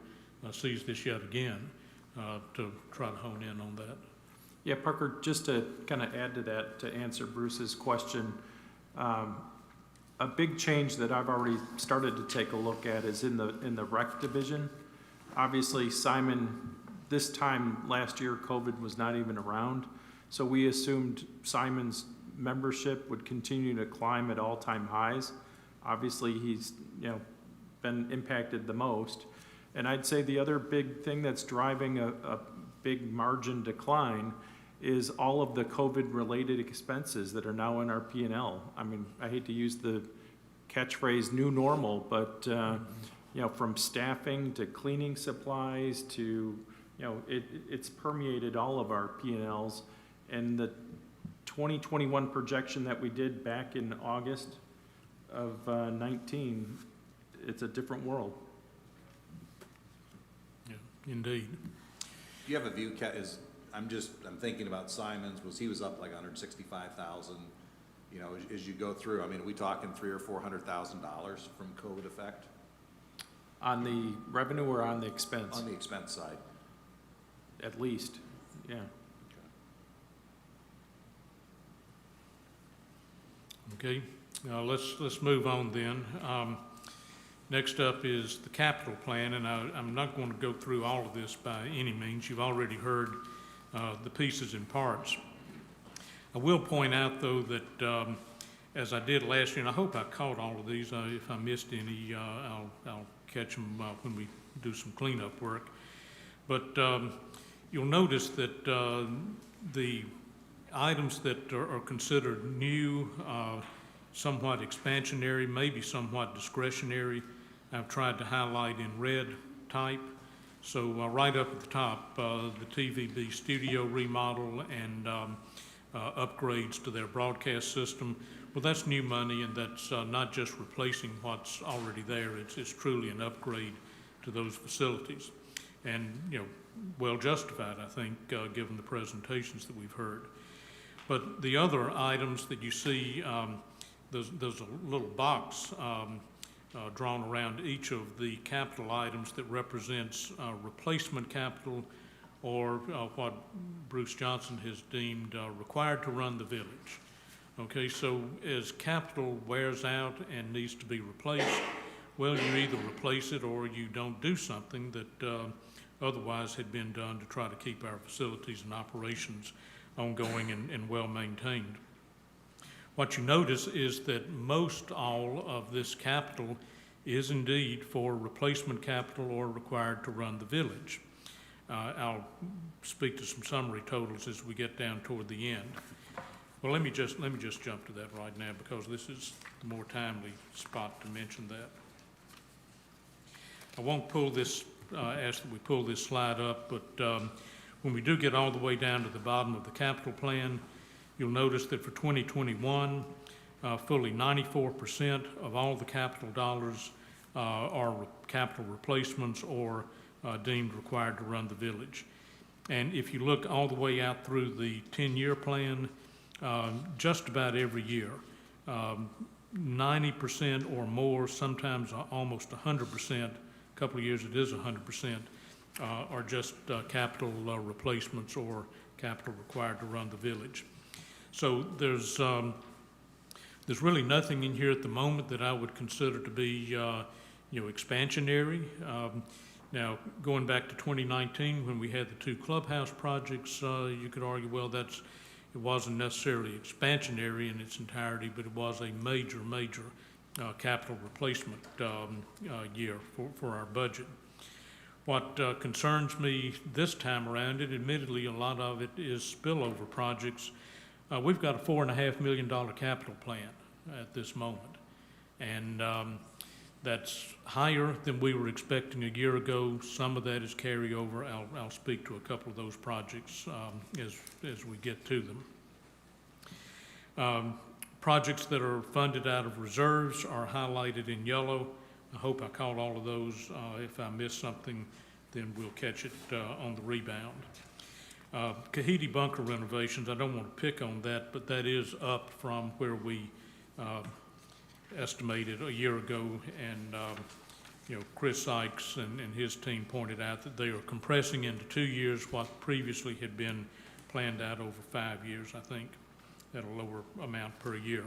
sees this yet again to try to hone in on that. Yeah, Parker, just to kind of add to that, to answer Bruce's question, a big change that I've already started to take a look at is in the rec division. Obviously, Simon, this time last year, COVID was not even around, so we assumed Simon's membership would continue to climb at all-time highs. Obviously, he's been impacted the most. And I'd say the other big thing that's driving a big margin decline is all of the COVID-related expenses that are now in our P&L. I mean, I hate to use the catchphrase new normal, but from staffing to cleaning supplies to, it's permeated all of our P&Ls. And the 2021 projection that we did back in August of 19, it's a different world. Yeah, indeed. Do you have a view, I'm thinking about Simon's, he was up like 165,000. You know, as you go through, I mean, are we talking $300,000 or $400,000 from COVID effect? On the revenue or on the expense? On the expense side. At least, yeah. Okay, let's move on then. Next up is the capital plan, and I'm not going to go through all of this by any means. You've already heard the pieces and parts. I will point out, though, that as I did last year, and I hope I caught all of these. If I missed any, I'll catch them when we do some cleanup work. But you'll notice that the items that are considered new, somewhat expansionary, maybe somewhat discretionary, I've tried to highlight in red type. So right up at the top, the TVB studio remodel and upgrades to their broadcast system. Well, that's new money, and that's not just replacing what's already there. It's truly an upgrade to those facilities. And, you know, well justified, I think, given the presentations that we've heard. But the other items that you see, there's a little box drawn around each of the capital items that represents replacement capital, or what Bruce Johnson has deemed required to run the village. Okay, so as capital wears out and needs to be replaced, well, you either replace it or you don't do something that otherwise had been done to try to keep our facilities and operations ongoing and well maintained. What you notice is that most all of this capital is indeed for replacement capital or required to run the village. I'll speak to some summary totals as we get down toward the end. Well, let me just jump to that right now, because this is the more timely spot to mention that. I won't pull this, ask that we pull this slide up, but when we do get all the way down to the bottom of the capital plan, you'll notice that for 2021, fully 94% of all the capital dollars are capital replacements or deemed required to run the village. And if you look all the way out through the 10-year plan, just about every year, 90% or more, sometimes almost 100%, a couple of years it is 100%, are just capital replacements or capital required to run the village. So there's really nothing in here at the moment that I would consider to be expansionary. Now, going back to 2019, when we had the two clubhouse projects, you could argue, well, it wasn't necessarily expansionary in its entirety, but it was a major capital replacement year for our budget. What concerns me this time around, and admittedly a lot of it is spillover projects, we've got a $4.5 million capital plan at this moment. And that's higher than we were expecting a year ago. Some of that is carryover. I'll speak to a couple of those projects as we get to them. Projects that are funded out of reserves are highlighted in yellow. I hope I caught all of those. If I missed something, then we'll catch it on the rebound. Kahiti bunker renovations, I don't want to pick on that, but that is up from where we estimated a year ago, and Chris Sykes and his team pointed out that they are compressing into 2 years what previously had been planned out over 5 years, I think, at a lower amount per year.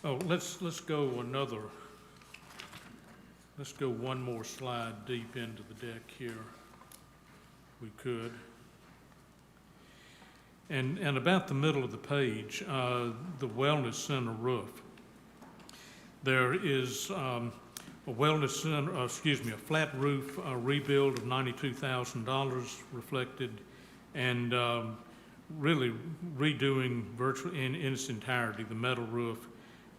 Let's go one more slide deep into the deck here, if we could. And about the middle of the page, the Wellness Center roof. There is a Wellness Center, a flat roof rebuild of $92,000 reflected, and really redoing virtually in its entirety the metal roof.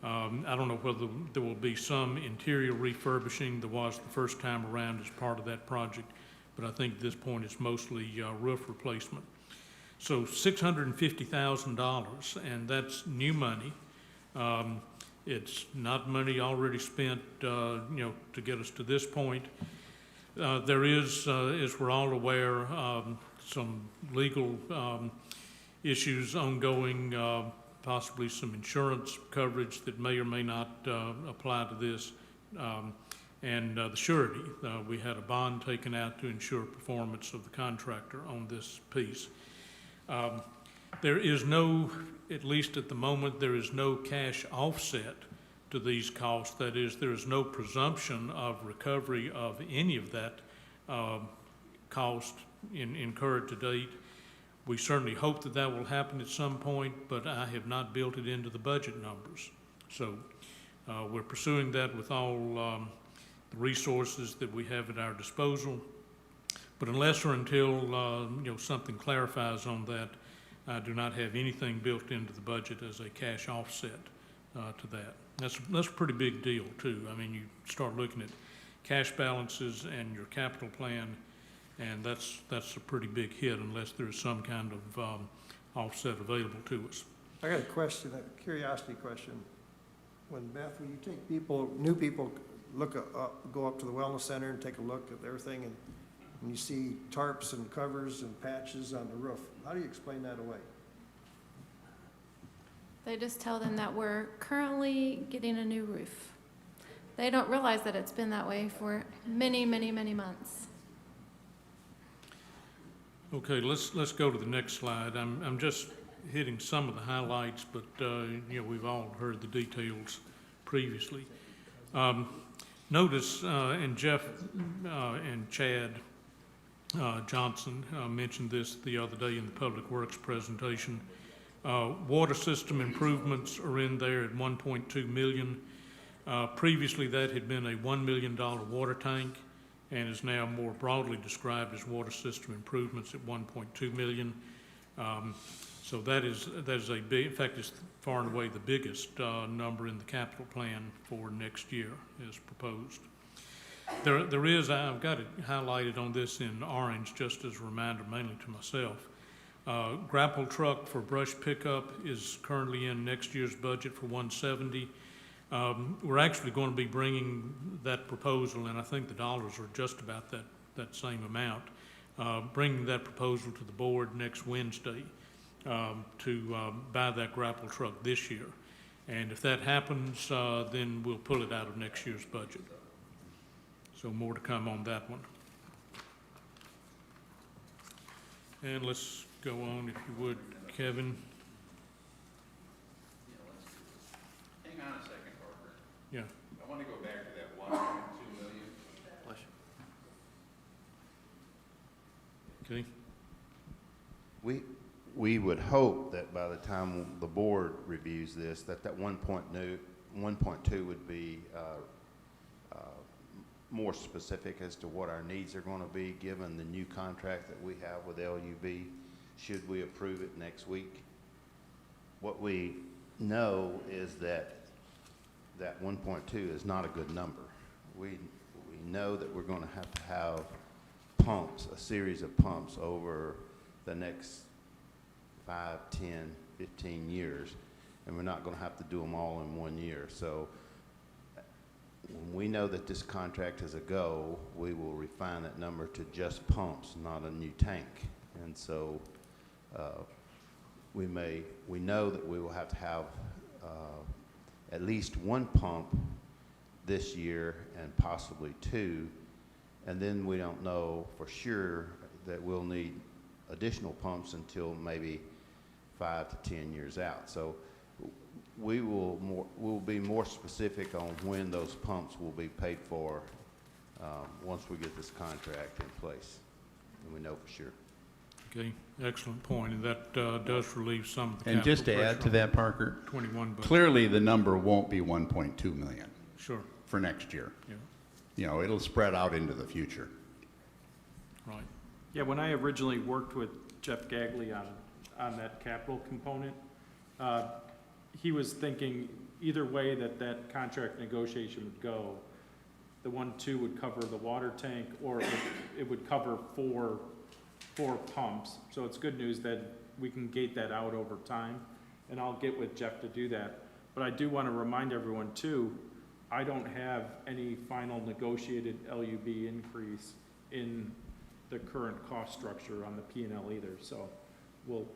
I don't know whether there will be some interior refurbishing. There was the first time around as part of that project, but I think at this point it's mostly roof replacement. So $650,000, and that's new money. It's not money already spent, you know, to get us to this point. There is, as we're all aware, some legal issues ongoing, possibly some insurance coverage that may or may not apply to this, and the surety. We had a bond taken out to ensure performance of the contractor on this piece. There is no, at least at the moment, there is no cash offset to these costs. That is, there is no presumption of recovery of any of that cost incurred to date. We certainly hope that that will happen at some point, but I have not built it into the budget numbers. So we're pursuing that with all the resources that we have at our disposal. But unless or until you know, something clarifies on that, I do not have anything built into the budget as a cash offset to that. That's a pretty big deal too. I mean, you start looking at cash balances and your capital plan, and that's a pretty big hit unless there's some kind of offset available to us. I got a question, a curiosity question. When Beth, when you take people, new people, go up to the wellness center and take a look at everything, and you see tarps and covers and patches on the roof, how do you explain that away? They just tell them that we're currently getting a new roof. They don't realize that it's been that way for many, many, many months. Okay, let's go to the next slide. I'm just hitting some of the highlights, but you know, we've all heard the details previously. Notice, and Jeff and Chad Johnson mentioned this the other day in the Public Works presentation. Water system improvements are in there at $1.2 million. Previously, that had been a $1 million water tank and is now more broadly described as water system improvements at $1.2 million. So that is a big, in fact, it's far and away the biggest number in the capital plan for next year as proposed. There is, I've got it highlighted on this in orange just as a reminder, mainly to myself. Grapple truck for brush pickup is currently in next year's budget for $170. We're actually going to be bringing that proposal, and I think the dollars are just about that same amount, bringing that proposal to the board next Wednesday to buy that grapple truck this year. And if that happens, then we'll pull it out of next year's budget. So more to come on that one. And let's go on, if you would, Kevin. Hang on a second, Parker. Yeah. I want to go back to that 1.2 million. Okay. We would hope that by the time the board reviews this, that 1.2 would be more specific as to what our needs are going to be, given the new contract that we have with LUB, should we approve it next week. What we know is that 1.2 is not a good number. We know that we're going to have pumps, a series of pumps over the next 5, 10, 15 years, and we're not going to have to do them all in 1 year. So when we know that this contract is a go, we will refine that number to just pumps, not a new tank. And so we know that we will have to have at least one pump this year and possibly two, and then we don't know for sure that we'll need additional pumps until maybe 5 to 10 years out. So we'll be more specific on when those pumps will be paid for once we get this contract in place, and we know for sure. Okay, excellent point, and that does relieve some of the And capital just to add pressure to on that, Parker, 21 budget. clearly the number won't be 1.2 million Sure, for next year. yeah, You know, it'll spread out into the future. right. Yeah, when I originally worked with Jeff Gagley on that capital component, he was thinking either way that contract negotiation would go, the 1.2 would cover the water tank, or it would cover four pumps. So it's good news that we can gate that out over time, and I'll get with Jeff to do that. But I do want to remind everyone too, I don't have any final negotiated LUB increase in the current cost structure on the P&L either, so we'll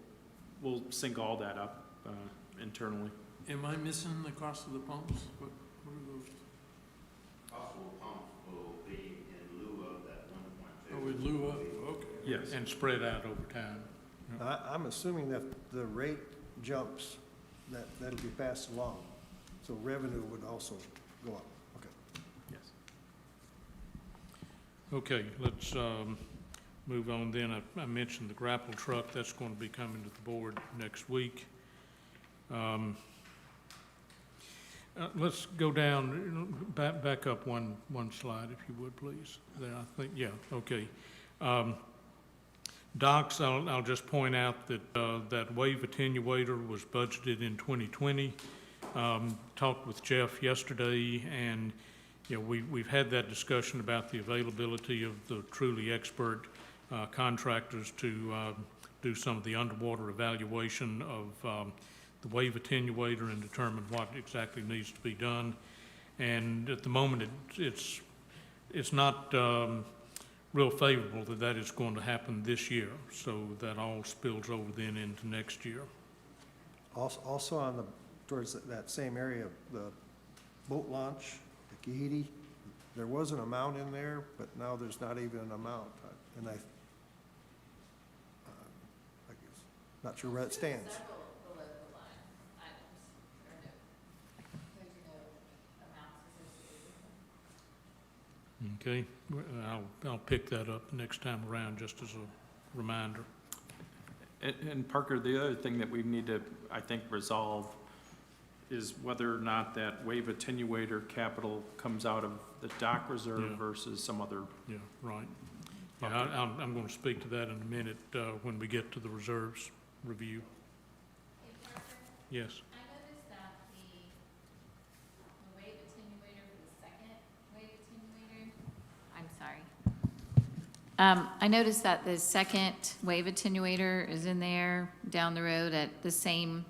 sync all that up internally. Am I missing the cost of the pumps? What are those? Possible pumps will be in lieu of that 1.2. Oh, in lieu of, okay. Yes. And spread out over time. I'm assuming that the rate jumps, that'll be passed along, so revenue would also go up. Okay. Yes. Okay, let's move on then. I mentioned the grapple truck. That's going to be coming to the board next week. Let's go down, back up one slide if you would, please. There, I think, yeah, okay. Docks, I'll just point out that that wave attenuator was budgeted in 2020. Talked with Jeff yesterday, and you know, we've had that discussion about the availability of the truly expert contractors to do some of the underwater evaluation of the wave attenuator and determine what exactly needs to be done. And at the moment, it's not real favorable that is going to happen this year. So that all spills over then into next year. Also on towards that same area, the boat launch, the Kahiti, there was an amount in there, but now there's not even an amount. And I guess, not sure where it stands. Okay, I'll pick that up next time around just as a reminder. And Parker, the other thing that we need to, I think, resolve is whether or not that wave attenuator capital comes out of the dock reserve versus some other. Yeah, right. Yeah, I'm going to speak to that in a minute when we get to the reserves review. Yes. I noticed that the wave attenuator for the second wave attenuator, I'm sorry. I noticed that the second wave attenuator is in there down the road at the same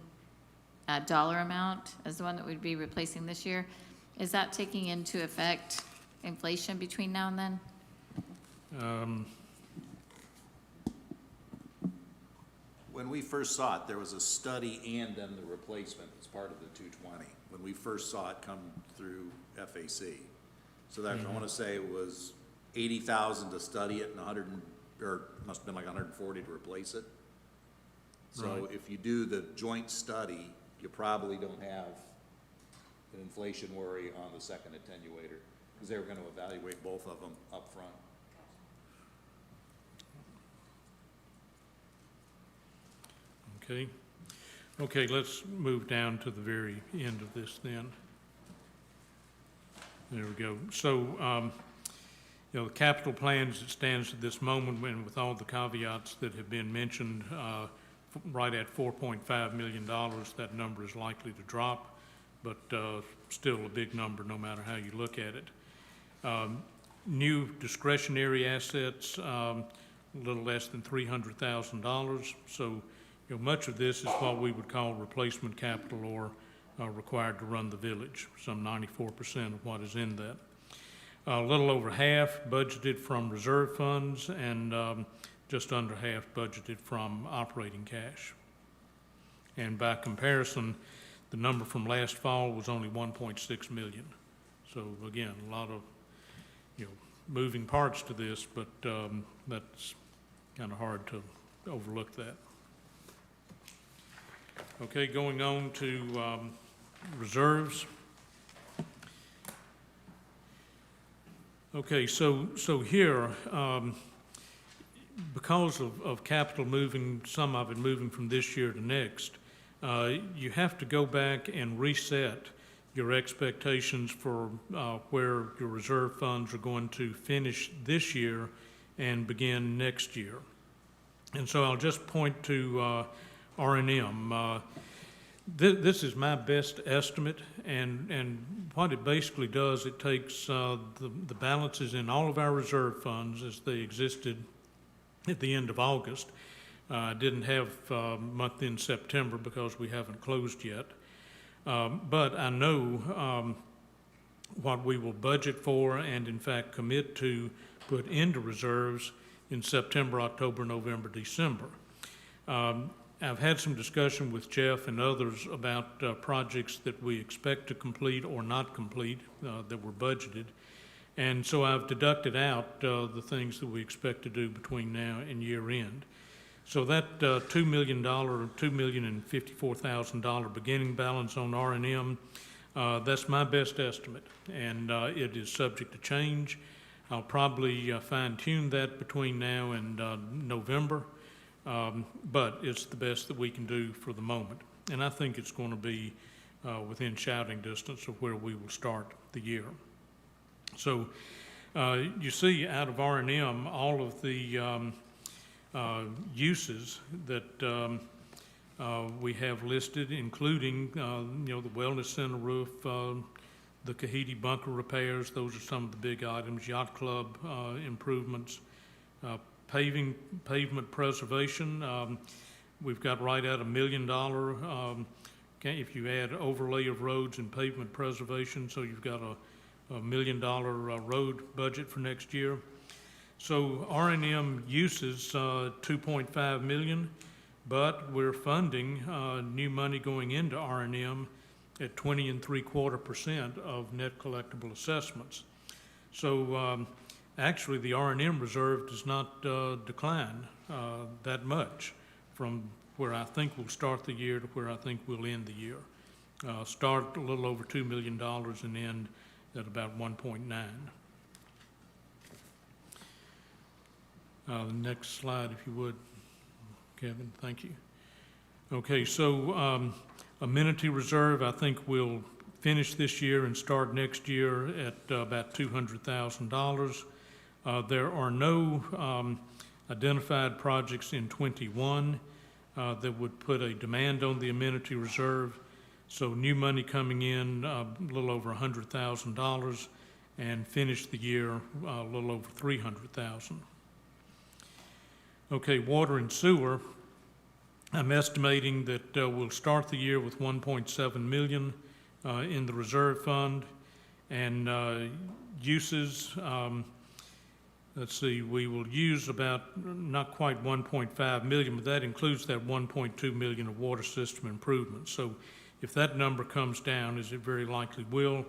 dollar amount as the one that we'd be replacing this year. Is that taking into effect inflation between now and then? When we first saw it, there was a study and then the replacement as part of the 220, when we first saw it come through FAC. So that, I want to say it was 80,000 to study it and 100, or must have been like 140 to replace it. So Right. if you do the joint study, you probably don't have an inflation worry on the second attenuator, because they were going to evaluate both of them up front. Okay. Okay, let's move down to the very end of this then. There we go. So, you know, the capital plan as it stands at this moment, and with all the caveats that have been mentioned, right at $4.5 million, that number is likely to drop, but still a big number no matter how you look at it. New discretionary assets, a little less than $300,000. So, you know, much of this is what we would call replacement capital or required to run the village, some 94% of what is in that. A little over half budgeted from reserve funds and just under half budgeted from operating cash. And by comparison, the number from last fall was only 1.6 million. So again, a lot of, you know, moving parts to this, but that's kind of hard to overlook that. Okay, going on to reserves. Okay, so here, because of capital moving, some of it moving from this year to next, you have to go back and reset your expectations for where your reserve funds are going to finish this year and begin next year. And so I'll just point to R&M. This is my best estimate, and what it basically does, it takes the balances in all of our reserve funds as they existed at the end of August. I didn't have month in September because we haven't closed yet. But I know what we will budget for and in fact commit to put into reserves in September, October, November, December. I've had some discussion with Jeff and others about projects that we expect to complete or not complete that were budgeted. And so I've deducted out the things that we expect to do between now and year end. So that $2 million, $2,054,000 beginning balance on R&M, that's my best estimate, and it is subject to change. I'll probably fine tune that between now and November, but it's the best that we can do for the moment. And I think it's going to be within shouting distance of where we will start the year. So you see out of R&M all of the uses that we have listed, including the Wellness Center roof, the Kahiti bunker repairs. Those are some of the big items. Yacht Club improvements, pavement preservation. We've got right at $1 million. If you add overlay of roads and pavement preservation, so you've got a $1 million road budget for next year. So R&M uses $2.5 million, but we're funding new money going into R&M at 20.75% of net collectible assessments. So actually the R&M reserve does not decline that much from where I think we'll start the year to where I think we'll end the year. Start a little over $2 million and end at about 1.9. The next slide, if you would, Kevin, thank you. Okay, so amenity reserve, I think we'll finish this year and start next year at about $200,000. There are no identified projects in 21 that would put a demand on the amenity reserve. So new money coming in a little over $100,000 and finish the year a little over $300,000. Okay, water and sewer, I'm estimating that we'll start the year with $1.7 million in the reserve fund, and uses, let's see, we will use about not quite 1.5 million, but that includes that 1.2 million of water system improvements. So if that number comes down, as it very likely will,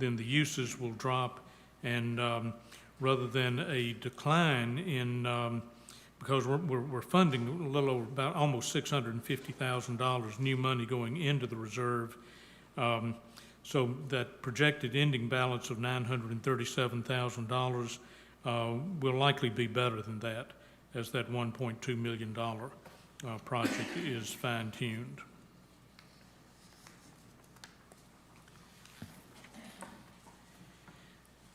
then the uses will drop, and rather than a decline in, because we're funding a little over about almost $650,000 new money going into the reserve, so that projected ending balance of $937,000 will likely be better than that, as that $1.2 million project is fine-tuned.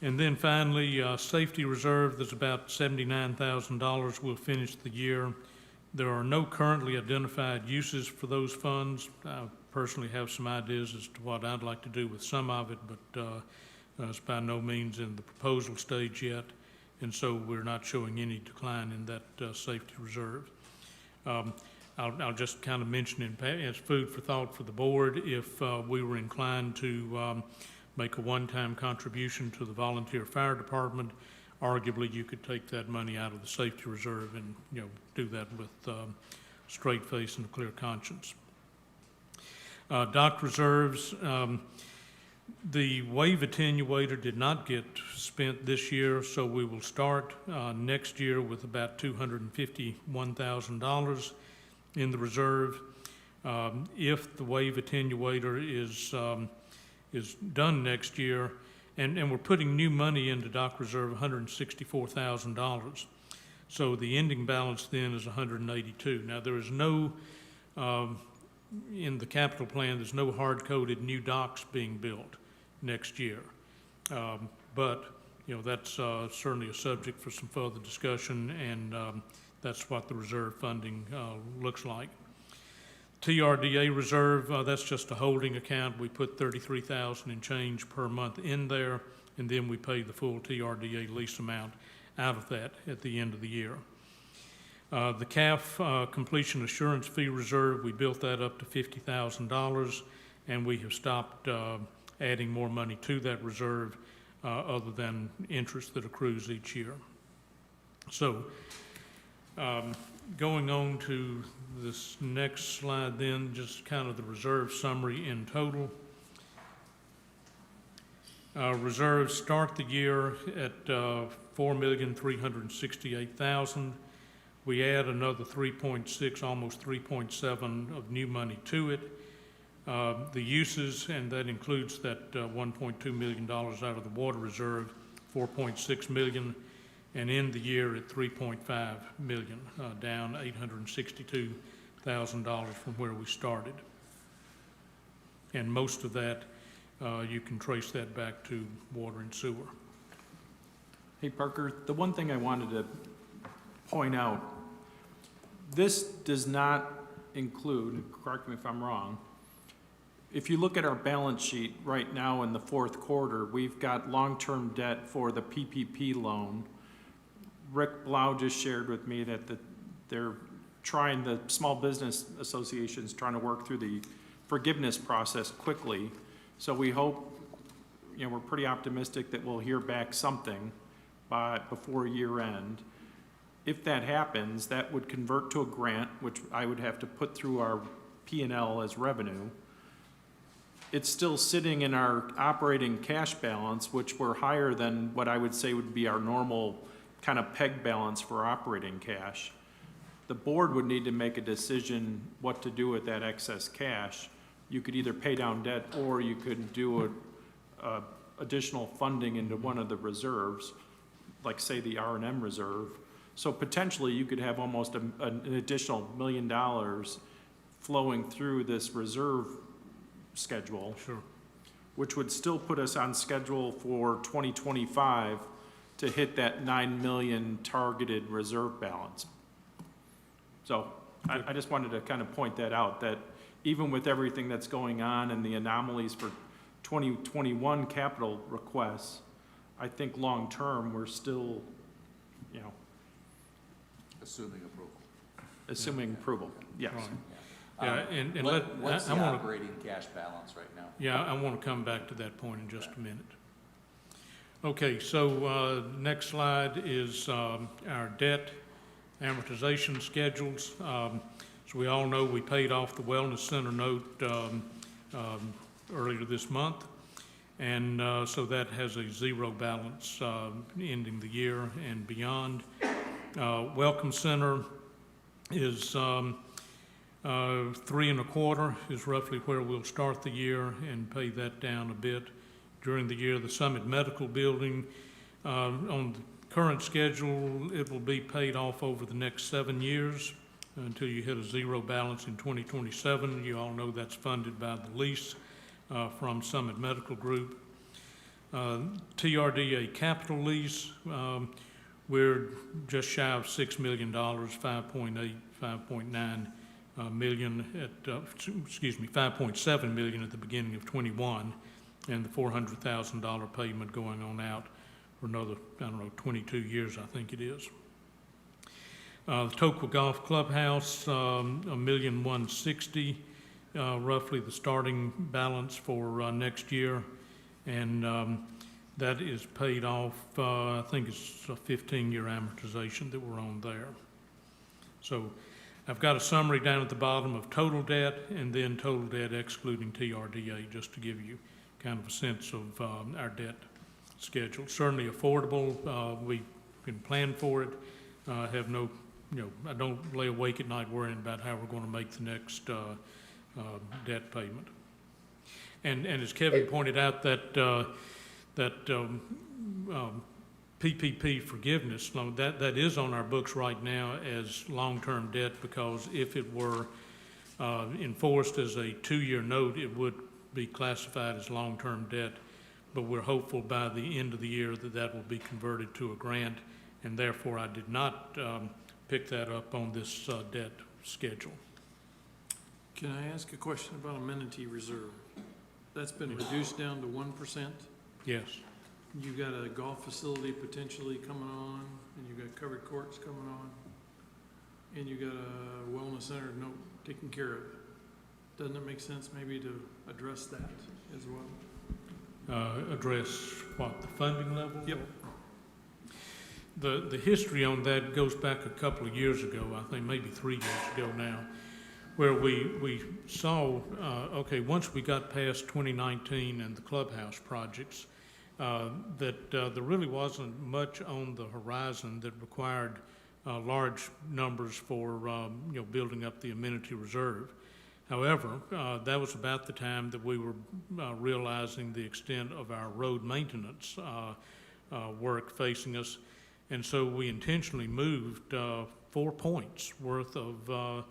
And then finally, safety reserve, there's about $79,000 we'll finish the year. There are no currently identified uses for those funds. I personally have some ideas as to what I'd like to do with some of it, but it's by no means in the proposal stage yet, and so we're not showing any decline in that safety reserve. I'll just kind of mention it as food for thought for the board. If we were inclined to make a one-time contribution to the volunteer fire department, arguably you could take that money out of the safety reserve and do that with straight face and a clear conscience. Dock reserves, the wave attenuator did not get spent this year, so we will start next year with about $251,000 in the reserve. If the wave attenuator is done next year, and we're putting new money into dock reserve, $164,000. So the ending balance then is $182,000. Now there is no, in the capital plan, there's no hard-coded new docks being built next year. But that's certainly a subject for some further discussion, and that's what the reserve funding looks like. TRDA reserve, that's just a holding account. We put $33,000 and change per month in there, and then we pay the full TRDA lease amount out of that at the end of the year. The CAF completion assurance fee reserve, we built that up to $50,000, and we have stopped adding more money to that reserve other than interest that accrues each year. So going on to this next slide then, just kind of the reserve summary in total. Reserves start the year at $4,368,000. We add another 3.6, almost 3.7 of new money to it. The uses, and that includes that $1.2 million out of the water reserve, $4.6 million, and end the year at $3.5 million, down $862,000 from where we started. And most of that, you can trace that back to water and sewer. Hey, Parker, the one thing I wanted to point out, this does not include, correct me if I'm wrong, if you look at our balance sheet right now in the fourth quarter, we've got long-term debt for the PPP loan. Rick Blau just shared with me that they're trying, the Small Business Association's trying to work through the forgiveness process quickly. So we hope, we're pretty optimistic that we'll hear back something before year end. If that happens, that would convert to a grant, which I would have to put through our P&L as revenue. It's still sitting in our operating cash balance, which we're higher than what I would say would be our normal kind of peg balance for operating cash. The board would need to make a decision what to do with that excess cash. You could either pay down debt, or you could do additional funding into one of the reserves, like say the R&M reserve. So potentially you could have almost an additional $1 million flowing through this reserve schedule. Sure. Which would still put us on schedule for 2025 to hit that 9 million targeted reserve balance. So I just wanted to kind of point that out, that even with everything that's going on and the anomalies for 2021 capital requests, I think long-term, we're still, Assuming approval. assuming approval, yes. Right. Yeah, and What's I the wanna, operating cash balance right now? yeah, I want to come back to that point in just a minute. Okay, so next slide is our debt amortization schedules. So we all know we paid off the Wellness Center note earlier this month, and so that has a zero balance ending the year and beyond. Welcome Center is 3 1/4 is roughly where we'll start the year and pay that down a bit during the year. The Summit Medical Building, on the current schedule, it will be paid off over the next 7 years until you hit a zero balance in 2027. You all know that's funded by the lease from Summit Medical Group. TRDA capital lease, we're just shy of $6 million, 5.8, 5.9 million at, 5.7 million at the beginning of 21, and the $400,000 payment going on out for another, 22 years, I think it is. The Tokwa Golf Clubhouse, $1,160,000, roughly the starting balance for next year, and that is paid off, I think it's a 15-year amortization that we're on there. So I've got a summary down at the bottom of total debt and then total debt excluding TRDA, just to give you kind of a sense of our debt schedule. Certainly affordable. We can plan for it. Have no, I don't lay awake at night worrying about how we're going to make the next debt payment. And as Kevin pointed out, that PPP forgiveness loan, that is on our books right now as long-term debt, because if it were enforced as a 2-year note, it would be classified as long-term debt. But we're hopeful by the end of the year that that will be converted to a grant, and therefore I did not pick that up on this debt schedule. Can I ask a question about amenity reserve? That's been reduced down to 1%. Yes. You got a golf facility potentially coming on, and you got covered courts coming on, and you got a wellness center note taken care of. Doesn't it make sense maybe to address that as well? Address what, the funding level? Yep. The history on that goes back a couple of years ago, I think maybe 3 years ago now, where we saw, okay, once we got past 2019 and the clubhouse projects, that there really wasn't much on the horizon that required large numbers for building up the amenity reserve. However, that was about the time that we were realizing the extent of our road maintenance work facing us, and so we intentionally moved 4 points worth of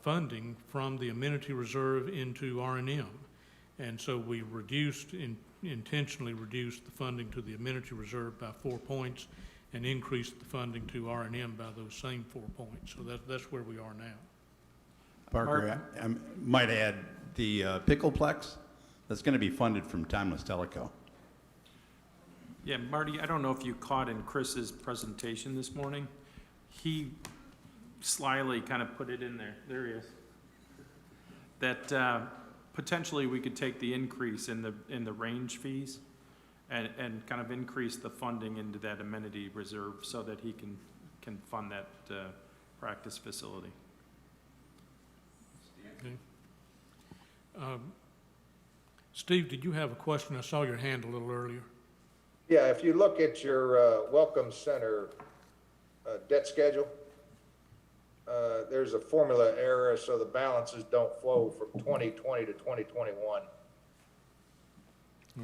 funding from the amenity reserve into R&M, and so we intentionally reduced the funding to the amenity reserve by 4 points and increased the funding to R&M by those same 4 points. So that's where we are now. Parker, I might add, the Pickleplex, that's going to be funded from Timeless Telico. Yeah, Marty, I don't know if you caught in Chris's presentation this morning. He slyly kind of put it in there. There he is. That potentially we could take the increase in the range fees and kind of increase the funding into that amenity reserve so that he can fund that practice facility. Okay. Steve, did you have a question? I saw your hand a little earlier. Yeah, if you look at your Welcome Center debt schedule, there's a formula error, so the balances don't flow from 2020 to 2021.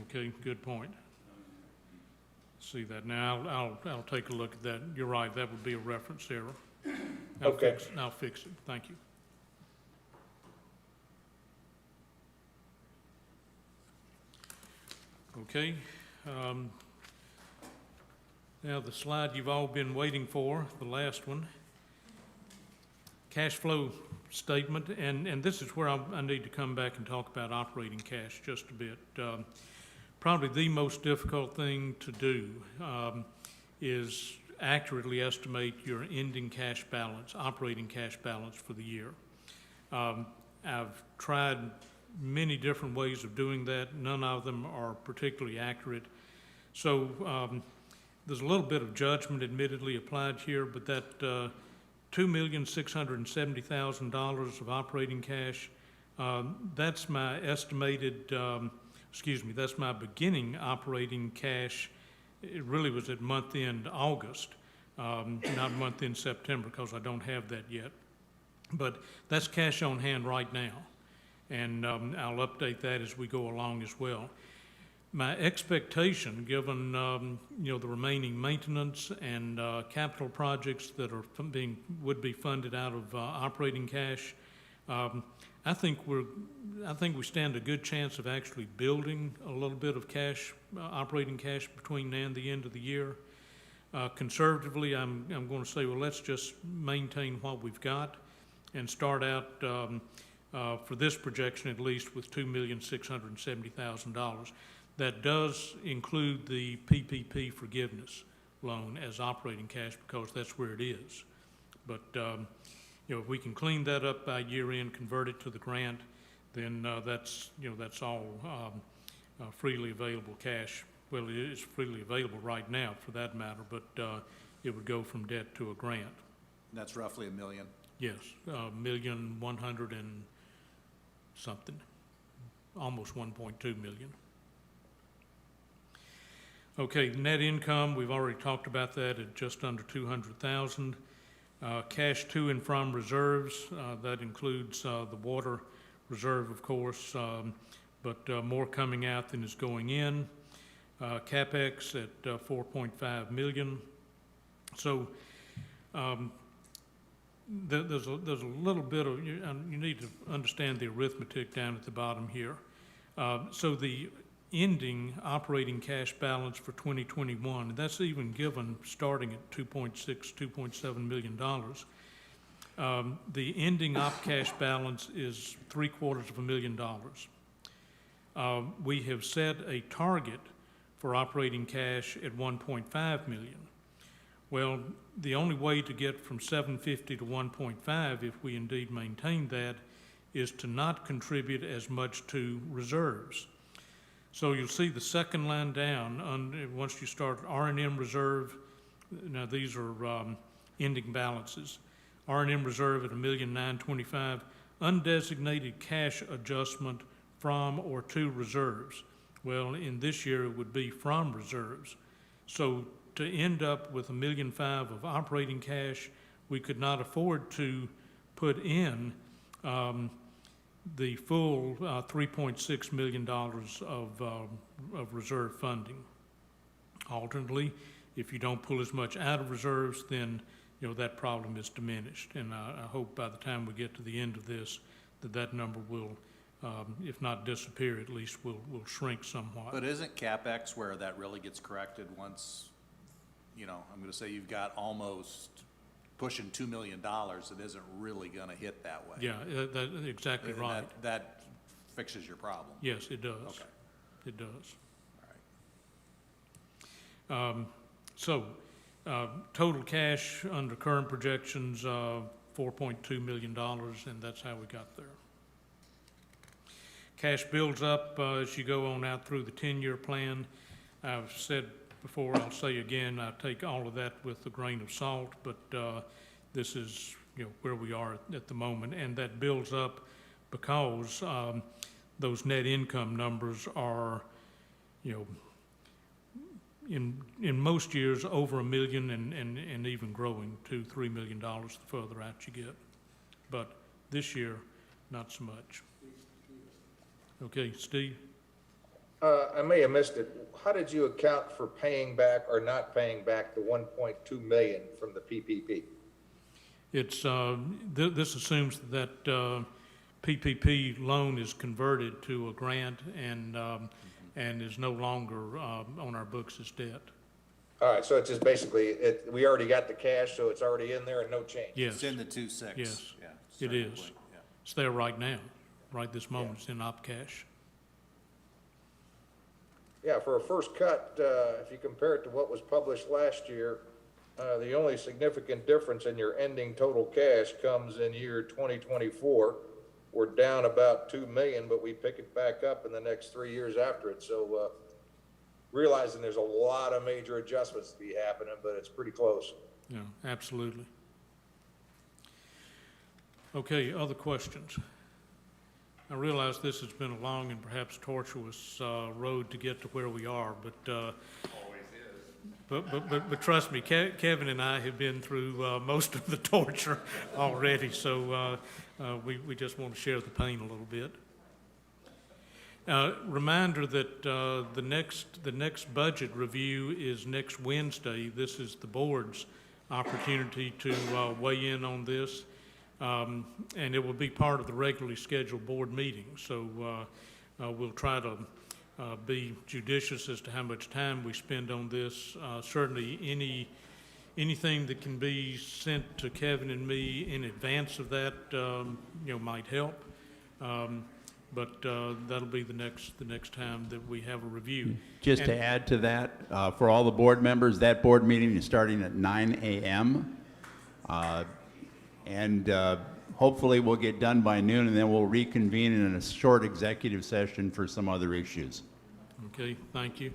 Okay, good point. See that now. I'll take a look at that. You're right, that would be a reference error. Okay. I'll fix it. Thank you. Okay. Now the slide you've all been waiting for, the last one. Cash flow statement, and this is where I need to come back and talk about operating cash just a bit. Probably the most difficult thing to do is accurately estimate your ending cash balance, operating cash balance for the year. I've tried many different ways of doing that. None of them are particularly accurate. So there's a little bit of judgment admittedly applied here, but that $2,670,000 of operating cash, that's my estimated, that's my beginning operating cash. It really was at month-end August, not month-end September, because I don't have that yet. But that's cash on hand right now, and I'll update that as we go along as well. My expectation, given the remaining maintenance and capital projects that are would be funded out of operating cash, I think we stand a good chance of actually building a little bit of cash, operating cash, between now and the end of the year. Conservatively, I'm going to say, well, let's just maintain what we've got and start out for this projection at least with $2,670,000. That does include the PPP forgiveness loan as operating cash because that's where it is. But if we can clean that up by year end, convert it to the grant, then that's all freely available cash. Well, it is freely available right now for that matter, but it would go from debt to a grant. That's roughly $1 million. Yes, $1,100,000 and something, almost 1.2 million. Okay, net income, we've already talked about that at just under 200,000. Cash to and from reserves, that includes the water reserve, of course, but more coming out than is going in. CapEx at 4.5 million. So there's a little bit of, you need to understand the arithmetic down at the bottom here. So the ending operating cash balance for 2021, and that's even given starting at $2.7 million. The ending op cash balance is $750,000. We have set a target for operating cash at 1.5 million. Well, the only way to get from 750 to 1.5, if we indeed maintain that, is to not contribute as much to reserves. So you'll see the second line down, once you start R&M reserve, now these are ending balances. R&M reserve at $1,925,000, undesignated cash adjustment from or to reserves. Well, in this year, it would be from reserves. So to end up with $1.5 million of operating cash, we could not afford to put in the full $3.6 million of reserve funding. Alternately, if you don't pull as much out of reserves, then that problem is diminished. And I hope by the time we get to the end of this, that number will, if not disappear, at least will shrink somewhat. But isn't CapEx where that really gets corrected once, I'm gonna say you've got almost pushing $2 million, it isn't really gonna hit that way. Yeah, that's exactly right. That fixes your problem. Yes, it does. Okay. It does. All right. Total cash under current projections, $4.2 million, and that's how we got there. Cash builds up as you go on out through the 10-year plan. I've said before, I'll say again, I take all of that with a grain of salt, but this is where we are at the moment, and that builds up because those net income numbers are, in most years over $1 million and even growing to $3 million the further out you get. But this year, not so much. Okay, Steve? I may have missed it. How did you account for paying back or not paying back the 1.2 million from the PPP? It's, this assumes that PPP loan is converted to a grant and is no longer on our books as debt. All right, so it's just basically, we already got the cash, so it's already in there and no change? Yes. It's in the 2.6. Yes, Yeah, it is. yeah. It's there right now, right this moment, it's in op cash. Yeah, for a first cut, if you compare it to what was published last year, the only significant difference in your ending total cash comes in year 2024. We're down about 2 million, but we pick it back up in the next 3 years after it. So realizing there's a lot of major adjustments to be happening, but it's pretty close. Yeah, absolutely. Okay, other questions? I realize this has been a long and perhaps tortuous road to get to where we are, but but trust me, Kevin and I have been through most of the torture already, so we just want to share the pain a little bit. Reminder that the next budget review is next Wednesday. This is the board's opportunity to weigh in on this. And it will be part of the regularly scheduled board meeting. So we'll try to be judicious as to how much time we spend on this. Certainly anything that can be sent to Kevin and me in advance of that, might help. But that'll be the next time that we have a review. Just to add to that, for all the board members, that board meeting is starting at 9 a.m. And hopefully we'll get done by noon, and then we'll reconvene in a short executive session for some other issues. Okay, thank you.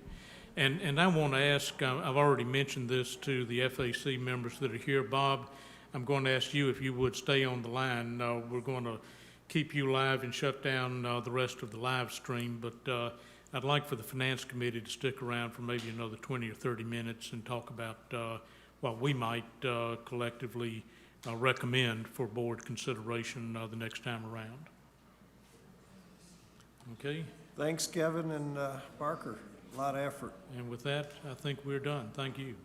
And I want to ask, I've already mentioned this to the FAC members that are here. Bob, I'm going to ask you if you would stay on the line. We're going to keep you live and shut down the rest of the live stream, but I'd like for the Finance Committee to stick around for maybe another 20 or 30 minutes and talk about what we might collectively recommend for board consideration the next time around. Okay? Thanks, Kevin and Parker. A lot of effort. And with that, I think we're done. Thank you.